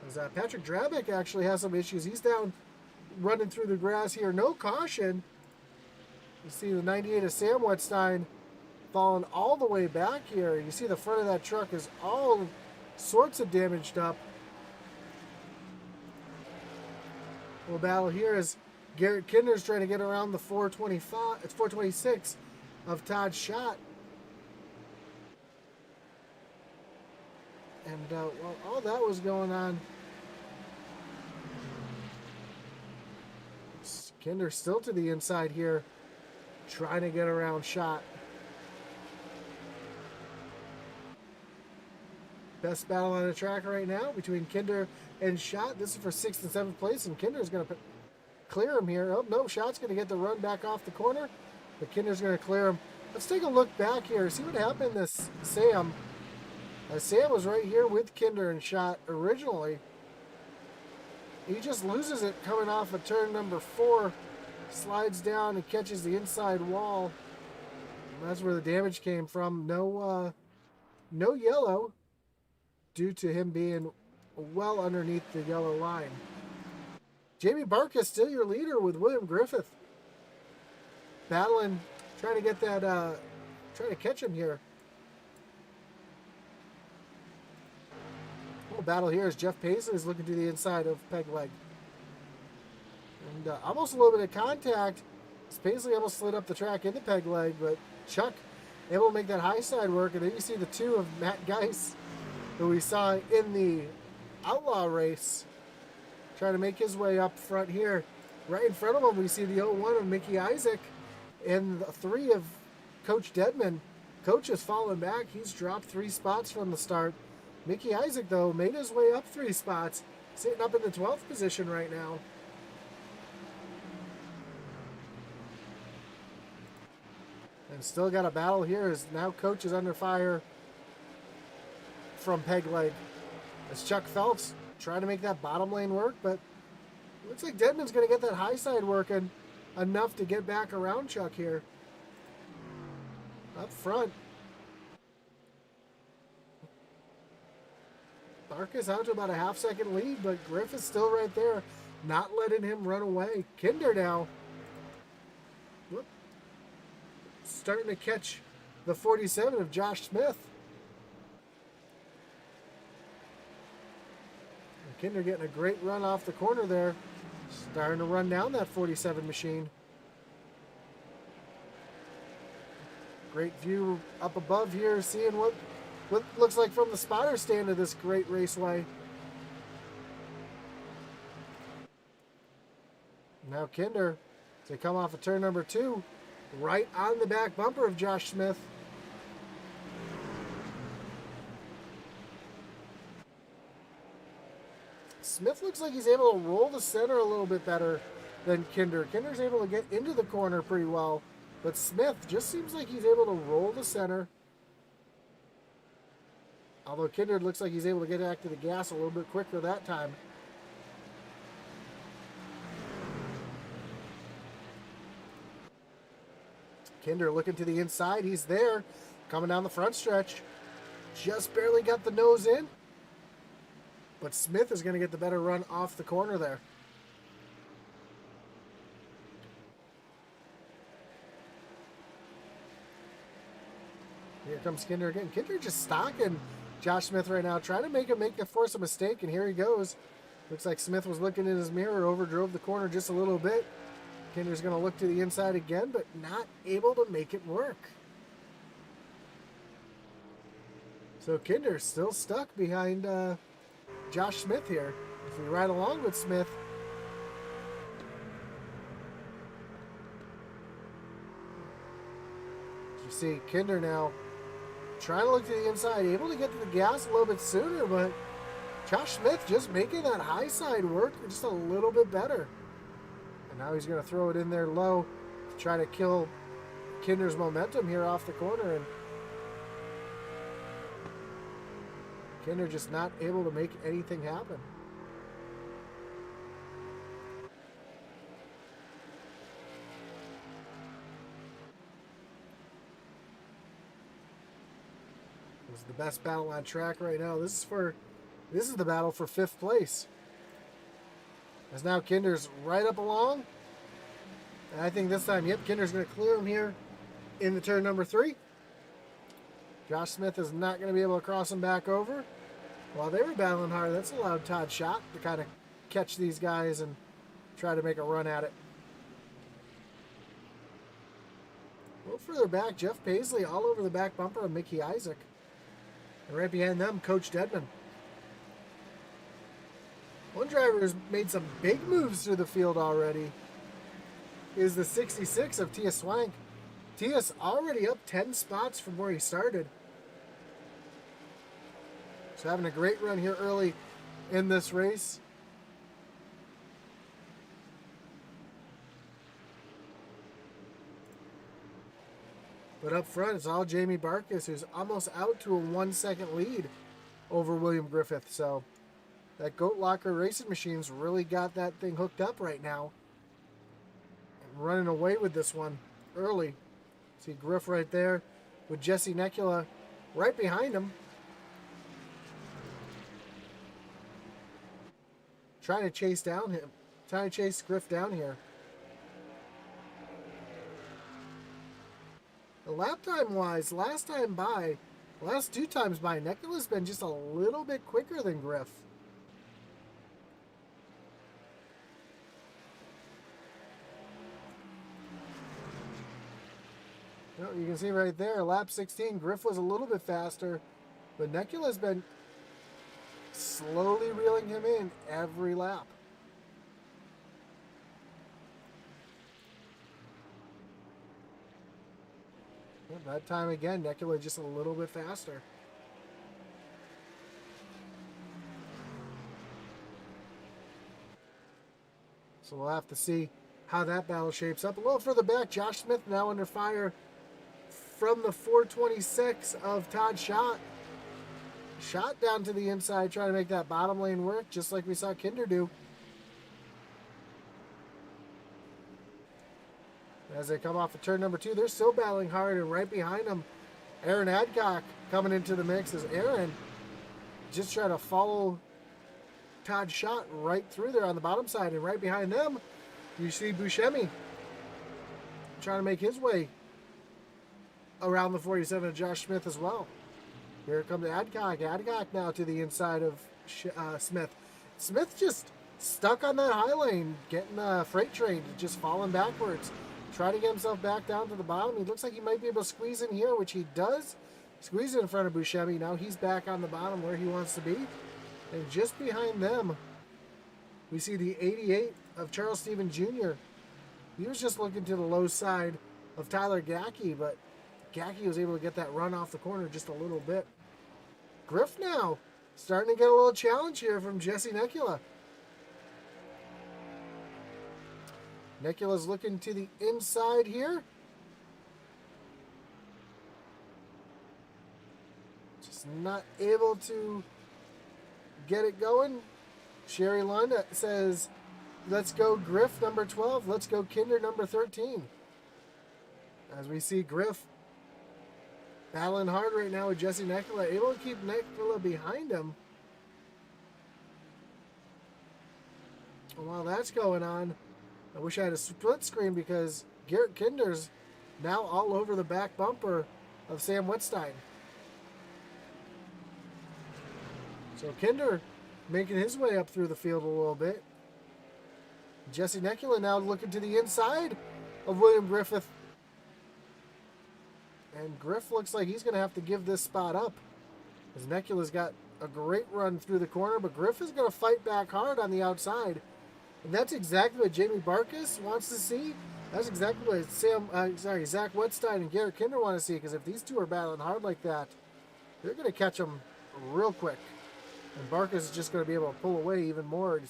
As Patrick Drabick actually has some issues. He's down running through the grass here. No caution. You see the 98 of Sam Wetstein falling all the way back here. You see the front of that truck is all sorts of damaged up. Little battle here as Garrett Kinder's trying to get around the 425. It's 426 of Todd Schott. And while all that was going on, Kinder still to the inside here, trying to get around Schott. Best battle on the track right now between Kinder and Schott. This is for 6th and 7th place, and Kinder's going to clear him here. Oh, no, Schott's going to get the run back off the corner, but Kinder's going to clear him. Let's take a look back here, see what happened to Sam. Sam was right here with Kinder and Schott originally. He just loses it coming off of turn number 4, slides down and catches the inside wall. And that's where the damage came from. No yellow, due to him being well underneath the yellow line. Jamie Barkas still your leader with William Griffith. Battling, trying to get that, trying to catch him here. Little battle here as Jeff Paisley is looking to the inside of Peg Leg. And almost a little bit of contact. Paisley almost slid up the track into Peg Leg, but Chuck able to make that high side work. And then you see the 2 of Matt Geis, who we saw in the Outlaw race, trying to make his way up front here. Right in front of him, we see the 01 of Mickey Isaac and the 3 of Coach Dedman. Coach has fallen back. He's dropped 3 spots from the start. Mickey Isaac, though, made his way up 3 spots, sitting up in the 12th position right now. And still got a battle here as now Coach is under fire from Peg Leg. As Chuck Phelps trying to make that bottom lane work, but looks like Dedman's going to get that high side working enough to get back around Chuck here. Up front. Barkas out to about a half-second lead, but Griff is still right there, not letting him run away. Kinder now. Whoop. Starting to catch the 47 of Josh Smith. And Kinder getting a great run off the corner there. Starting to run down that 47 machine. Great view up above here, seeing what looks like from the spotter stand of this great raceway. Now Kinder, as they come off of turn number 2, right on the back bumper of Josh Smith. Smith looks like he's able to roll the center a little bit better than Kinder. Kinder's able to get into the corner pretty well, but Smith just seems like he's able to roll the center. Although Kinder looks like he's able to get back to the gas a little bit quicker that time. Kinder looking to the inside. He's there. Coming down the front stretch. Just barely got the nose in. But Smith is going to get the better run off the corner there. Here comes Kinder again. Kinder just stalking Josh Smith right now, trying to make him force a mistake, and here he goes. Looks like Smith was looking in his mirror, overdrove the corner just a little bit. Kinder's going to look to the inside again, but not able to make it work. So Kinder's still stuck behind Josh Smith here. If we ride along with Smith, you see Kinder now trying to look to the inside, able to get to the gas a little bit sooner, but Josh Smith just making that high side work just a little bit better. And now he's going to throw it in there low to try to kill Kinder's momentum here off the corner. And Kinder just not able to make anything happen. This is the best battle on track right now. This is the battle for 5th place. As now Kinder's right up along. And I think this time, yep, Kinder's going to clear him here in the turn number 3. Josh Smith is not going to be able to cross him back over. While they were battling hard, that's allowed Todd Schott to kind of catch these guys and try to make a run at it. A little further back, Jeff Paisley all over the back bumper of Mickey Isaac. And right behind them, Coach Dedman. One driver who's made some big moves through the field already is the 66 of Tia Swank. Tia's already up 10 spots from where he started. So having a great run here early in this race. But up front, it's all Jamie Barkus, who's almost out to a 1-second lead over William Griffith. So that Goat Locker Racing Machine's really got that thing hooked up right now. And running away with this one early. See Griff right there with Jesse Nekula right behind him. Trying to chase Griff down here. The lap time wise, last two times by, Nekula's been just a little bit quicker than Griff. You can see right there, lap 16, Griff was a little bit faster, but Nekula's been slowly reeling him in every lap. That time again, Nekula just a little bit faster. So we'll have to see how that battle shapes up. A little further back, Josh Smith now under fire from the 426 of Todd Schott. Shot down to the inside, trying to make that bottom lane work, just like we saw Kinder do. As they come off of turn number 2, they're still battling hard, and right behind them, Aaron Adcock coming into the mix as Aaron just trying to follow Todd Schott right through there on the bottom side. And right behind them, you see Buscemi trying to make his way around the 47 of Josh Smith as well. Here comes Adcock. Adcock now to the inside of Smith. Smith just stuck on that high lane, getting a freight train, just falling backwards. Try to get himself back down to the bottom. He looks like he might be able to squeeze in here, which he does. Squeeze in front of Buscemi. Now he's back on the bottom where he wants to be. And just behind them, we see the 88 of Charles Stephen Jr. He was just looking to the low side of Tyler Gackey, but Gackey was able to get that run off the corner just a little bit. Griff now starting to get a little challenge here from Jesse Nekula. Nekula's looking to the inside here. Just not able to get it going. Sherry Lund says, let's go Griff number 12. Let's go Kinder number 13. As we see Griff battling hard right now with Jesse Nekula, able to keep Nekula behind him. And while that's going on, I wish I had a split screen because Garrett Kinder's now all over the back bumper of Sam Wetstein. So Kinder making his way up through the field a little bit. Jesse Nekula now looking to the inside of William Griffith. And Griff looks like he's going to have to give this spot up, as Nekula's got a great run through the corner, but Griff is going to fight back hard on the outside. And that's exactly what Jamie Barkus wants to see. That's exactly what Zach Wetstein and Garrett Kinder want to see, because if these two are battling hard like that, they're going to catch them real quick. And Barkus is just going to be able to pull away even more.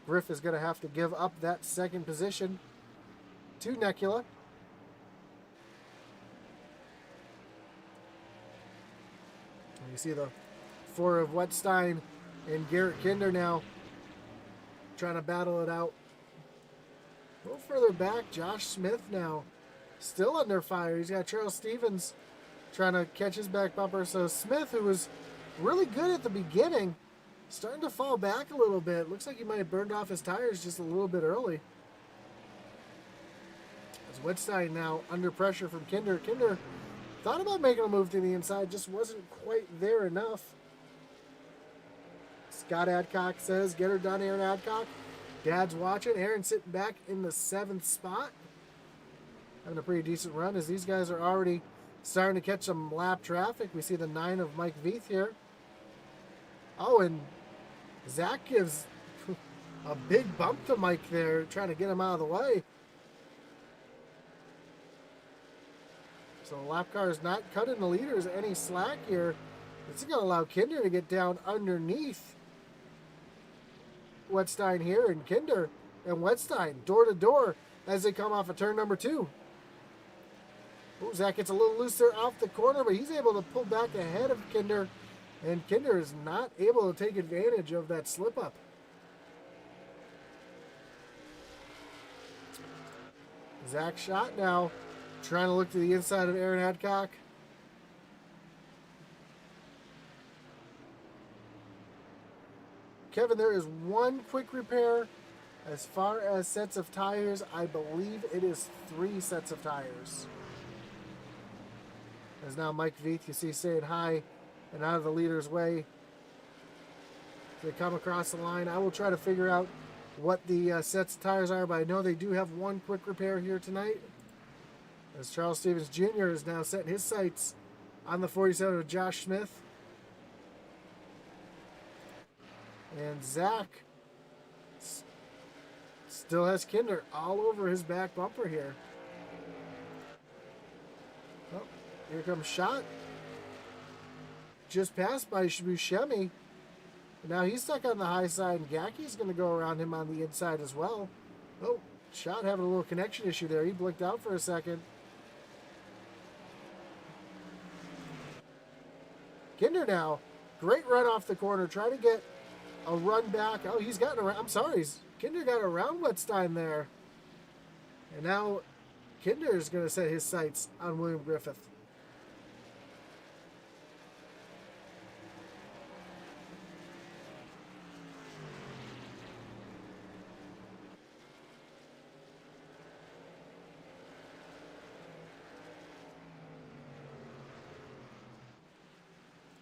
Griff is going to have to give up that second position to Nekula. You see the 4 of Wetstein and Garrett Kinder now trying to battle it out. A little further back, Josh Smith now still under fire. He's got Charles Stevens trying to catch his back bumper. So Smith, who was really good at the beginning, starting to fall back a little bit. Looks like he might have burned off his tires just a little bit early. As Wittstein now under pressure from Kinder. Kinder thought about making a move to the inside, just wasn't quite there enough. Scott Adcock says, get her done, Aaron Adcock. Dad's watching. Aaron sitting back in the 7th spot. Having a pretty decent run as these guys are already starting to catch some lap traffic. We see the 9 of Mike Veith here. Oh, and Zach gives a big bump to Mike there, trying to get him out of the way. So the lap car is not cutting the leaders any slack here. This is going to allow Kinder to get down underneath Wettstein here, and Kinder and Wettstein door to door as they come off of turn number 2. Oh, Zach gets a little loose there off the corner, but he's able to pull back ahead of Kinder, and Kinder is not able to take advantage of that slip up. Zach shot now, trying to look to the inside of Aaron Adcock. Kevin, there is one quick repair. As far as sets of tires, I believe it is 3 sets of tires. As now Mike Veith, you see, saying hi and out of the leader's way. They come across the line. I will try to figure out what the sets of tires are, but I know they do have one quick repair here tonight. As Charles Stevens Jr. is now setting his sights on the 47 of Josh Smith. And Zach still has Kinder all over his back bumper here. Oh, here comes Shot. Just passed by Buscemi. Now he's stuck on the high side, and Gacky's going to go around him on the inside as well. Oh, Shot having a little connection issue there. He blinked out for a second. Kinder now, great run off the corner, trying to get a run back. Oh, he's gotten around. I'm sorry. Kinder got around Wettstein there. And now Kinder is going to set his sights on William Griffith.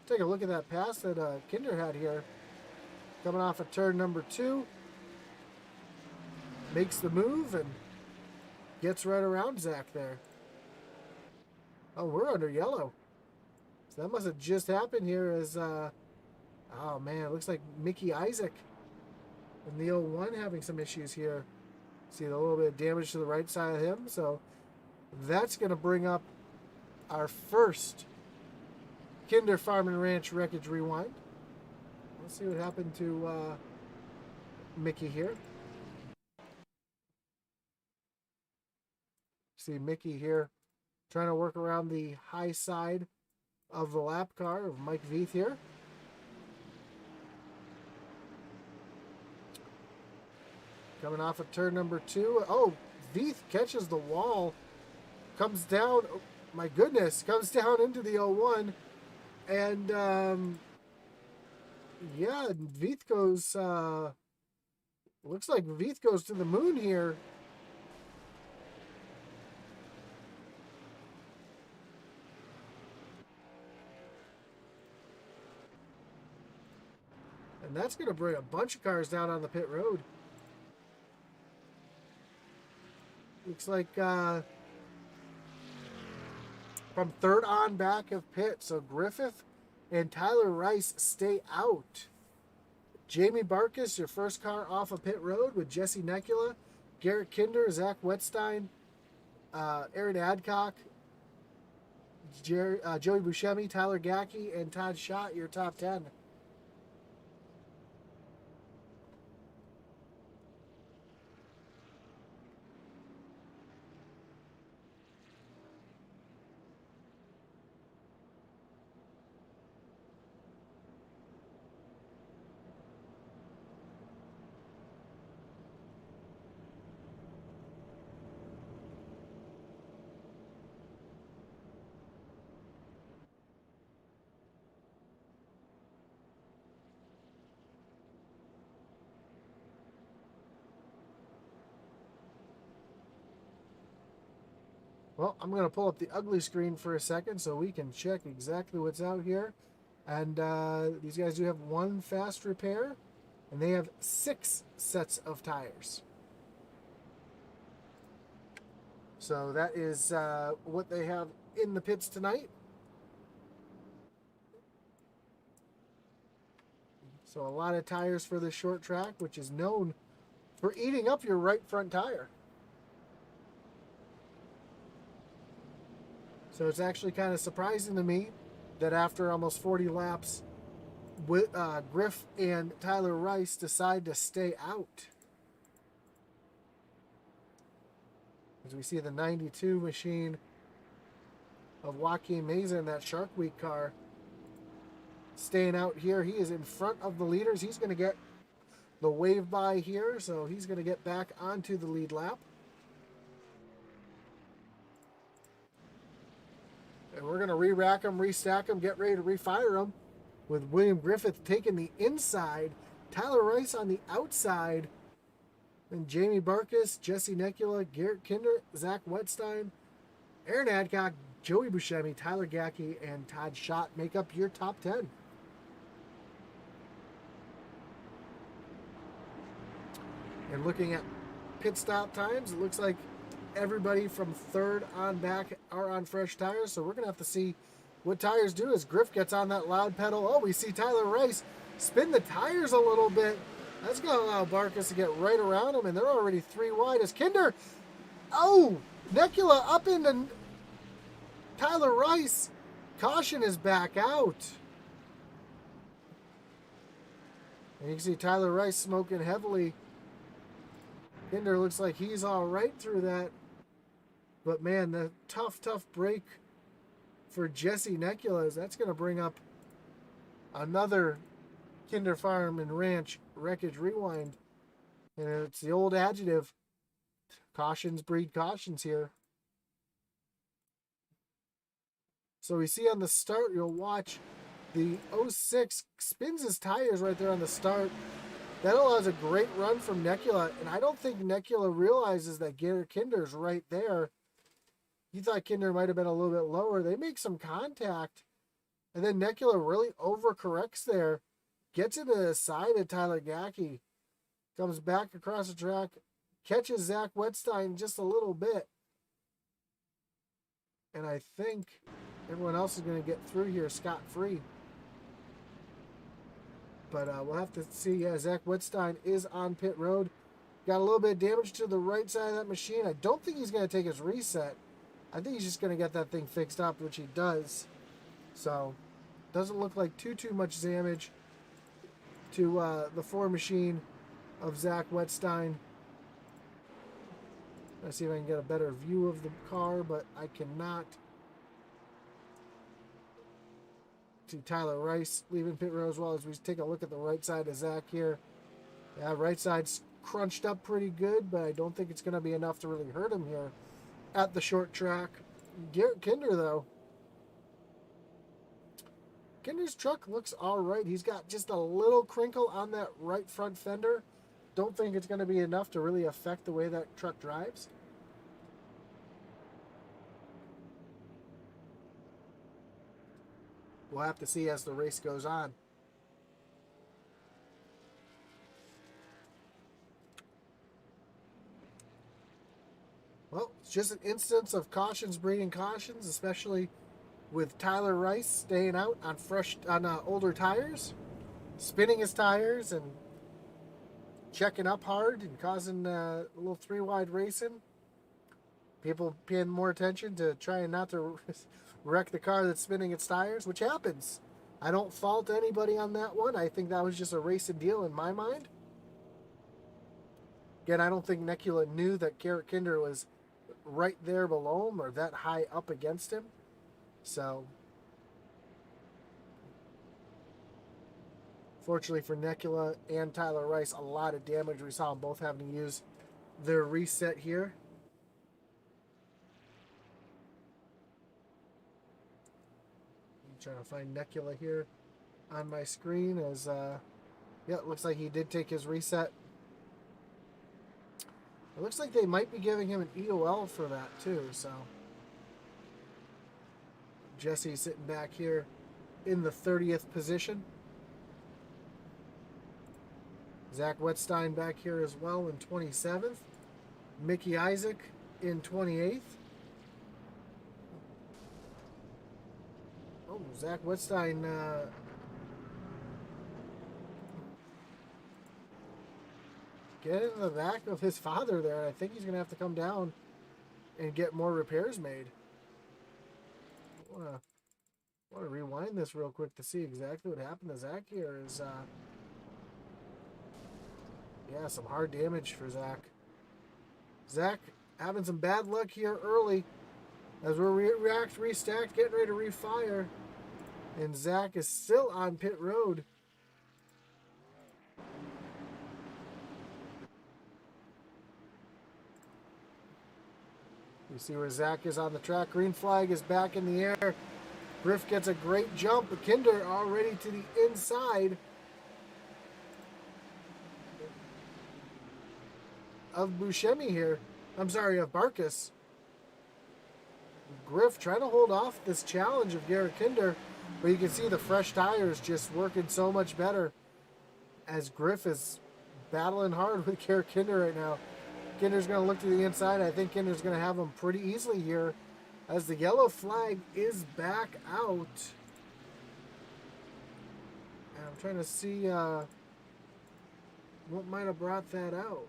Take a look at that pass that Kinder had here. Coming off of turn number 2. Makes the move and gets right around Zach there. Oh, we're under yellow. So that must have just happened here as, oh man, it looks like Mickey Isaac in the 01 having some issues here. See a little bit of damage to the right side of him. So that's going to bring up our first Kinder Farm and Ranch Wreckage Rewind. Let's see what happened to Mickey here. See Mickey here trying to work around the high side of the lap car of Mike Veith here. Coming off of turn number 2. Oh, Veith catches the wall. Comes down. Oh, my goodness. Comes down into the 01. And, yeah, Veith goes, looks like Veith goes to the moon here. And that's going to bring a bunch of cars down on the pit road. Looks like from third on back of pit. So Griffith and Tyler Rice stay out. Jamie Barkus, your first car off of pit road with Jesse Necula, Garrett Kinder, Zach Wettstein, Aaron Adcock, Joey Buscemi, Tyler Gackey, and Todd Schott, your top 10. Well, I'm going to pull up the ugly screen for a second so we can check exactly what's out here. And these guys do have one fast repair, and they have 6 sets of tires. So that is what they have in the pits tonight. So a lot of tires for this short track, which is known for eating up your right front tire. So it's actually kind of surprising to me that after almost 40 laps, Griff and Tyler Rice decide to stay out. As we see the 92 machine of Joaquin Meza in that Shark Week car staying out here. He is in front of the leaders. He's going to get the wave by here, so he's going to get back onto the lead lap. And we're going to re-rack them, restack them, get ready to refire them with William Griffith taking the inside, Tyler Rice on the outside, and Jamie Barkus, Jesse Nekula, Garrett Kinder, Zach Wetstein, Aaron Adcock, Joey Buscemi, Tyler Gackey, and Todd Schott make up your top 10. And looking at pit stop times, it looks like everybody from third on back are on fresh tires. So we're going to have to see what tires do as Griff gets on that loud pedal. Oh, we see Tyler Rice spin the tires a little bit. That's going to allow Barkus to get right around him, and they're already 3 wide as Kinder. Oh, Nekula up into Tyler Rice. Caution is back out. And you can see Tyler Rice smoking heavily. Kinder looks like he's all right through that. But man, the tough break for Jesse Nekula, that's going to bring up another Kinder Farm and Ranch Wreckage Rewind. And it's the old adjective, cautions breed cautions here. So we see on the start, you'll watch the 06 spins his tires right there on the start. That allows a great run from Nekula, and I don't think Nekula realizes that Garrett Kinder's right there. He thought Kinder might have been a little bit lower. They make some contact, and then Nekula really overcorrects there, gets into the side of Tyler Gackey, comes back across the track, catches Zach Wetstein just a little bit. And I think everyone else is going to get through here scot-free. But we'll have to see. Yeah, Zach Wetstein is on pit road. Got a little bit of damage to the right side of that machine. I don't think he's going to take his reset. I think he's just going to get that thing fixed up, which he does. So, doesn't look like too much damage to the 4 machine of Zach Wetstein. Let's see if I can get a better view of the car, but I cannot. To Tyler Rice leaving pit road as well as we take a look at the right side of Zach here. Yeah, right side's crunched up pretty good, but I don't think it's going to be enough to really hurt him here at the short track. Garrett Kinder, though. Kinder's truck looks all right. He's got just a little crinkle on that right front fender. Don't think it's going to be enough to really affect the way that truck drives. We'll have to see as the race goes on. Well, it's just an instance of cautions breeding cautions, especially with Tyler Rice staying out on older tires, spinning his tires and checking up hard and causing a little 3-wide racing. People paying more attention to trying not to wreck the car that's spinning its tires, which happens. I don't fault anybody on that one. I think that was just a racing deal in my mind. Again, I don't think Nekula knew that Garrett Kinder was right there below him or that high up against him. So, fortunately for Nekula and Tyler Rice, a lot of damage. We saw them both having to use their reset here. Trying to find Nekula here on my screen as yeah, it looks like he did take his reset. It looks like they might be giving him an EOL for that too, so Jesse sitting back here in the 30th position. Zach Wetstein back here as well in 27th. Mickey Isaac in 28th. Oh, Zach Wetstein getting in the back of his father there. I think he's going to have to come down and get more repairs made. I want to rewind this real quick to see exactly what happened to Zach here. Yeah, some hard damage for Zach. Zach having some bad luck here early as we're restacked, getting ready to refire. And Zach is still on pit road. You see where Zach is on the track. Green flag is back in the air. Griff gets a great jump, but Kinder already to the inside of Buscemi here. I'm sorry, of Barkas. Griff trying to hold off this challenge of Garrett Kinder, but you can see the fresh tires just working so much better as Griff is battling hard with Garrett Kinder right now. Kinder's going to look to the inside. I think Kinder's going to have him pretty easily here as the yellow flag is back out. And I'm trying to see what might have brought that out.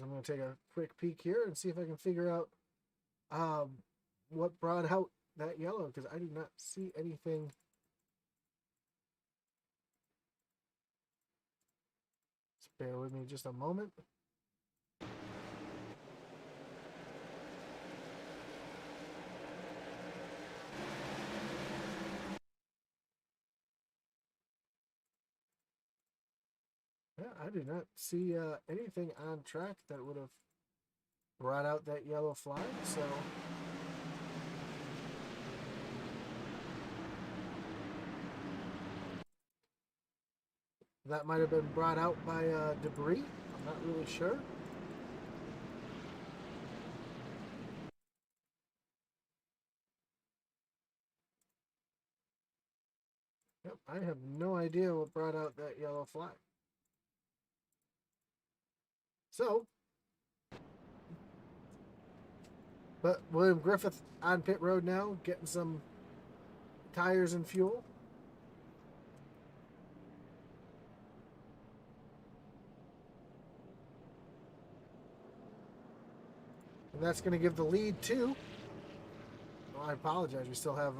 I'm going to take a quick peek here and see if I can figure out what brought out that yellow, because I do not see anything. Just bear with me just a moment. Yeah, I do not see anything on track that would have brought out that yellow flag, so that might have been brought out by debris. I'm not really sure. Yep, I have no idea what brought out that yellow flag. So, but William Griffith on pit road now, getting some tires and fuel. And that's going to give the lead to, well, I apologize, we still have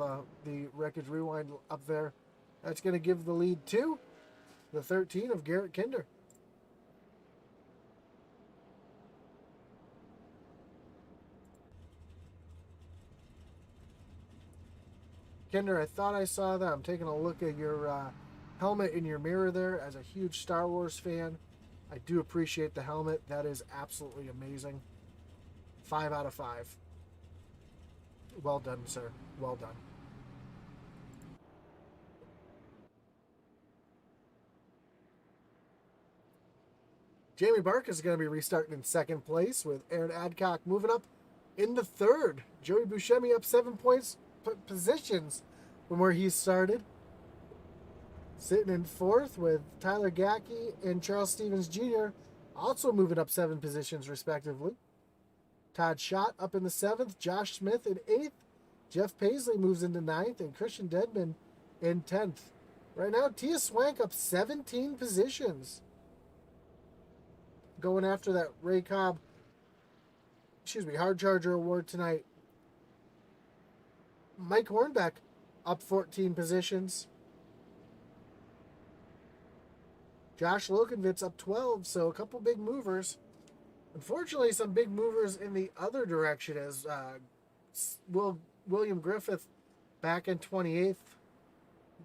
the Wreckage Rewind up there. That's going to give the lead to the 13 of Garrett Kinder. Kinder, I thought I saw that. I'm taking a look at your helmet in your mirror there. As a huge Star Wars fan, I do appreciate the helmet. That is absolutely amazing. 5 out of 5. Well done, sir. Well done. Jamie Bark is going to be restarting in second place with Aaron Adcock moving up in the third. Joey Buscemi up 7 points. Positions from where he started. Sitting in fourth with Tyler Gackey and Charles Stevens Jr. also moving up 7 positions respectively. Todd Schott up in the 7th. Josh Smith in 8th. Jeff Paisley moves into 9th. And Christian Dedman in 10th. Right now, Tia Swank up 17 positions. Going after that Ray Cobb, Hard Charger Award tonight. Mike Hornbeck up 14 positions. Josh Lokenvitz up 12, so a couple big movers. Unfortunately, some big movers in the other direction as William Griffith back in 28th.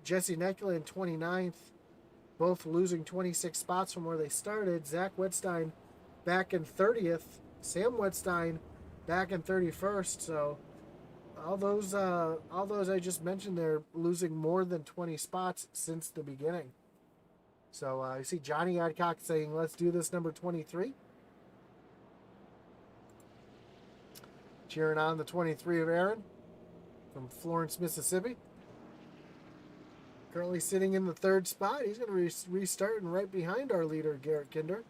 Jesse Nekla in 29th. Both losing 26 spots from where they started. Zach Wetstein back in 30th. Sam Wetstein back in 31st, so all those I just mentioned, they're losing more than 20 spots since the beginning. So you see Johnny Adcock saying, "Let's do this, number 23." Cheering on the 23 of Aaron from Florence, Mississippi. Currently sitting in the third spot. He's going to restart and right behind our leader, Garrett Kinder.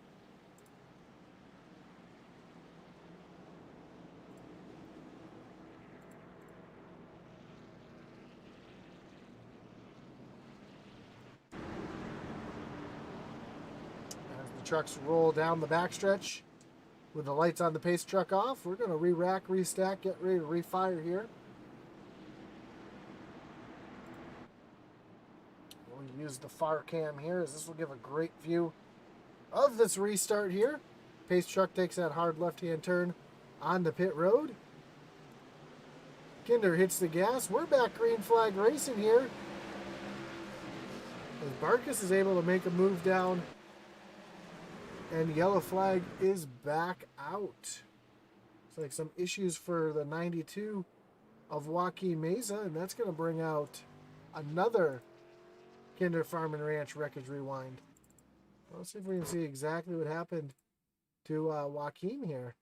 As the trucks roll down the backstretch with the lights on the pace truck off, we're going to re-rack, restack, get ready to refire here. We'll use the far cam here, as this will give a great view of this restart here. Pace truck takes that hard left-hand turn on the pit road. Kinder hits the gas. We're back green flag racing here, as Barkus is able to make a move down, and yellow flag is back out. It's like some issues for the 92 of Joaquin Meza, and that's going to bring out another Kinder Farm and Ranch Wreckage Rewind. Let's see if we can see exactly what happened to Joaquin here.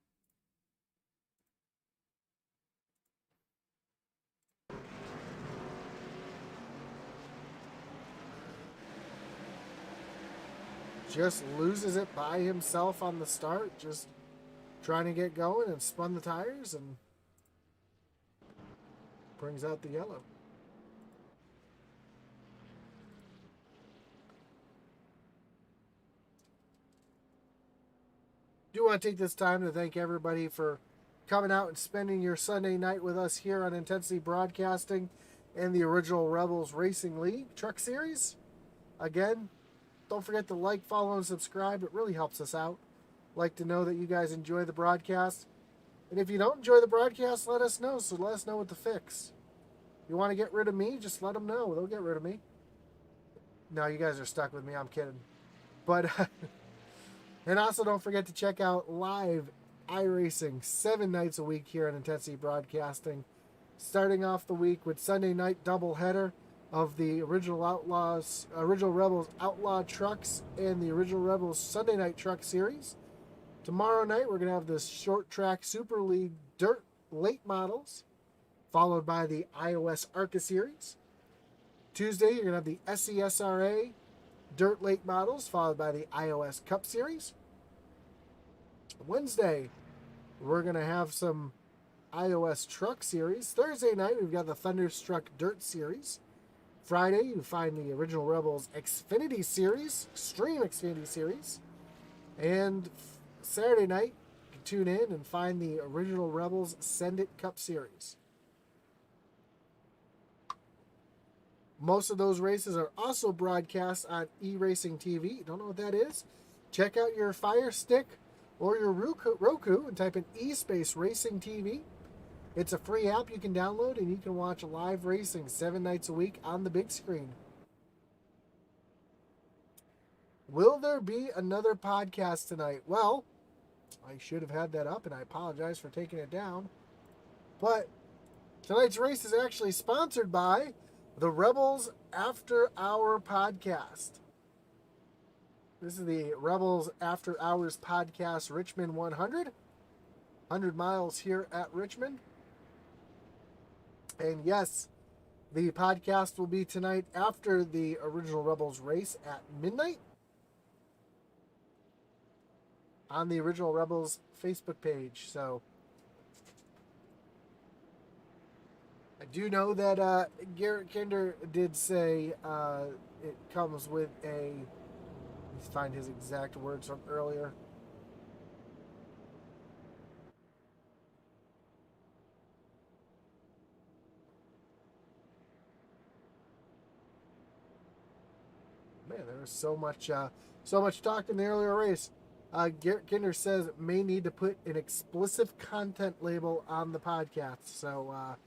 Just loses it by himself on the start, just trying to get going, and spun the tires and brings out the yellow. Do want to take this time to thank everybody for coming out and spending your Sunday night with us here on Intensity Broadcasting and the Original Rebels Racing League Truck Series. Again, don't forget to like, follow, and subscribe. It really helps us out. Like to know that you guys enjoy the broadcast. And if you don't enjoy the broadcast, let us know. So let us know what to fix. You want to get rid of me? Just let them know. They'll get rid of me. No, you guys are stuck with me. I'm kidding. But, and also don't forget to check out live iRacing 7 nights a week here on Intensity Broadcasting. Starting off the week with Sunday night doubleheader of the Original Rebels Outlaw Trucks and the Original Rebels Sunday Night Truck Series. Tomorrow night, we're going to have the Short Track Super League Dirt Late Models, followed by the iOS ARCA Series. Tuesday, you're going to have the SESRA Dirt Late Models, followed by the iOS Cup Series. Wednesday, we're going to have some iOS Truck Series. Thursday night, we've got the Thunderstruck Dirt Series. Friday, you find the Original Rebels Xfinity Series, Extreme Xfinity Series. And Saturday night, you can tune in and find the Original Rebels Send It Cup Series. Most of those races are also broadcast on eRacing TV. Don't know what that is? Check out your Fire Stick or your Roku and type in eSpace Racing TV. It's a free app you can download, and you can watch live racing 7 nights a week on the big screen. Will there be another podcast tonight? Well, I should have had that up, and I apologize for taking it down. But tonight's race is actually sponsored by the Rebels After Hour Podcast. This is the Rebels After Hours Podcast Richmond 100 miles here at Richmond. And yes, the podcast will be tonight after the Original Rebels race at midnight on the Original Rebels Facebook page. So I do know that Garrett Kinder did say it comes with a, let's find his exact words from earlier. Man, there was so much talk in the earlier race. Garrett Kinder says may need to put an explicit content label on the podcast. So,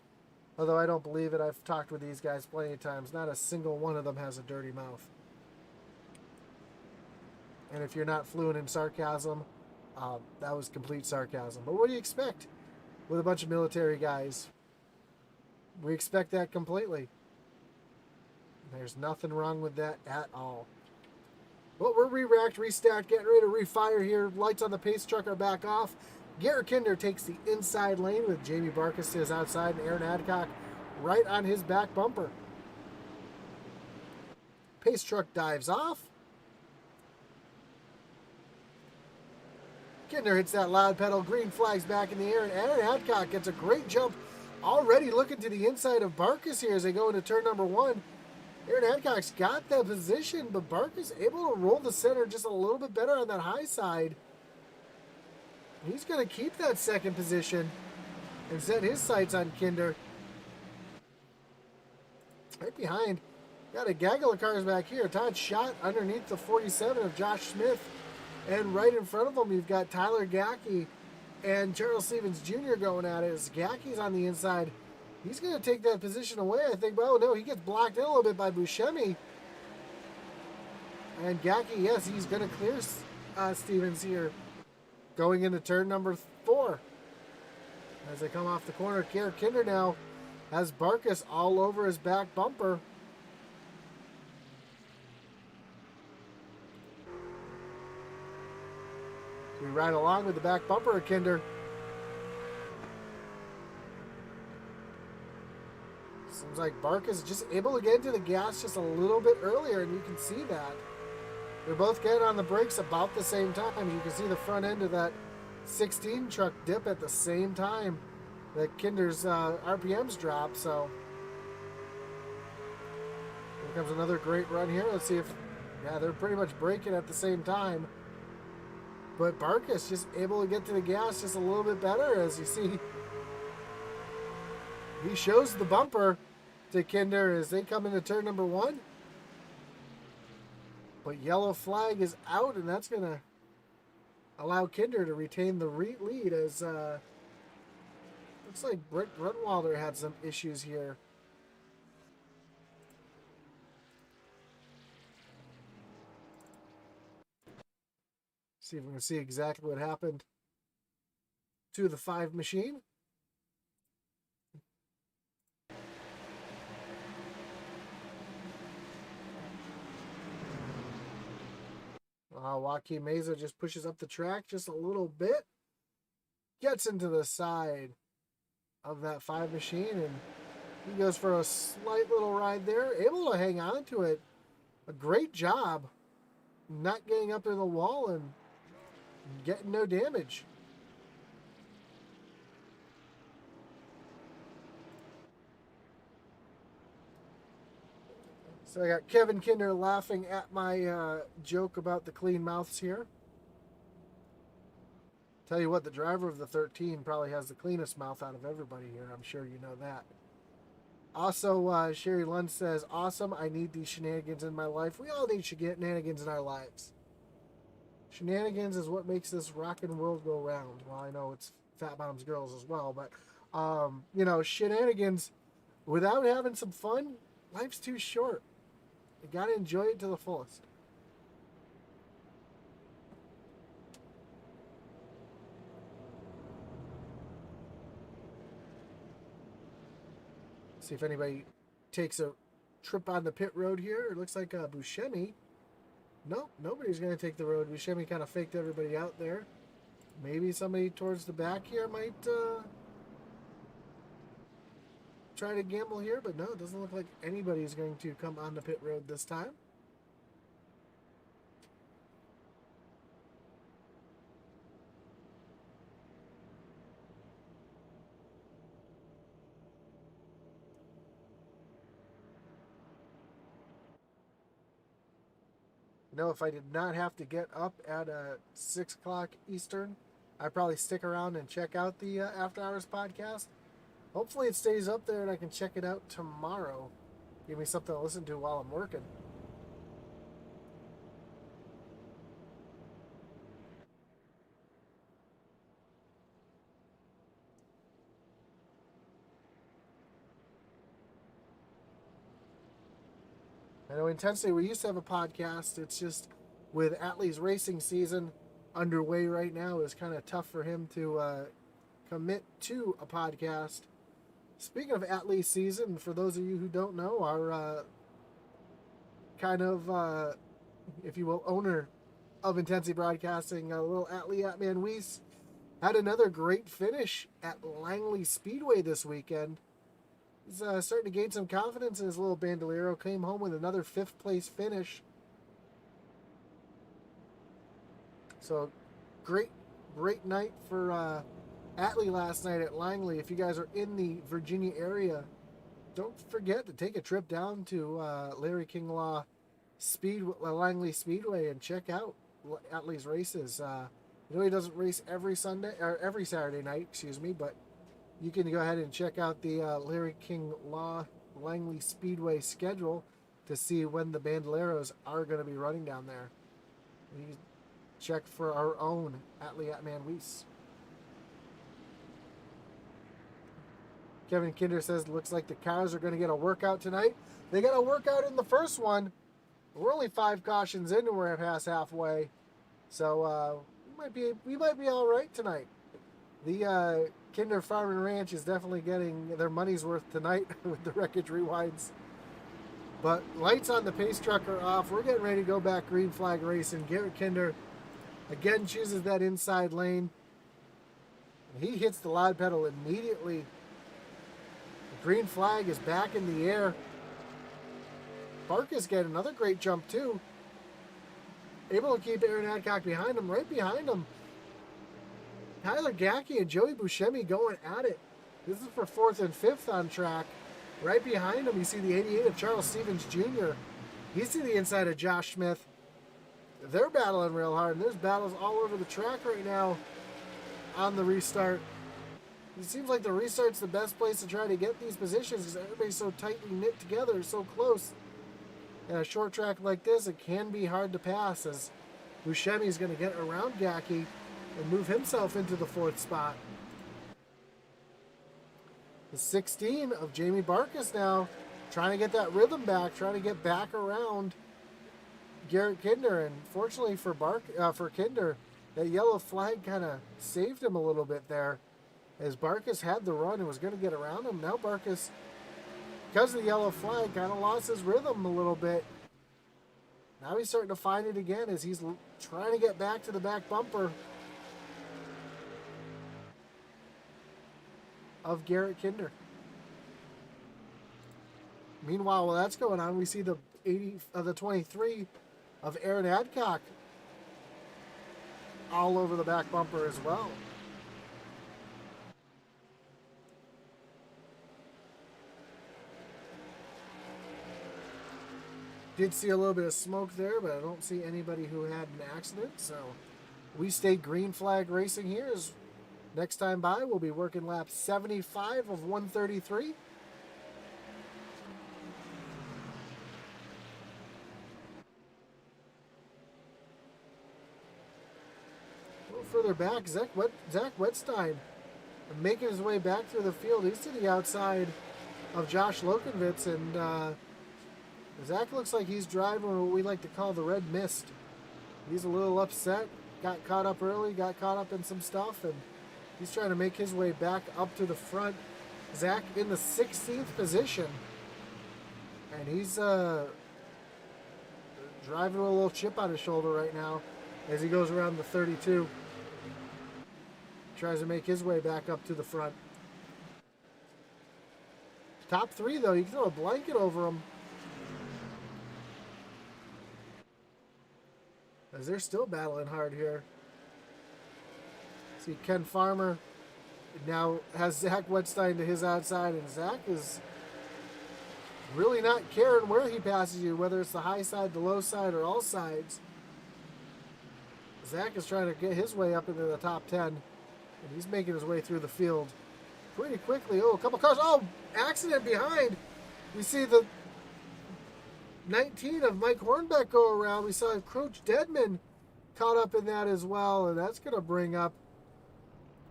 although I don't believe it, I've talked with these guys plenty of times. Not a single one of them has a dirty mouth. And if you're not fluent in sarcasm, that was complete sarcasm. But what do you expect with a bunch of military guys? We expect that completely. There's nothing wrong with that at all. Well, we're re-racked, restacked, getting ready to refire here. Lights on the pace truck are back off. Garrett Kinder takes the inside lane with Jamie Barkas to his outside and Aaron Adcock right on his back bumper. Pace truck dives off. Kinder hits that loud pedal. Green flags back in the air, and Aaron Adcock gets a great jump. Already looking to the inside of Barkas here as they go into turn number 1. Aaron Adcock's got the position, but Barkas able to roll the center just a little bit better on that high side. He's going to keep that second position and set his sights on Kinder. Right behind, got a gaggle of cars back here. Todd Schott underneath the 47 of Josh Smith. And right in front of him, you've got Tyler Gackey and Charles Stevens Jr. going at it. As Gackey's on the inside, he's going to take that position away, I think. Oh, no, he gets blocked in a little bit by Buscemi. And Gackey, yes, he's going to clear Stevens here. Going into turn number 4. As they come off the corner, Garrett Kinder now has Barkas all over his back bumper. We ride along with the back bumper of Kinder. Seems like Barkas is just able to get into the gas just a little bit earlier, and you can see that. They're both getting on the brakes about the same time. You can see the front end of that 16 truck dip at the same time that Kinder's RPMs drop. So here comes another great run here. Let's see if, yeah, they're pretty much braking at the same time. But Barkas just able to get to the gas just a little bit better, as you see. He shows the bumper to Kinder as they come into turn number 1. But yellow flag is out, and that's going to allow Kinder to retain the lead as looks like Brett Grunwalder had some issues here. See if we can see exactly what happened to the 5 machine. Joaquin Meza just pushes up the track just a little bit. Gets into the side of that 5 machine, and he goes for a slight little ride there. Able to hang on to it. A great job not getting up in the wall and getting no damage. So I got Kevin Kinder laughing at my joke about the clean mouths here. Tell you what, the driver of the 13 probably has the cleanest mouth out of everybody here. I'm sure you know that. Also, Sherry Lund says, awesome, I need these shenanigans in my life. We all need shenanigans in our lives. Shenanigans is what makes this rockin' world go round. Well, I know it's Fat Mom's Girls as well, but, you know, shenanigans, without having some fun, life's too short. You gotta enjoy it to the fullest. See if anybody takes a trip on the pit road here. It looks like Buscemi. Nope, nobody's going to take the road. Buscemi kind of faked everybody out there. Maybe somebody towards the back here might try to gamble here, but no, it doesn't look like anybody's going to come on the pit road this time. You know, if I did not have to get up at 6 o'clock Eastern, I'd probably stick around and check out the After Hours podcast. Hopefully it stays up there and I can check it out tomorrow. Give me something to listen to while I'm working. I know Intensity, we used to have a podcast. It's just with Atlee's racing season underway right now, it's kind of tough for him to commit to a podcast. Speaking of at-least season, for those of you who don't know, our if you will, owner of Intensity Broadcasting, a little Atman Weiss, had another great finish at Langley Speedway this weekend. He's starting to gain some confidence in his little bandolero. Came home with another 5th place finish. So, great night for Atlee last night at Langley. If you guys are in the Virginia area, don't forget to take a trip down to Larry King Law Langley Speedway and check out Atlee's races. I know he doesn't race every Saturday night, but you can go ahead and check out the Larry King Law Langley Speedway schedule to see when the Bandoleros are going to be running down there. You can check for our own Atman Weiss. Kevin Kinder says, looks like the cars are going to get a workout tonight. They got a workout in the first one. We're only 5 cautions in and we're past halfway. So we might be all right tonight. The Kinder Farm and Ranch is definitely getting their money's worth tonight with the Wreckage Rewinds. But lights on the pace truck are off. We're getting ready to go back green flag racing. Garrett Kinder again chooses that inside lane. He hits the loud pedal immediately. Green flag is back in the air. Barkus getting another great jump too. Able to keep Aaron Adcock behind him, right behind him. Tyler Gackey and Joey Buscemi going at it. This is for 4th and 5th on track. Right behind him, you see the 88 of Charles Stevens Jr. You see the inside of Josh Smith. They're battling real hard, and there's battles all over the track right now on the restart. It seems like the restart's the best place to try to get these positions because everybody's so tightly knit together, so close. And a short track like this, it can be hard to pass as Buscemi's going to get around Gackey and move himself into the 4th spot. The 16 of Jamie Barkus now trying to get that rhythm back, trying to get back around Garrett Kinder. And fortunately for Kinder, that yellow flag kind of saved him a little bit there. As Barkus had the run and was going to get around him, now Barkus, because of the yellow flag, kind of lost his rhythm a little bit. Now he's starting to find it again as he's trying to get back to the back bumper of Garrett Kinder. Meanwhile, while that's going on, we see the 23 of Aaron Adcock all over the back bumper as well. Did see a little bit of smoke there, but I don't see anybody who had an accident. So we stay green flag racing here. As next time by, we'll be working lap 75 of 133. A little further back, Zach Wetstein making his way back through the field. He's to the outside of Josh Lokenwitz, and Zach looks like he's driving what we like to call the red mist. He's a little upset, got caught up early, got caught up in some stuff, and he's trying to make his way back up to the front. Zach in the 16th position, and he's driving with a little chip on his shoulder right now as he goes around the 32. Tries to make his way back up to the front. Top 3, though, you can throw a blanket over them. As they're still battling hard here. See Ken Farmer now has Zach Wetstein to his outside, and Zach is really not caring where he passes you, whether it's the high side, the low side, or all sides. Zach is trying to get his way up into the top 10, and he's making his way through the field pretty quickly. Oh, a couple cars. Oh, accident behind. We see the 19 of Mike Hornbeck go around. We saw Coach Deadman caught up in that as well, and that's going to bring up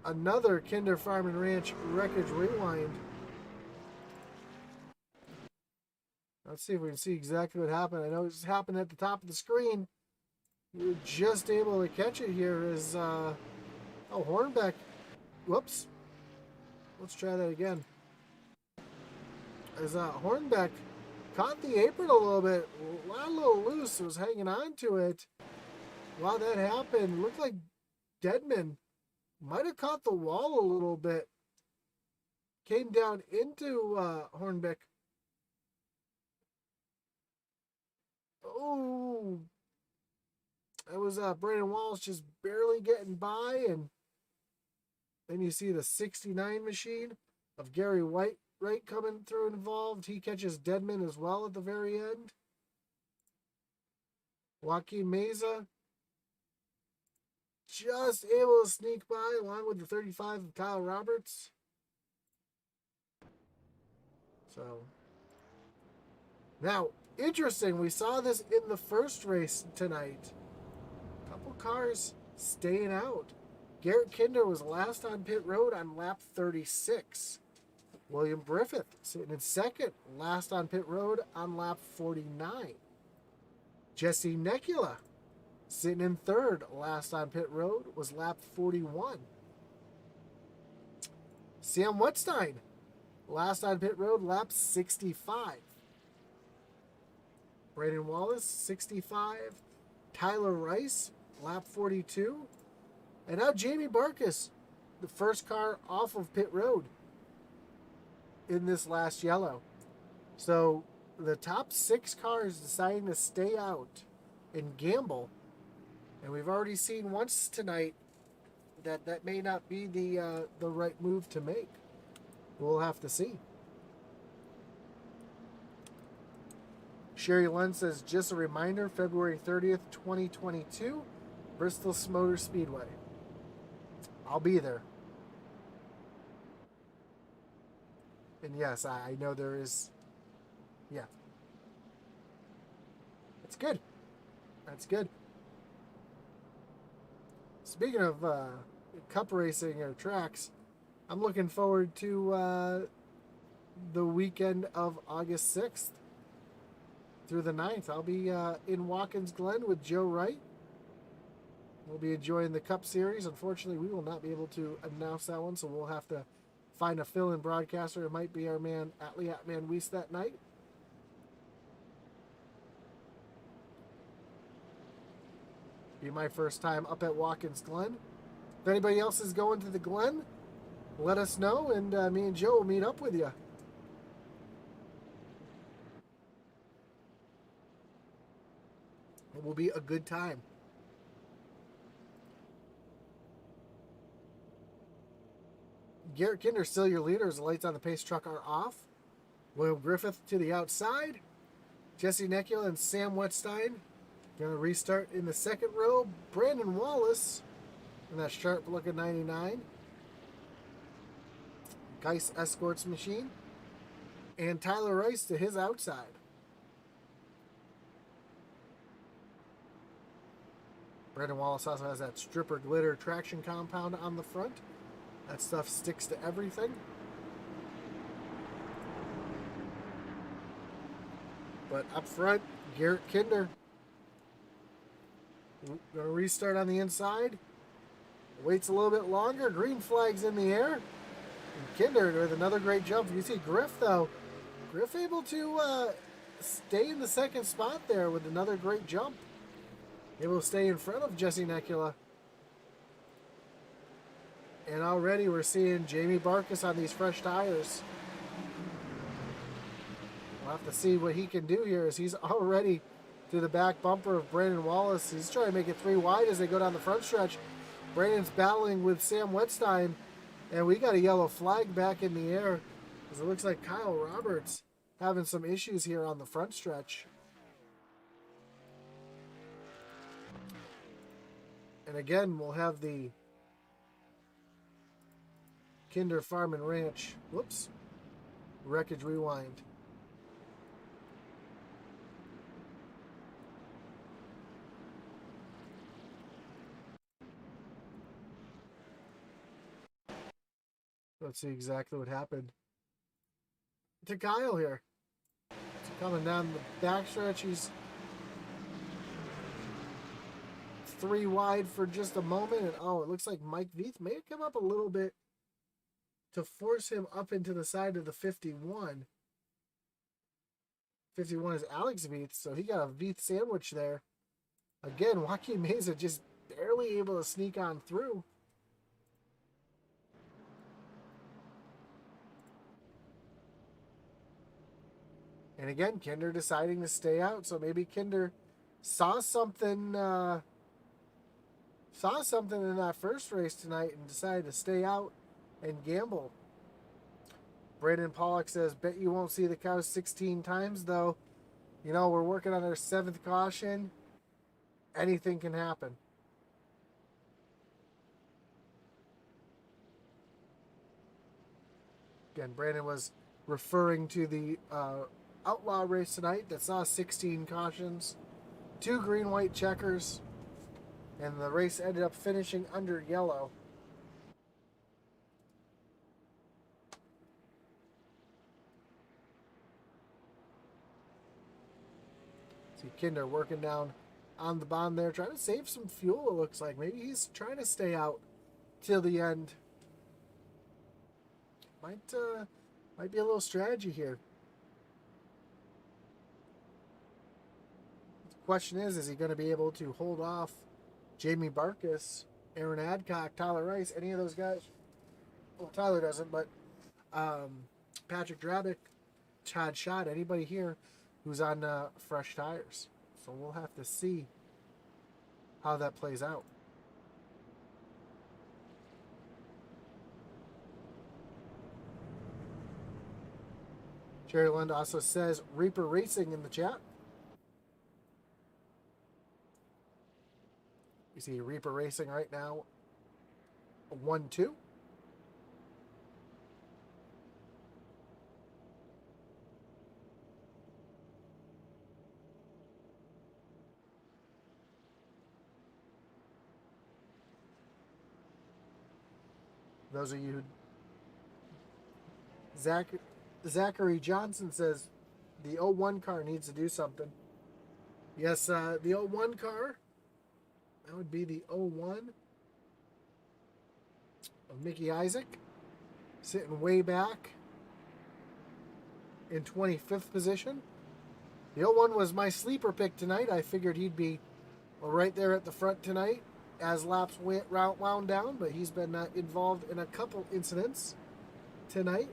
another Kinder Farm and Ranch Wreckage Rewind. Let's see if we can see exactly what happened. I know it just happened at the top of the screen. We were just able to catch it here as, Hornbeck. Whoops. Let's try that again. as Hornbeck caught the apron a little bit, a little loose, was hanging on to it. While that happened, looked like Deadman might have caught the wall a little bit. Came down into Hornbeck. Oh, that was Brandon Wallace just barely getting by, and then you see the 69 machine of Gary White right coming through involved. He catches Deadman as well at the very end. Joaquin Meza just able to sneak by along with the 35 of Kyle Roberts. So now, interesting, we saw this in the first race tonight. A couple cars staying out. Garrett Kinder was last on pit road on lap 36. William Griffith sitting in second, last on pit road on lap 49. Jesse Nekula sitting in third, last on pit road was lap 41. Sam Wetstein, last on pit road, lap 65. Brandon Wallace, 65. Tyler Rice, lap 42. And now Jamie Barkus, the first car off of pit road in this last yellow. So the top 6 cars deciding to stay out and gamble. And we've already seen once tonight that may not be the right move to make. We'll have to see. Sherry Lund says, just a reminder, February 30th, 2022, Bristol Motor Speedway. I'll be there. And yes, I know there is, yeah. That's good. That's good. Speaking of cup racing or tracks, I'm looking forward to the weekend of August 6th through the 9th. I'll be in Watkins Glen with Joe Wright. We'll be enjoying the Cup Series. Unfortunately, we will not be able to announce that one, so we'll have to find a fill-in broadcaster. It might be our man, Atlee Atman Weiss, that night. Be my first time up at Watkins Glen. If anybody else is going to the Glen, let us know, and me and Joe will meet up with you. It will be a good time. Garrett Kinder still your leader as the lights on the pace truck are off. William Griffith to the outside. Jesse Nekula and Sam Wetstein going to restart in the second row. Brandon Wallace in that sharp looking 99. Geis Escorts machine. And Tyler Rice to his outside. Brandon Wallace also has that stripper glitter traction compound on the front. That stuff sticks to everything. But up front, Garrett Kinder. Going to restart on the inside. Waits a little bit longer. Green flag's in the air. And Kinder with another great jump. You see Griff, though. Griff able to stay in the second spot there with another great jump. Able to stay in front of Jesse Nekula. And already we're seeing Jamie Barkus on these fresh tires. We'll have to see what he can do here as he's already to the back bumper of Brandon Wallace. He's trying to make it 3 wide as they go down the front stretch. Brandon's battling with Sam Wetstein. And we got a yellow flag back in the air as it looks like Kyle Roberts having some issues here on the front stretch. And again, we'll have the Kinder Farm and Ranch, whoops, wreckage rewind. Let's see exactly what happened to Kyle here. He's coming down the backstretch. He's 3 wide for just a moment, and oh, it looks like Mike Veith may have come up a little bit to force him up into the side of the 51. 51 is Alex Veith, so he got a Veith sandwich there. Again, Joaquin Meza just barely able to sneak on through. And again, Kinder deciding to stay out, so maybe Kinder saw something in that first race tonight and decided to stay out and gamble. Brandon Pollock says, bet you won't see the cows 16 times, though. You know, we're working on our 7th caution. Anything can happen. Again, Brandon was referring to the outlaw race tonight that saw 16 cautions, 2 green-white checkers, and the race ended up finishing under yellow. See Kinder working down on the bond there, trying to save some fuel, it looks like. Maybe he's trying to stay out till the end. Might be a little strategy here. The question is he going to be able to hold off Jamie Barkus, Aaron Adcock, Tyler Rice, any of those guys? Well, Tyler doesn't, but Patrick Drabick, Chad Schott, anybody here who's on fresh tires. So we'll have to see how that plays out. Jerry Lund also says Reaper Racing in the chat. You see Reaper Racing right now, 1-2. Those of you who... Zachary Johnson says the 01 car needs to do something. Yes, the 01 car, that would be the 01 of Mickey Isaac, sitting way back in 25th position. The 01 was my sleeper pick tonight. I figured he'd be right there at the front tonight as laps wound down, but he's been involved in a couple incidents tonight.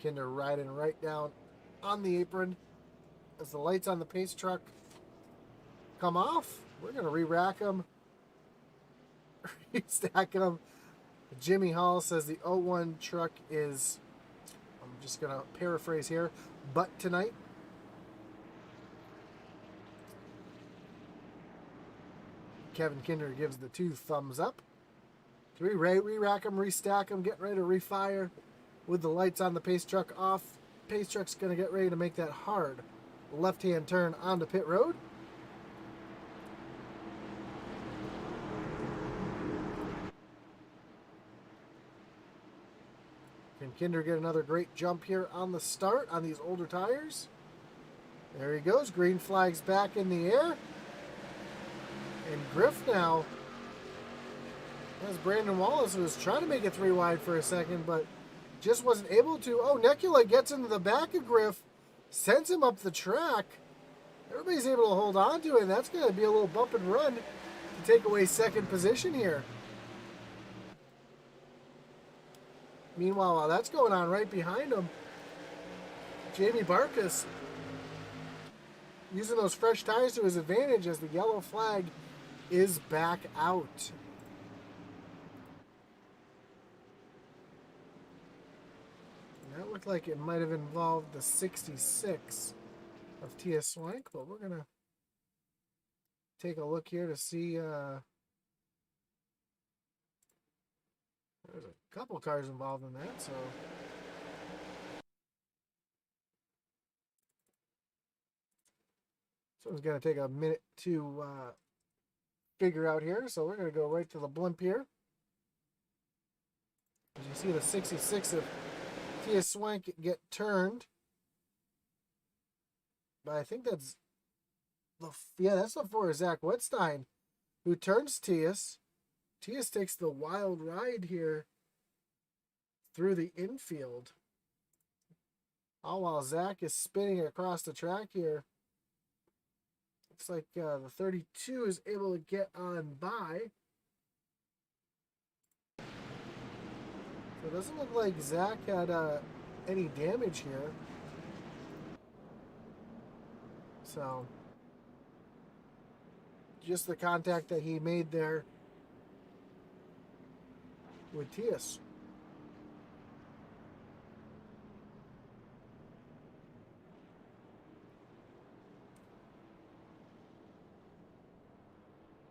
Kinder riding right down on the apron as the lights on the pace truck come off. We're going to re-rack them, re-stack them. Jimmy Hall says the 01 truck is, I'm just going to paraphrase here, but tonight. Kevin Kinder gives the 2 thumbs up. So we re-rack them, re-stack them, getting ready to refire. With the lights on the pace truck off, pace truck's going to get ready to make that hard left-hand turn onto pit road. Can Kinder get another great jump here on the start on these older tires? There he goes. Green flag's back in the air. And Griff now has Brandon Wallace, who was trying to make it 3 wide for a second, but just wasn't able to. Oh, Necula gets into the back of Griff, sends him up the track. Everybody's able to hold on to it, and that's going to be a little bump and run to take away second position here. Meanwhile, while that's going on right behind him, Jamie Barkus using those fresh tires to his advantage as the yellow flag is back out. That looked like it might have involved the 66 of T.S. Swank, but we're going to take a look here to see. There's a couple cars involved in that, so. So it's going to take a minute to figure out here, so we're going to go right to the blimp here. As you see the 66 of T.S. Swank get turned. But I think that's that's the 4 of Zach Wetstein, who turns T.S. T.S. takes the wild ride here through the infield. All while Zach is spinning across the track here. Looks like the 32 is able to get on by. So it doesn't look like Zach had any damage here. So just the contact that he made there with Tias.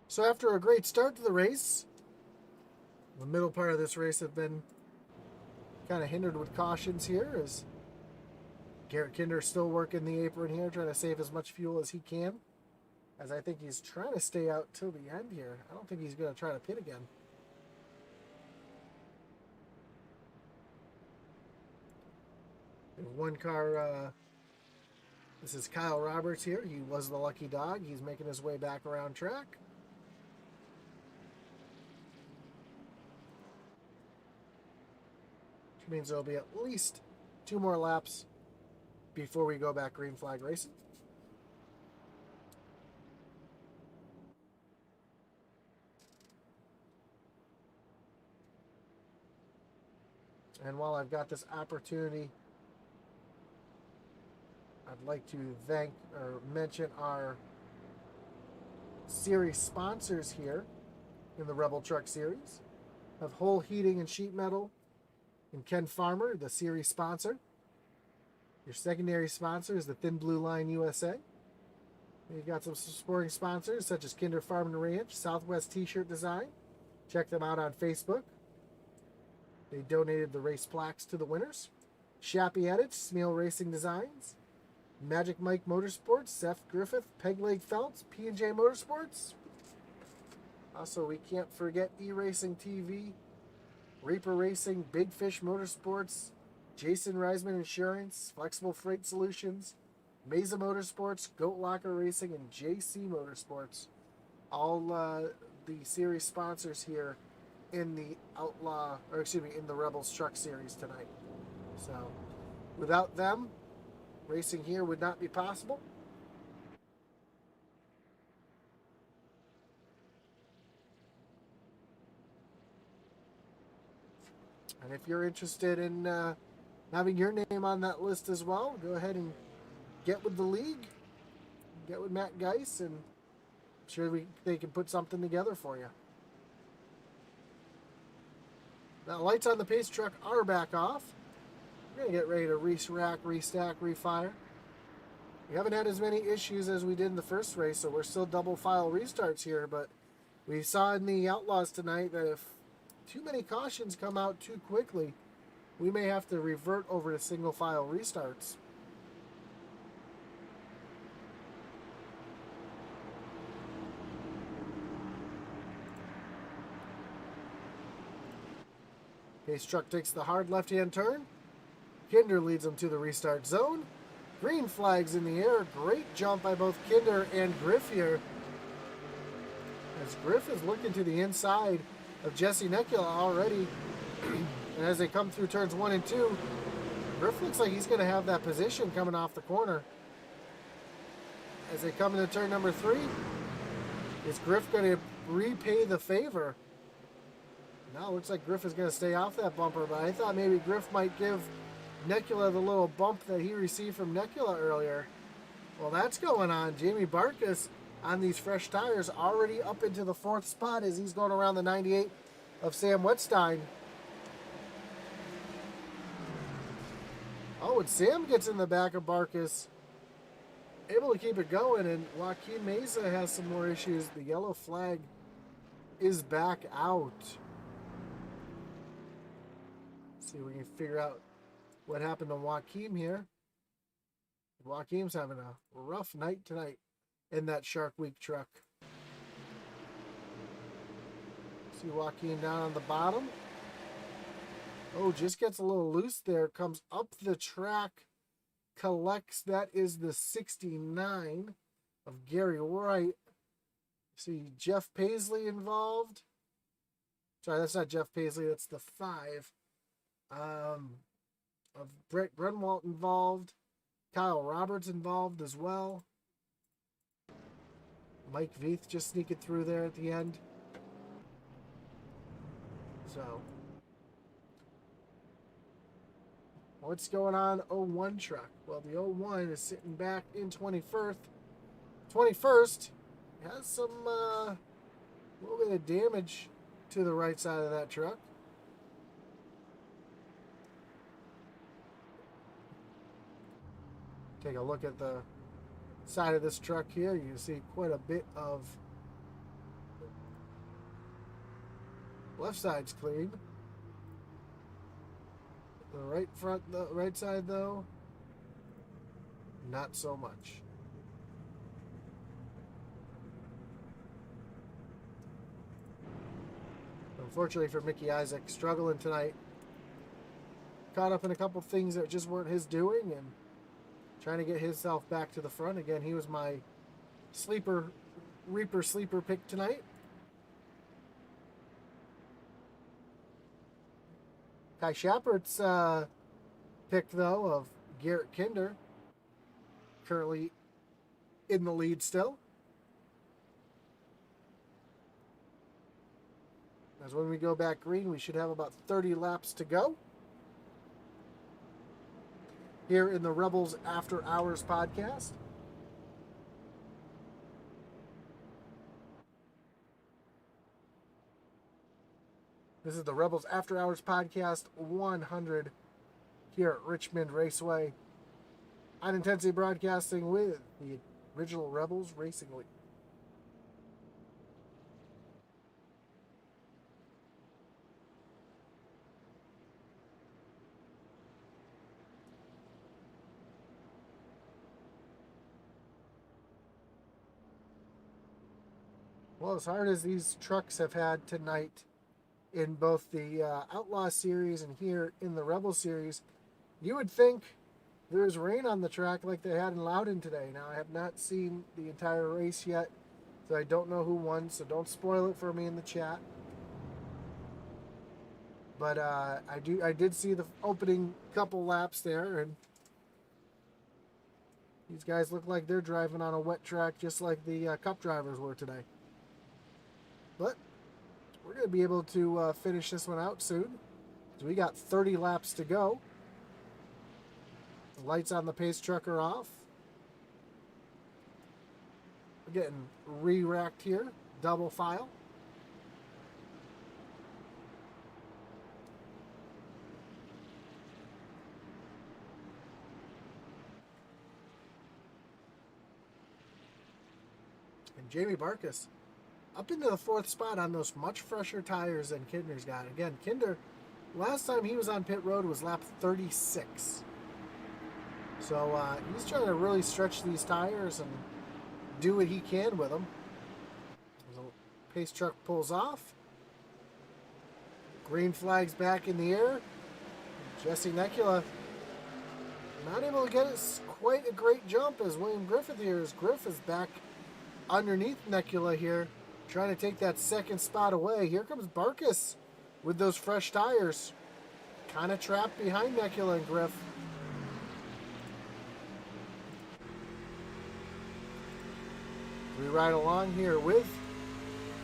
So after a great start to the race, the middle part of this race has been kind of hindered with cautions here as Garrett Kinder still working the apron here, trying to save as much fuel as he can. As I think he's trying to stay out till the end here. I don't think he's going to try to pit again. One car, this is Kyle Roberts here. He was the lucky dog. He's making his way back around track. Which means there'll be at least 2 more laps before we go back green flag racing. And while I've got this opportunity, I'd like to thank or mention our series sponsors here in the Rebel Truck Series. Of Whole Heating and Sheet Metal and Ken Farmer, the series sponsor. Your secondary sponsor is the Thin Blue Line USA. You've got some supporting sponsors such as Kinder Farm and Ranch, Southwest T-Shirt Design. Check them out on Facebook. They donated the race plaques to the winners. Shappy Edits, Smeal Racing Designs. Magic Mike Motorsports, Seth Griffith, Peg Leg Felts, P&J Motorsports. Also, we can't forget E-Racing TV, Reaper Racing, Big Fish Motorsports, Jason Reisman Insurance, Flexible Freight Solutions, Mesa Motorsports, Goat Locker Racing, and JC Motorsports. All the series sponsors here in the in the Rebels Truck Series tonight. So, without them, racing here would not be possible. And if you're interested in having your name on that list as well, go ahead and get with the league. Get with Matt Geis, and I'm sure they can put something together for you. Now, lights on the pace truck are back off. We're going to get ready to re-rack, restack, refire. We haven't had as many issues as we did in the first race, so we're still double file restarts here, but we saw in the Outlaws tonight that if too many cautions come out too quickly, we may have to revert over to single file restarts. Pace truck takes the hard left-hand turn. Kinder leads them to the restart zone. Green flags in the air. Great jump by both Kinder and Griff here. As Griff is looking to the inside of Jesse Nekula already. And as they come through turns 1 and 2, Griff looks like he's going to have that position coming off the corner. As they come into turn number 3, is Griff going to repay the favor? No, it looks like Griff is going to stay off that bumper, but I thought maybe Griff might give Nekula the little bump that he received from Nekula earlier. Well, that's going on. Jamie Barkas on these fresh tires already up into the 4th spot as he's going around the 98 of Sam Wetstein. Oh, and Sam gets in the back of Barkas, able to keep it going, and Joaquin Meza has some more issues. The yellow flag is back out. Let's see if we can figure out what happened to Joaquin here. Joaquin's having a rough night tonight in that Shark Week truck. See Joaquin down on the bottom. Oh, just gets a little loose there. Comes up the track. Collects. That is the 69 of Gary Wright. See Jeff Paisley involved. Sorry, that's not Jeff Paisley. That's the 5 of Brett Grunwald involved. Kyle Roberts involved as well. Mike Veith just sneaking through there at the end. So, what's going on 01 truck? Well, the 01 is sitting back in 21st. 21st has some little bit of damage to the right side of that truck. Take a look at the side of this truck here. You can see quite a bit of left side's clean. The right front, the right side though, not so much. Unfortunately for Mickey Isaac, struggling tonight. Caught up in a couple things that just weren't his doing and trying to get himself back to the front. Again, he was my Reaper sleeper pick tonight. Kai Shepard's pick, though, of Garrett Kinder, currently in the lead still. As when we go back green, we should have about 30 laps to go. Here in the Rebels After Hours podcast. This is the Rebels After Hours podcast 100 here at Richmond Raceway. On Intensity Broadcasting with the original Rebels Racing League. Well, as hard as these trucks have had tonight in both the Outlaw Series and here in the Rebel Series, you would think there's rain on the track like they had in Loudon today. Now, I have not seen the entire race yet, so I don't know who won, so don't spoil it for me in the chat. But I did see the opening couple laps there, and these guys look like they're driving on a wet track just like the Cup drivers were today. But we're going to be able to finish this one out soon. So we got 30 laps to go. The lights on the pace truck are off. We're getting re-racked here. Double file. And Jamie Barkus up into the 4th spot on those much fresher tires than Kinder's got. Again, Kinder, last time he was on pit road was lap 36. So he's trying to really stretch these tires and do what he can with them. The pace truck pulls off. Green flag's back in the air. Jesse Necula not able to get it quite a great jump as William Griffith here. As Griff is back underneath Necula here, trying to take that 2nd spot away. Here comes Barkus with those fresh tires. Kind of trapped behind Necula and Griff. We ride along here with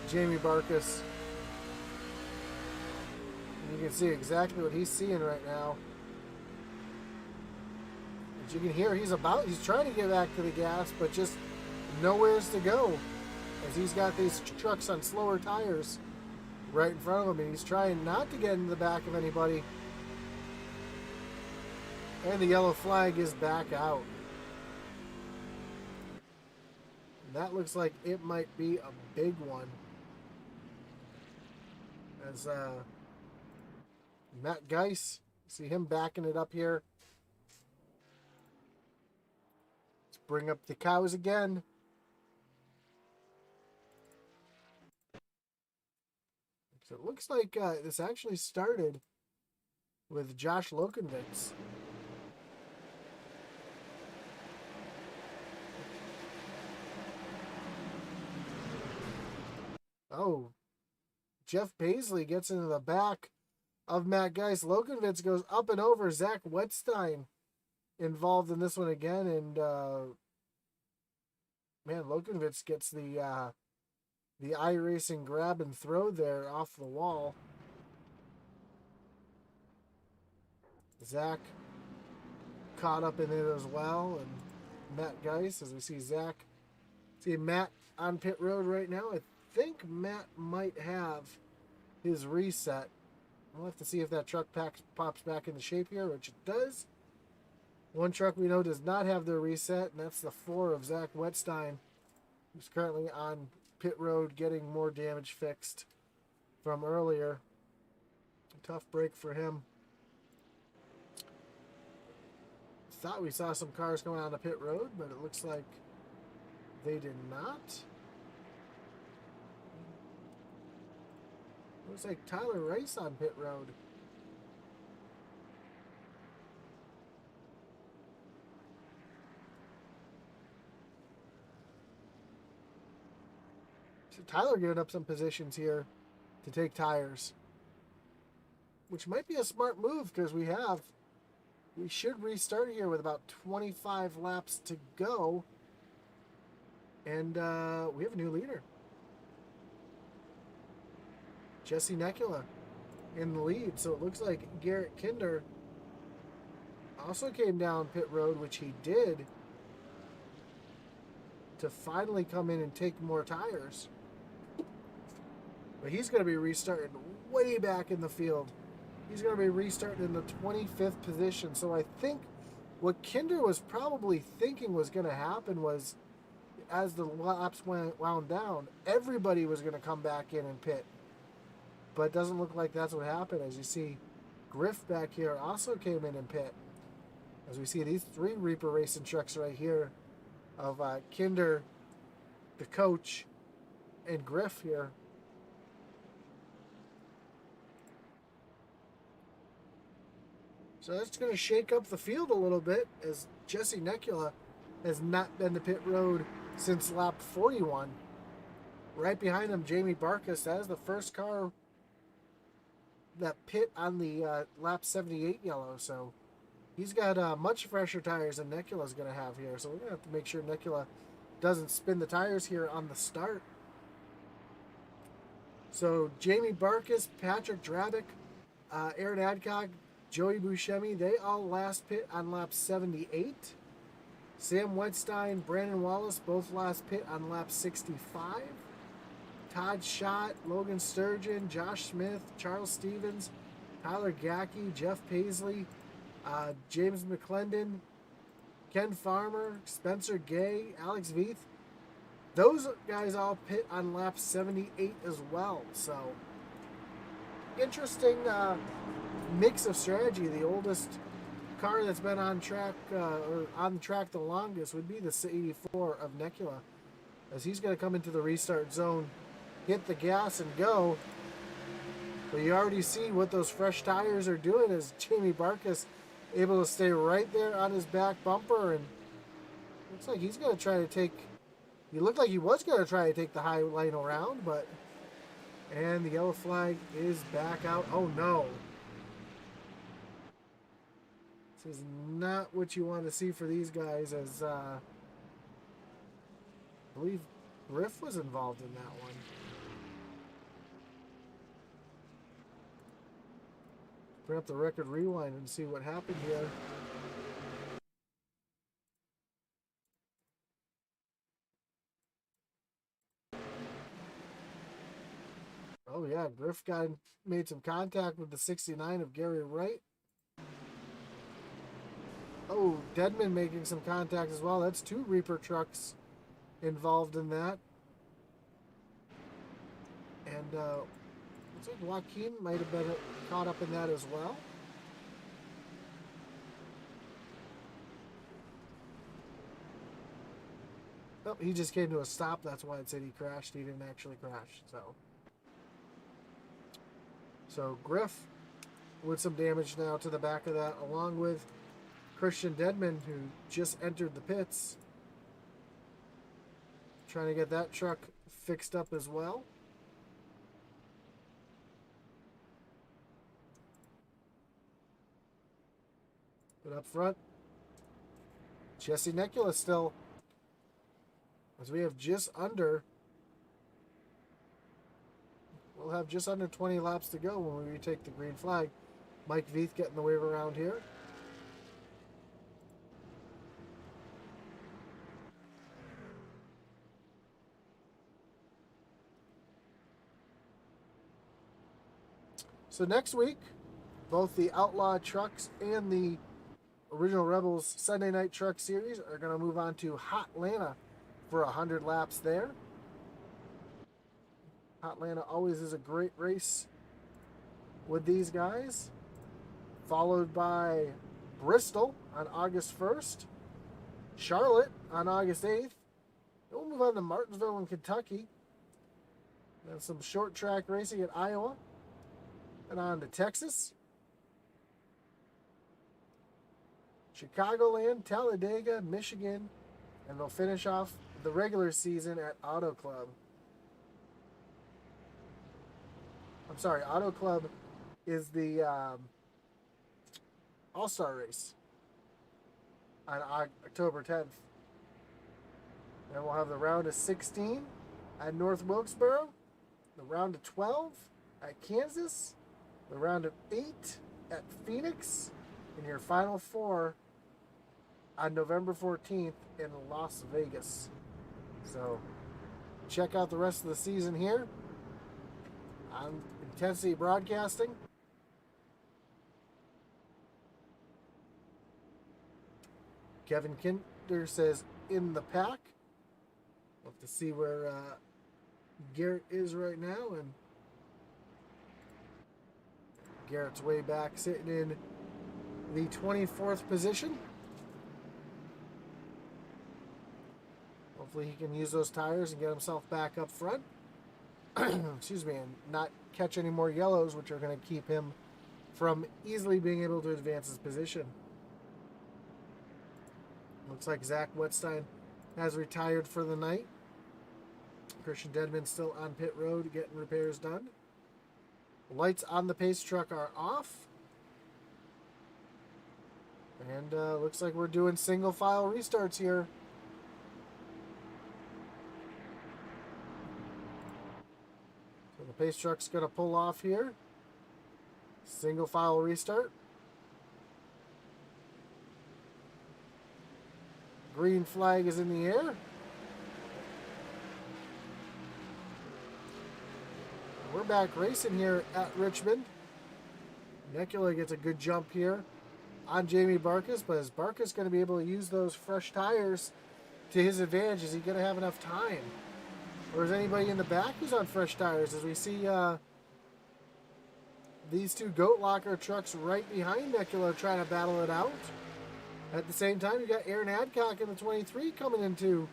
Jamie Barkus. And you can see exactly what he's seeing right now. As you can hear, he's trying to get back to the gas, but just nowheres to go. As he's got these trucks on slower tires right in front of him, and he's trying not to get into the back of anybody. And the yellow flag is back out. That looks like it might be a big one. As Matt Geis, see him backing it up here. Let's bring up the cows again. So it looks like this actually started with Josh Lokenvitz. Oh, Jeff Paisley gets into the back of Matt Geis. Loganvitz goes up and over. Zach Wetstein involved in this one again, and man, Loganvitz gets the iRacing grab and throw there off the wall. Zach caught up in it as well, and Matt Geis, as we see Matt on pit road right now. I think Matt might have his reset. We'll have to see if that truck pops back into shape here, which it does. One truck we know does not have their reset, and that's the 4 of Zach Wetstein, who's currently on pit road getting more damage fixed from earlier. A tough break for him. Thought we saw some cars coming on the pit road, but it looks like they did not. Looks like Tyler Rice on pit road. So Tyler giving up some positions here to take tires, which might be a smart move because we should restart here with about 25 laps to go, and we have a new leader. Jesse Nekula in the lead. So it looks like Garrett Kinder also came down pit road, which he did, to finally come in and take more tires. But he's going to be restarting way back in the field. He's going to be restarting in the 25th position. So I think what Kinder was probably thinking was going to happen was, as the laps wound down, everybody was going to come back in and pit. But it doesn't look like that's what happened. As you see, Griff back here also came in and pit. As we see these 3 Reaper racing trucks right here of Kinder, the coach, and Griff here. So that's going to shake up the field a little bit, as Jesse Nekula has not been to pit road since lap 41. Right behind him, Jamie Barkas. That is the first car that pit on the lap 78 yellow. So he's got much fresher tires than Nekula's going to have here. So we're going to have to make sure Nekula doesn't spin the tires here on the start. So Jamie Barkas, Patrick Drabick, Aaron Adcock, Joey Buscemi, they all last pit on lap 78. Sam Wetstein, Brandon Wallace, both last pit on lap 65. Todd Schott, Logan Sturgeon, Josh Smith, Charles Stevens, Tyler Gackey, Jeff Paisley, James McClendon, Ken Farmer, Spencer Gay, Alex Veith. Those guys all pit on lap 78 as well. So, interesting mix of strategy. The oldest car that's been on track or on the track the longest would be the 84 of Nekula, as he's going to come into the restart zone, hit the gas and go. But you already see what those fresh tires are doing, as Jamie Barkas able to stay right there on his back bumper, and looks like he's going to try to take, he looked like he was going to try to take the high line around, but, and the yellow flag is back out. Oh no. This is not what you want to see for these guys, as I believe Griff was involved in that one. Bring up the record rewind and see what happened here. Oh yeah, Griff made some contact with the 69 of Gary Wright. Oh, Deadman making some contact as well. That's 2 Reaper trucks involved in that. And looks like Joaquin might have been caught up in that as well. Oh, he just came to a stop. That's why it said he crashed. He didn't actually crash. So Griff with some damage now to the back of that, along with Christian Deadman, who just entered the pits, trying to get that truck fixed up as well. But up front, Jesse Necula still, as we have just under, we'll have just under 20 laps to go when we retake the green flag. Mike Veith getting the wave around here. So next week, both the Outlaw Trucks and the Original Rebels Sunday Night Truck Series are going to move on to Hotlanta for 100 laps there. Hotlanta always is a great race with these guys. Followed by Bristol on August 1st. Charlotte on August 8th. Then we'll move on to Martinsville in Kentucky. Then some short track racing at Iowa. And on to Texas. Chicagoland, Talladega, Michigan. And they'll finish off the regular season at Auto Club. I'm sorry, Auto Club is the All-Star race on October 10th. Then we'll have the round of 16 at North Wilkesboro, the round of 12 at Kansas, the round of 8 at Phoenix, and your final 4 on November 14th in Las Vegas. So check out the rest of the season here on Intensity Broadcasting. Kevin Kinder says in the pack. We'll have to see where Garrett is right now, and Garrett's way back, sitting in the 24th position. Hopefully he can use those tires and get himself back up front. Excuse me, and not catch any more yellows, which are going to keep him from easily being able to advance his position. Looks like Zach Wetstein has retired for the night. Christian Dedman still on pit road getting repairs done. Lights on the pace truck are off. And looks like we're doing single file restarts here. So the pace truck's going to pull off here. Single file restart. Green flag is in the air. We're back racing here at Richmond. Necula gets a good jump here on Jamie Barkas, but is Barkas going to be able to use those fresh tires to his advantage? Is he going to have enough time? Or is anybody in the back who's on fresh tires? As we see these two Goat Locker trucks right behind Necula trying to battle it out. At the same time, you got Aaron Adcock in the 23 coming into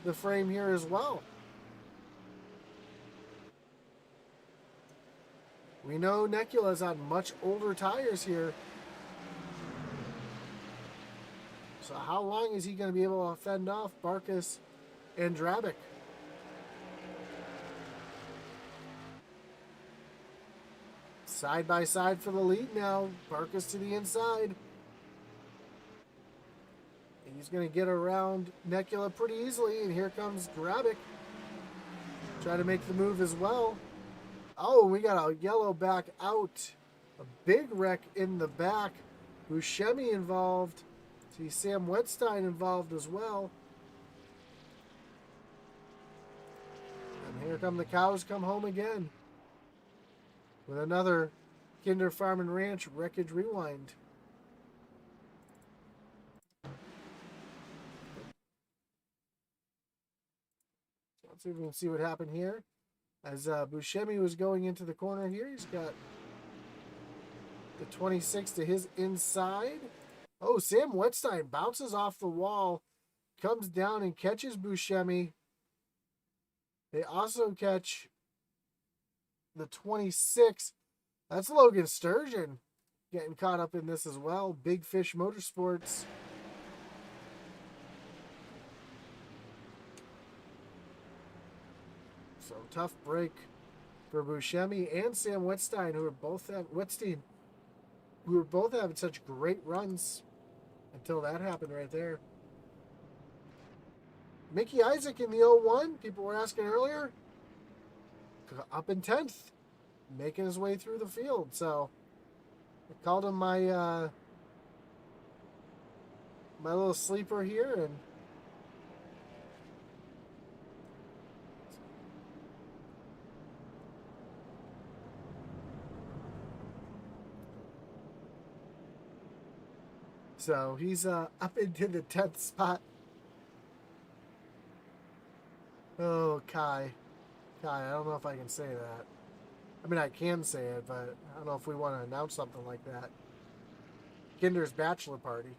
the frame here as well. We know Necula's on much older tires here. So how long is he going to be able to fend off Barkas and Drabick? Side by side for the lead now. Barkas to the inside. He's going to get around Necula pretty easily, and here comes Grabick. Try to make the move as well. Oh, we got a yellow back out. A big wreck in the back. Buscemi involved. See Sam Wetstein involved as well. And here come the cows come home again. With another Kinder Farm and Ranch Wreckage Rewind. Let's see if we can see what happened here. As Buscemi was going into the corner here, he's got the 26 to his inside. Oh, Sam Wetstein bounces off the wall, comes down and catches Buscemi. They also catch the 26. That's Logan Sturgeon getting caught up in this as well. Big Fish Motorsports. So tough break for Buscemi and Sam Wetstein, who are both having such great runs until that happened right there. Mickey Isaac in the 01, people were asking earlier, up in 10th, making his way through the field. So I called him my my little sleeper here, and so he's up into the 10th spot. Oh, Kai, I don't know if I can say that. I mean, I can say it, but I don't know if we want to announce something like that. Kinder's bachelor party.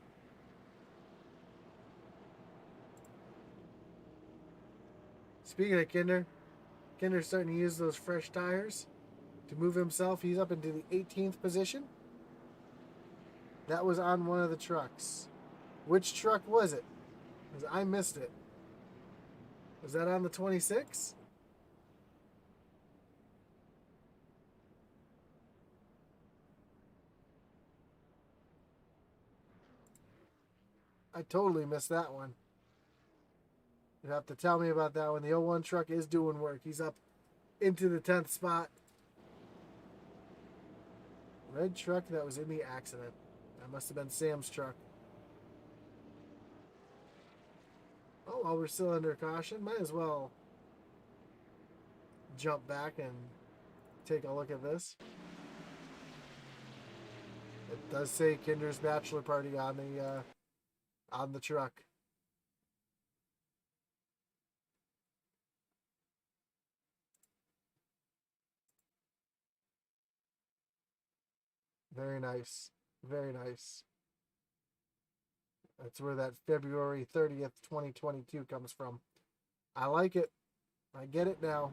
Speaking of Kinder's starting to use those fresh tires to move himself. He's up into the 18th position. That was on one of the trucks. Which truck was it? Because I missed it. Was that on the 26? I totally missed that one. You'd have to tell me about that one. The 01 truck is doing work. He's up into the 10th spot. Red truck that was in the accident. That must have been Sam's truck. Oh, while we're still under caution, might as well jump back and take a look at this. It does say Kinder's bachelor party on the truck. Very nice. Very nice. That's where that February 30th, 2022 comes from. I like it. I get it now.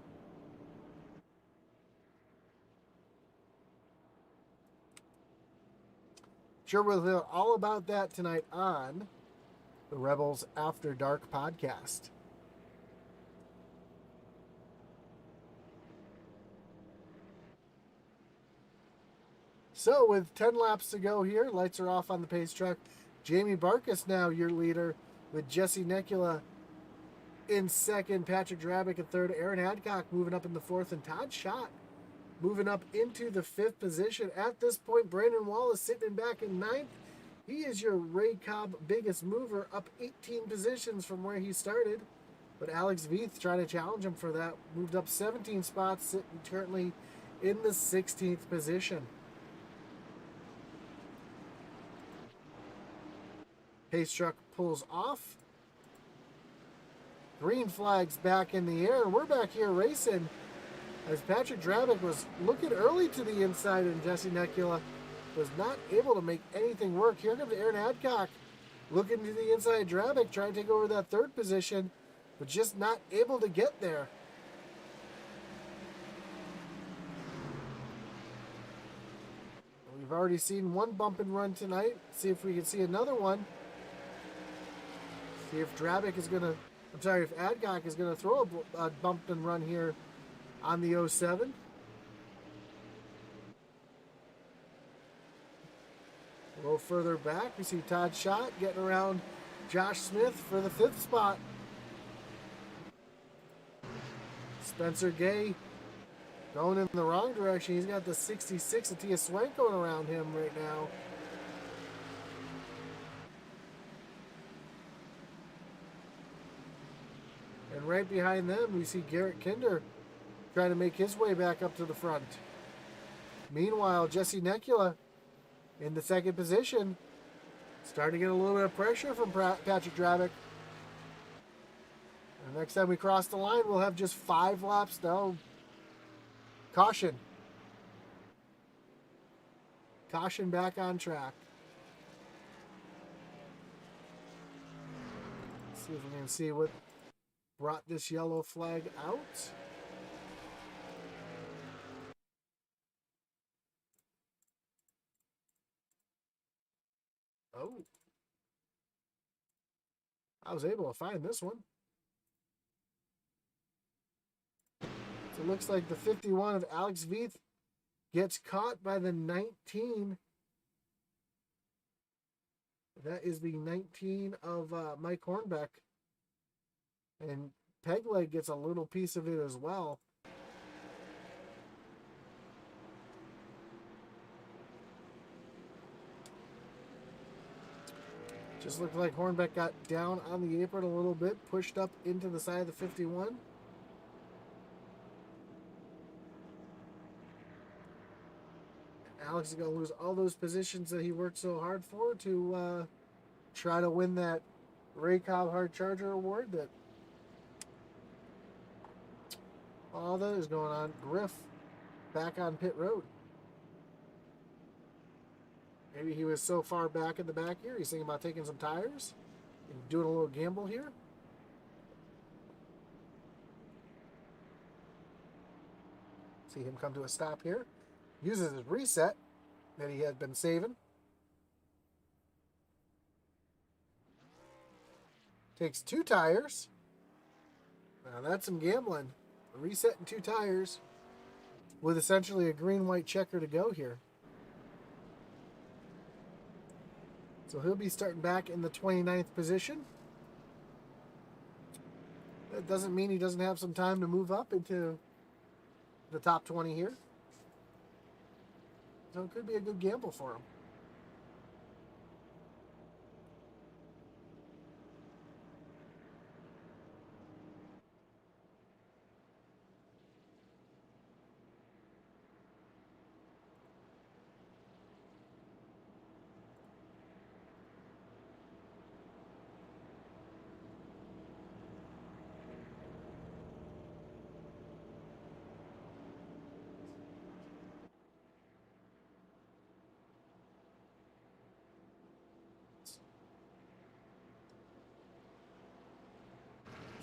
Sure, we'll hear all about that tonight on the Rebels After Dark podcast. So, with 10 laps to go here, lights are off on the pace truck. Jamie Barkus now your leader, with Jesse Nekula in second, Patrick Drabick in third, Aaron Hadcock moving up in the fourth, and Todd Schott moving up into the fifth position. At this point, Brandon Wallace sitting back in ninth. He is your Ray Cobb biggest mover, up 18 positions from where he started. But Alex Veith trying to challenge him for that. Moved up 17 spots, sitting currently in the 16th position. Pace truck pulls off. Green flag's back in the air, and we're back here racing as Patrick Drabick was looking early to the inside, and Jesse Nekula was not able to make anything work. Here comes Aaron Adcock looking to the inside. Drabick trying to take over that third position, but just not able to get there. We've already seen one bump and run tonight. See if we can see another one. See if Drabick is going to, if Adcock is going to throw a bump and run here on the 07. A little further back, we see Todd Schott getting around Josh Smith for the fifth spot. Spencer Gay going in the wrong direction. He's got the 66 of Tia Swank going around him right now. And right behind them, we see Garrett Kinder trying to make his way back up to the front. Meanwhile, Jesse Nekula in the second position, starting to get a little bit of pressure from Patrick Drabick. And next time we cross the line, we'll have just 5 laps now. Caution. Caution back on track. Let's see if we can see what brought this yellow flag out. Oh. I was able to find this one. So it looks like the 51 of Alex Veith gets caught by the 19 That is the 19 of Mike Hornbeck. And Pegleg gets a little piece of it as well. Just looked like Hornbeck got down on the apron a little bit, pushed up into the side of the 51. Alex is going to lose all those positions that he worked so hard for to try to win that Ray Cobb Hard Charger award. That all that is going on. Griff back on pit road. Maybe he was so far back in the back here, he's thinking about taking some tires and doing a little gamble here. See him come to a stop here. Uses his reset that he had been saving. Takes 2 tires. Now that's some gambling. A reset and 2 tires with essentially a green-white checker to go here. So he'll be starting back in the 29th position. That doesn't mean he doesn't have some time to move up into the top 20 here. So it could be a good gamble for him.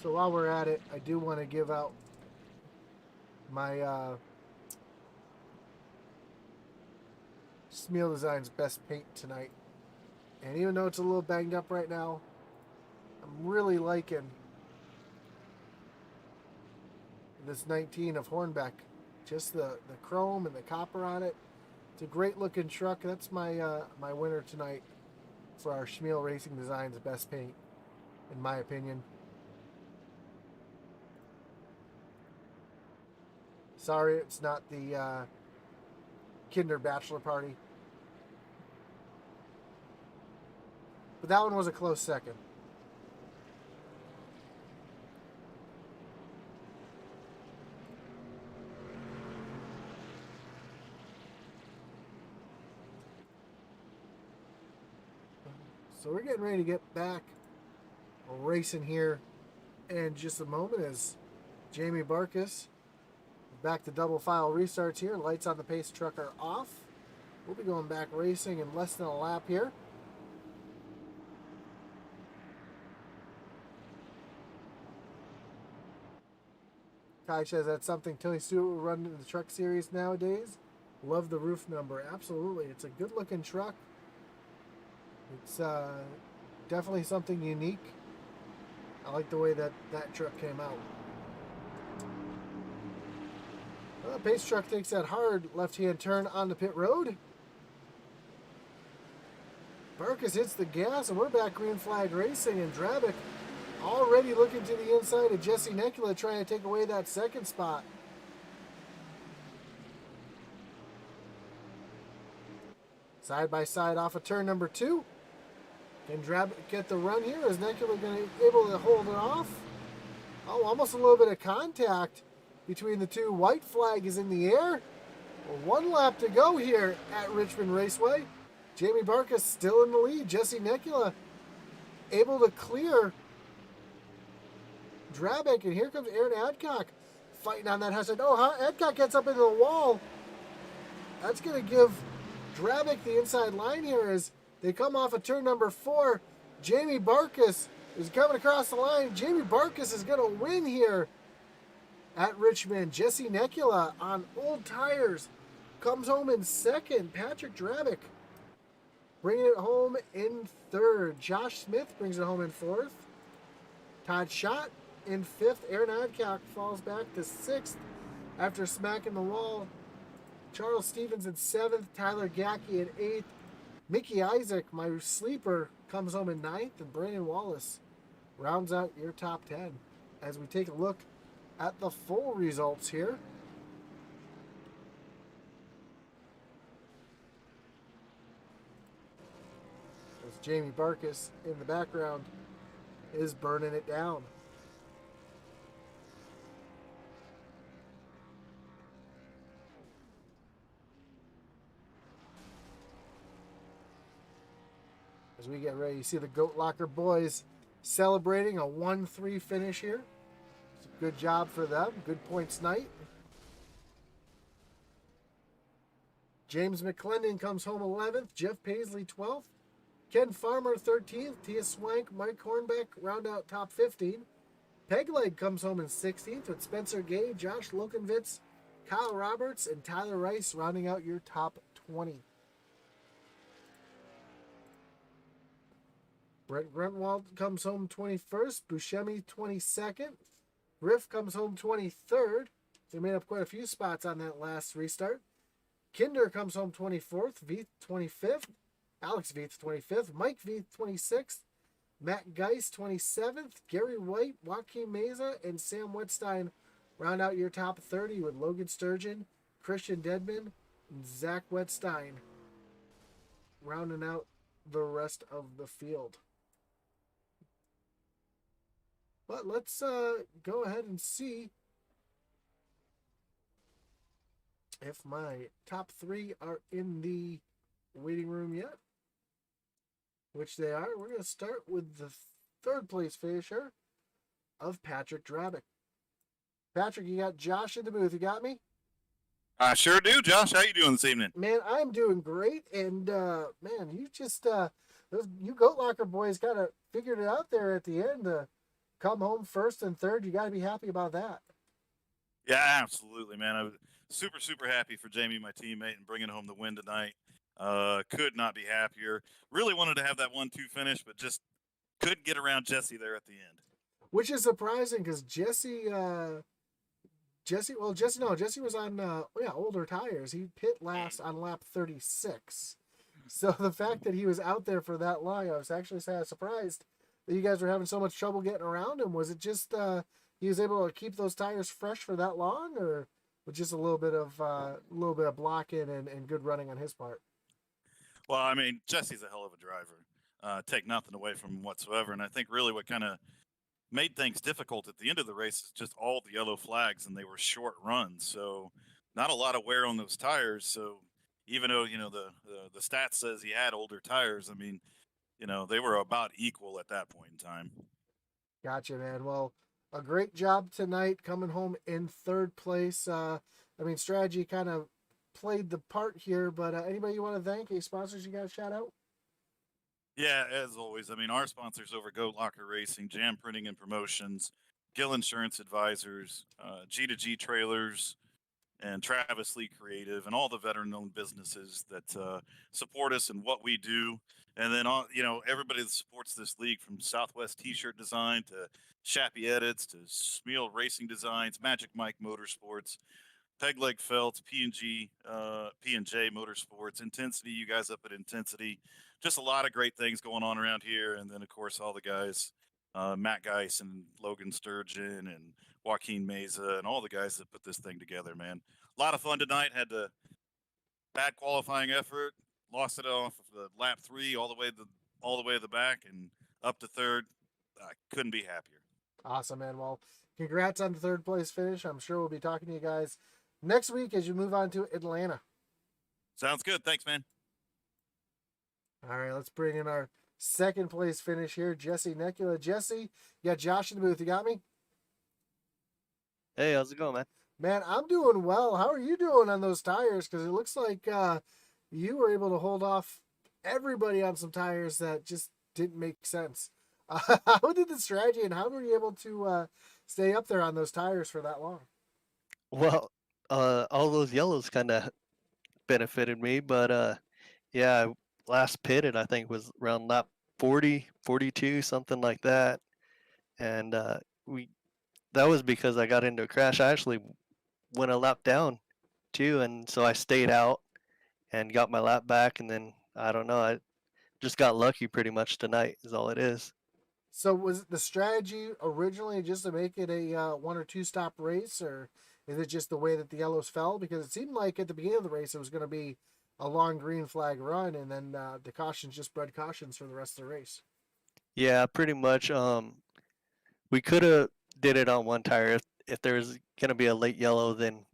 So while we're at it, I do want to give out my Smeal Designs best paint tonight. And even though it's a little banged up right now, I'm really liking this 19 of Hornbeck. Just the chrome and the copper on it. It's a great looking truck. That's my my winner tonight for our Schmiel Racing Designs best paint, in my opinion. Sorry, it's not the Kinder Bachelor Party. But that one was a close second. So we're getting ready to get back racing here in just a moment as Jamie Barkus back to double file restarts here. Lights on the pace truck are off. We'll be going back racing in less than a lap here. Kai says that's something Tony Stewart would run in the truck series nowadays. Love the roof number. Absolutely. It's a good looking truck. It's definitely something unique. I like the way that truck came out. Well, the pace truck takes that hard left-hand turn on the pit road. Barkus hits the gas, and we're back green flag racing, and Drabick already looking to the inside of Jesse Nekula, trying to take away that second spot. Side by side off of turn number 2. Can Drabick get the run here? Is Nekula going to be able to hold it off? Oh, almost a little bit of contact between the two. White flag is in the air. Well, 1 lap to go here at Richmond Raceway. Jamie Barkus still in the lead. Jesse Nekula able to clear Drabick, and here comes Aaron Adcock fighting on that hazard. Oh, Adcock gets up into the wall. That's going to give Drabick the inside line here as they come off of turn number 4. Jamie Barkus is coming across the line. Jamie Barkus is going to win here at Richmond. Jesse Nekula on old tires comes home in second. Patrick Drabick bringing it home in third. Josh Smith brings it home in fourth. Todd Schott in fifth. Aaron Adcock falls back to sixth after smacking the wall. Charles Stevens in seventh. Tyler Gackey in eighth. Mickey Isaac, my sleeper, comes home in 9th, and Brandon Wallace rounds out your top 10. As we take a look at the full results here. As Jamie Barkus in the background is burning it down. As we get ready, you see the Goat Locker boys celebrating a 1-3 finish here. It's a good job for them. Good points night. James McClendon comes home 11th. Jeff Paisley 12th. Ken Farmer 13th. Tia Swank, Mike Hornbeck round out top 15. Pegleg comes home in 16th with Spencer Gay, Josh Lokenvitz, Kyle Roberts, and Tyler Rice rounding out your top 20. Brent Grunwald comes home 21st. Buscemi 22nd. Riff comes home 23rd. They made up quite a few spots on that last restart. Kinder comes home 24th. Veith 25th. Alex Veith 25th. Mike Veith 26th. Matt Geis 27th. Gary White, Joaquin Meza, and Sam Wetstein round out your top 30 with Logan Sturgeon, Christian Dedman, and Zach Wetstein rounding out the rest of the field. But let's go ahead and see if my top 3 are in the waiting room yet, which they are. We're going to start with the 3rd place finisher of Patrick Drabick. Patrick, you got Josh in the booth. You got me? I sure do, Josh. How you doing this evening? Man, I'm doing great. And, man, you just, you Goat Locker boys kind of figured it out there at the end. Come home 1st and 3rd. You got to be happy about that. Yeah, absolutely, man. I was super happy for Jamie, my teammate, and bringing home the win tonight. Could not be happier. Really wanted to have that 1-2 finish, but just couldn't get around Jesse there at the end. Which is surprising because Jesse was on older tires. He pit last on lap 36. So the fact that he was out there for that long, I was actually surprised that you guys were having so much trouble getting around him. Was it just he was able to keep those tires fresh for that long, or was just a little bit of blocking and good running on his part? Well, I mean, Jesse's a hell of a driver. Take nothing away from him whatsoever. And I think really what kind of made things difficult at the end of the race is just all the yellow flags, and they were short runs. So not a lot of wear on those tires. So even though, the stats says he had older tires, I mean, they were about equal at that point in time. Gotcha, man. Well, a great job tonight coming home in 3rd place. Strategy kind of played the part here, but anybody you want to thank? Any sponsors you got to shout out? Yeah, as always. I mean, our sponsors over Goat Locker Racing, Jam Printing and Promotions, Gill Insurance Advisors, G2G Trailers, and Travis Lee Creative, and all the veteran-owned businesses that support us in what we do. And then, everybody that supports this league, from Southwest T-shirt design to Shappy Edits to Smeal Racing Designs, Magic Mike Motorsports, Pegleg Felts, P&J Motorsports, Intensity, you guys up at Intensity. Just a lot of great things going on around here. And then, of course, all the guys, Matt Geis and Logan Sturgeon and Joaquin Meza and all the guys that put this thing together, man. A lot of fun tonight. Had a bad qualifying effort. Lost it off of the lap 3 all the way to the back and up to 3rd. I couldn't be happier. Awesome, man. Well, congrats on the 3rd place finish. I'm sure we'll be talking to you guys next week as you move on to Atlanta. Sounds good. Thanks, man. All right, let's bring in our 2nd place finish here, Jesse Necula. Jesse, you got Josh in the booth. You got me? Hey, how's it going, man? Man, I'm doing well. How are you doing on those tires? Because it looks like you were able to hold off everybody on some tires that just didn't make sense. How did the strategy and how were you able to stay up there on those tires for that long? Well, all those yellows kind of benefited me, but yeah, last pitted I think was around lap 40, 42, something like that, and that was because I got into a crash. I actually went a lap down too, and so I stayed out and got my lap back, and then I don't know. I just got lucky pretty much tonight. Is all it is. So was the strategy originally just to make it a 1 or 2 stop race, or is it just the way that the yellows fell? Because it seemed like at the beginning of the race it was going to be a long green flag run, and then the cautions just bred cautions for the rest of the race. Yeah, pretty much. We could have did it on one tire. If there was gonna be a late yellow, then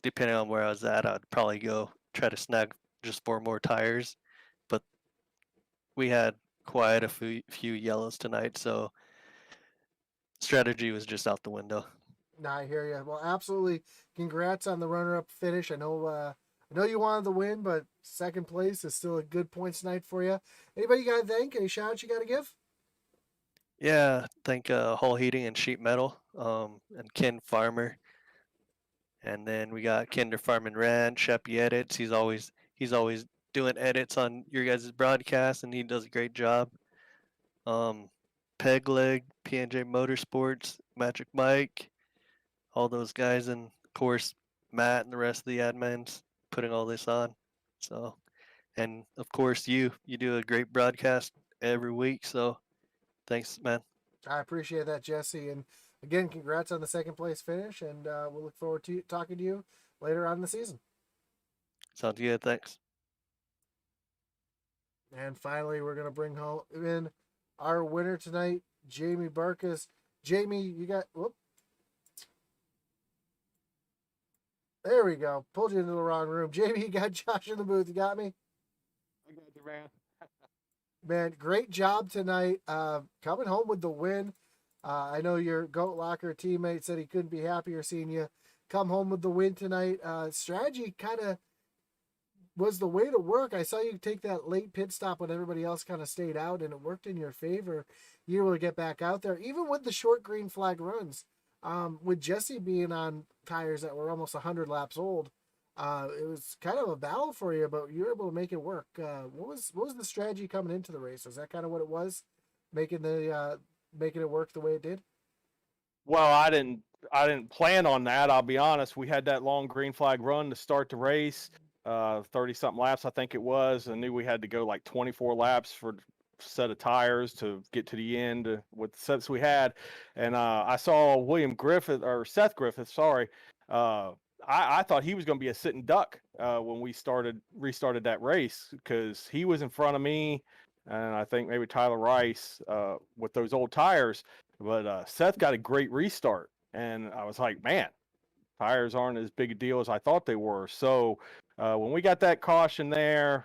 depending on where I was at, I'd probably go try to snag just 4 more tires. But we had quite a few yellows tonight, so strategy was just out the window. Nah, I hear you. Well, absolutely. Congrats on the runner-up finish. I know you wanted the win, but second place is still a good points night for you. Anybody you got to thank? Any shout outs you got to give? Yeah, thank Hull Heating and Sheet Metal, and Ken Farmer, and then we got Kinder Farm and Ranch, Sheppy Edits. He's always doing edits on your guys' broadcast, and he does a great job. Peg Leg, P&J Motorsports, Magic Mike, all those guys, and of course Matt and the rest of the admins putting all this on. So, and of course you do a great broadcast every week. So, thanks, man. I appreciate that, Jesse. And again, congrats on the second place finish, and we'll look forward to talking to you later on in the season. Sounds good. Thanks. And finally, we're going to bring home in our winner tonight, Jamie Barkas. Jamie, you got, whoop. There we go. Pulled you into the wrong room. Jamie, you got Josh in the booth. You got me? I got you, man. Man, great job tonight. Coming home with the win. I know your Goat Locker teammate said he couldn't be happier seeing you come home with the win tonight. Strategy kind of was the way to work. I saw you take that late pit stop when everybody else kind of stayed out, and it worked in your favor. You were able to get back out there, even with the short green flag runs. With Jesse being on tires that were almost 100 laps old, it was kind of a battle for you, but you were able to make it work. What was the strategy coming into the race? Was that kind of what it was, making it work the way it did? Well, I didn't plan on that. I'll be honest. We had that long green flag run to start the race, 30-something laps, I think it was. I knew we had to go like 24 laps for a set of tires to get to the end with the sets we had. And I saw Seth Griffith, sorry. I thought he was going to be a sitting duck when we restarted that race, because he was in front of me, and I think maybe Tyler Rice with those old tires. But Seth got a great restart, and I was like, man, tires aren't as big a deal as I thought they were. So when we got that caution there,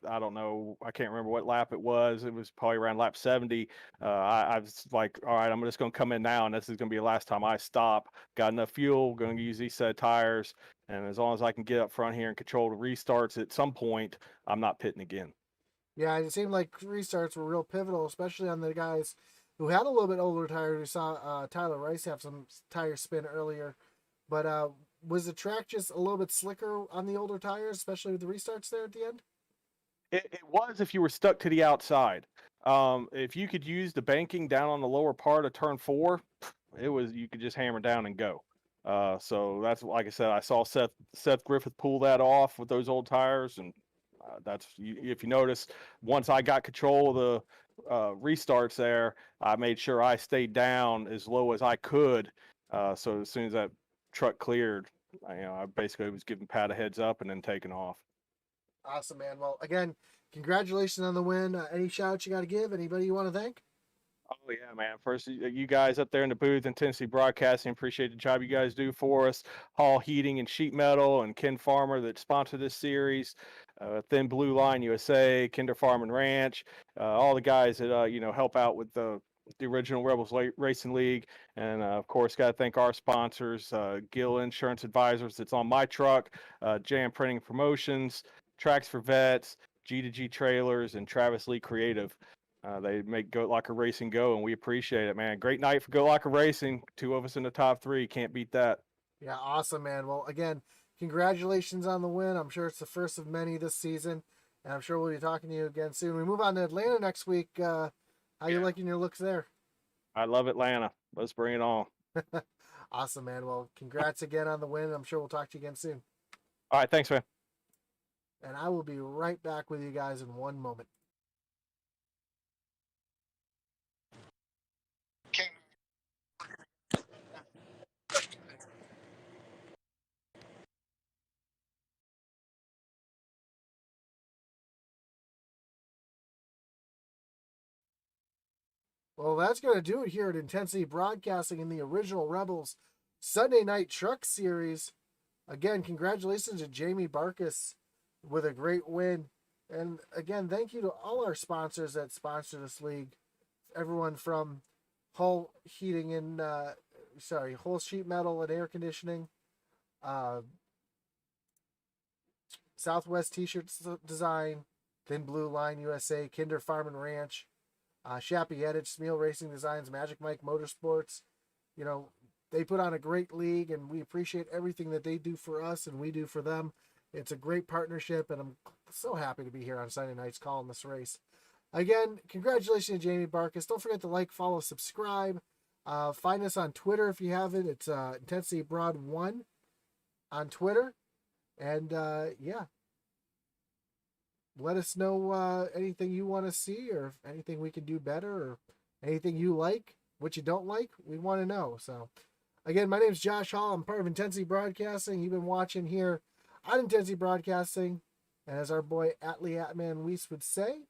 I don't know, I can't remember what lap it was. It was probably around lap 70. I was like, all right, I'm just going to come in now, and this is going to be the last time I stop. Got enough fuel, going to use these set of tires, and as long as I can get up front here and control the restarts at some point, I'm not pitting again. Yeah, it seemed like restarts were real pivotal, especially on the guys who had a little bit older tires. We saw Tyler Rice have some tire spin earlier, but was the track just a little bit slicker on the older tires, especially with the restarts there at the end? It was if you were stuck to the outside. If you could use the banking down on the lower part of turn 4, you could just hammer down and go. So that's, like I said, I saw Seth Griffith pull that off with those old tires, and if you notice, once I got control of the restarts there, I made sure I stayed down as low as I could. So as soon as that truck cleared, I basically was giving Pat a heads up and then taking off. Awesome, man. Well, again, congratulations on the win. Any shout outs you got to give? Anybody you want to thank? Oh yeah, man. First, you guys up there in the booth in Tennessee Broadcasting, appreciate the job you guys do for us. Hall Heating and Sheet Metal, and Ken Farmer that sponsored this series. Thin Blue Line USA, Kinder Farm and Ranch, all the guys that help out with the original Rebels Racing League, and of course, got to thank our sponsors, Gill Insurance Advisors that's on my truck, Jam Printing Promotions, Tracks for Vets, G2G Trailers, and Travis Lee Creative. They make Goat Locker Racing go, and we appreciate it, man. Great night for Goat Locker Racing. 2 of us in the top 3. Can't beat that. Yeah, awesome, man. Well, again, congratulations on the win. I'm sure it's the first of many this season, and I'm sure we'll be talking to you again soon. We move on to Atlanta next week. How you liking your looks there? I love Atlanta. Let's bring it on. Awesome, man. Well, congrats again on the win. I'm sure we'll talk to you again soon. All right, thanks, man. and I will be right back with you guys in one moment. Well, that's going to do it here at Intensity Broadcasting in the original Rebels Sunday Night Truck Series. Again, congratulations to Jamie Barkus with a great win. And again, thank you to all our sponsors that sponsor this league. Everyone from Hull Heating and, Hull Sheet Metal and Air Conditioning, Southwest T-Shirts Design, Thin Blue Line USA, Kinder Farm and Ranch, Shappy Edit, Smeal Racing Designs, Magic Mike Motorsports. You know, they put on a great league, and we appreciate everything that they do for us and we do for them. It's a great partnership, and I'm so happy to be here on Sunday nights calling this race. Again, congratulations to Jamie Barkus. Don't forget to like, follow, subscribe. Find us on Twitter if you haven't. It's Intensity Broad 1 on Twitter. And yeah, let us know anything you want to see, or anything we can do better, or anything you like, what you don't like. We want to know. So again, my name is Josh Hall. I'm part of Intensity Broadcasting. You've been watching here on Intensity Broadcasting. And as our boy Atlee Atman Weiss would say,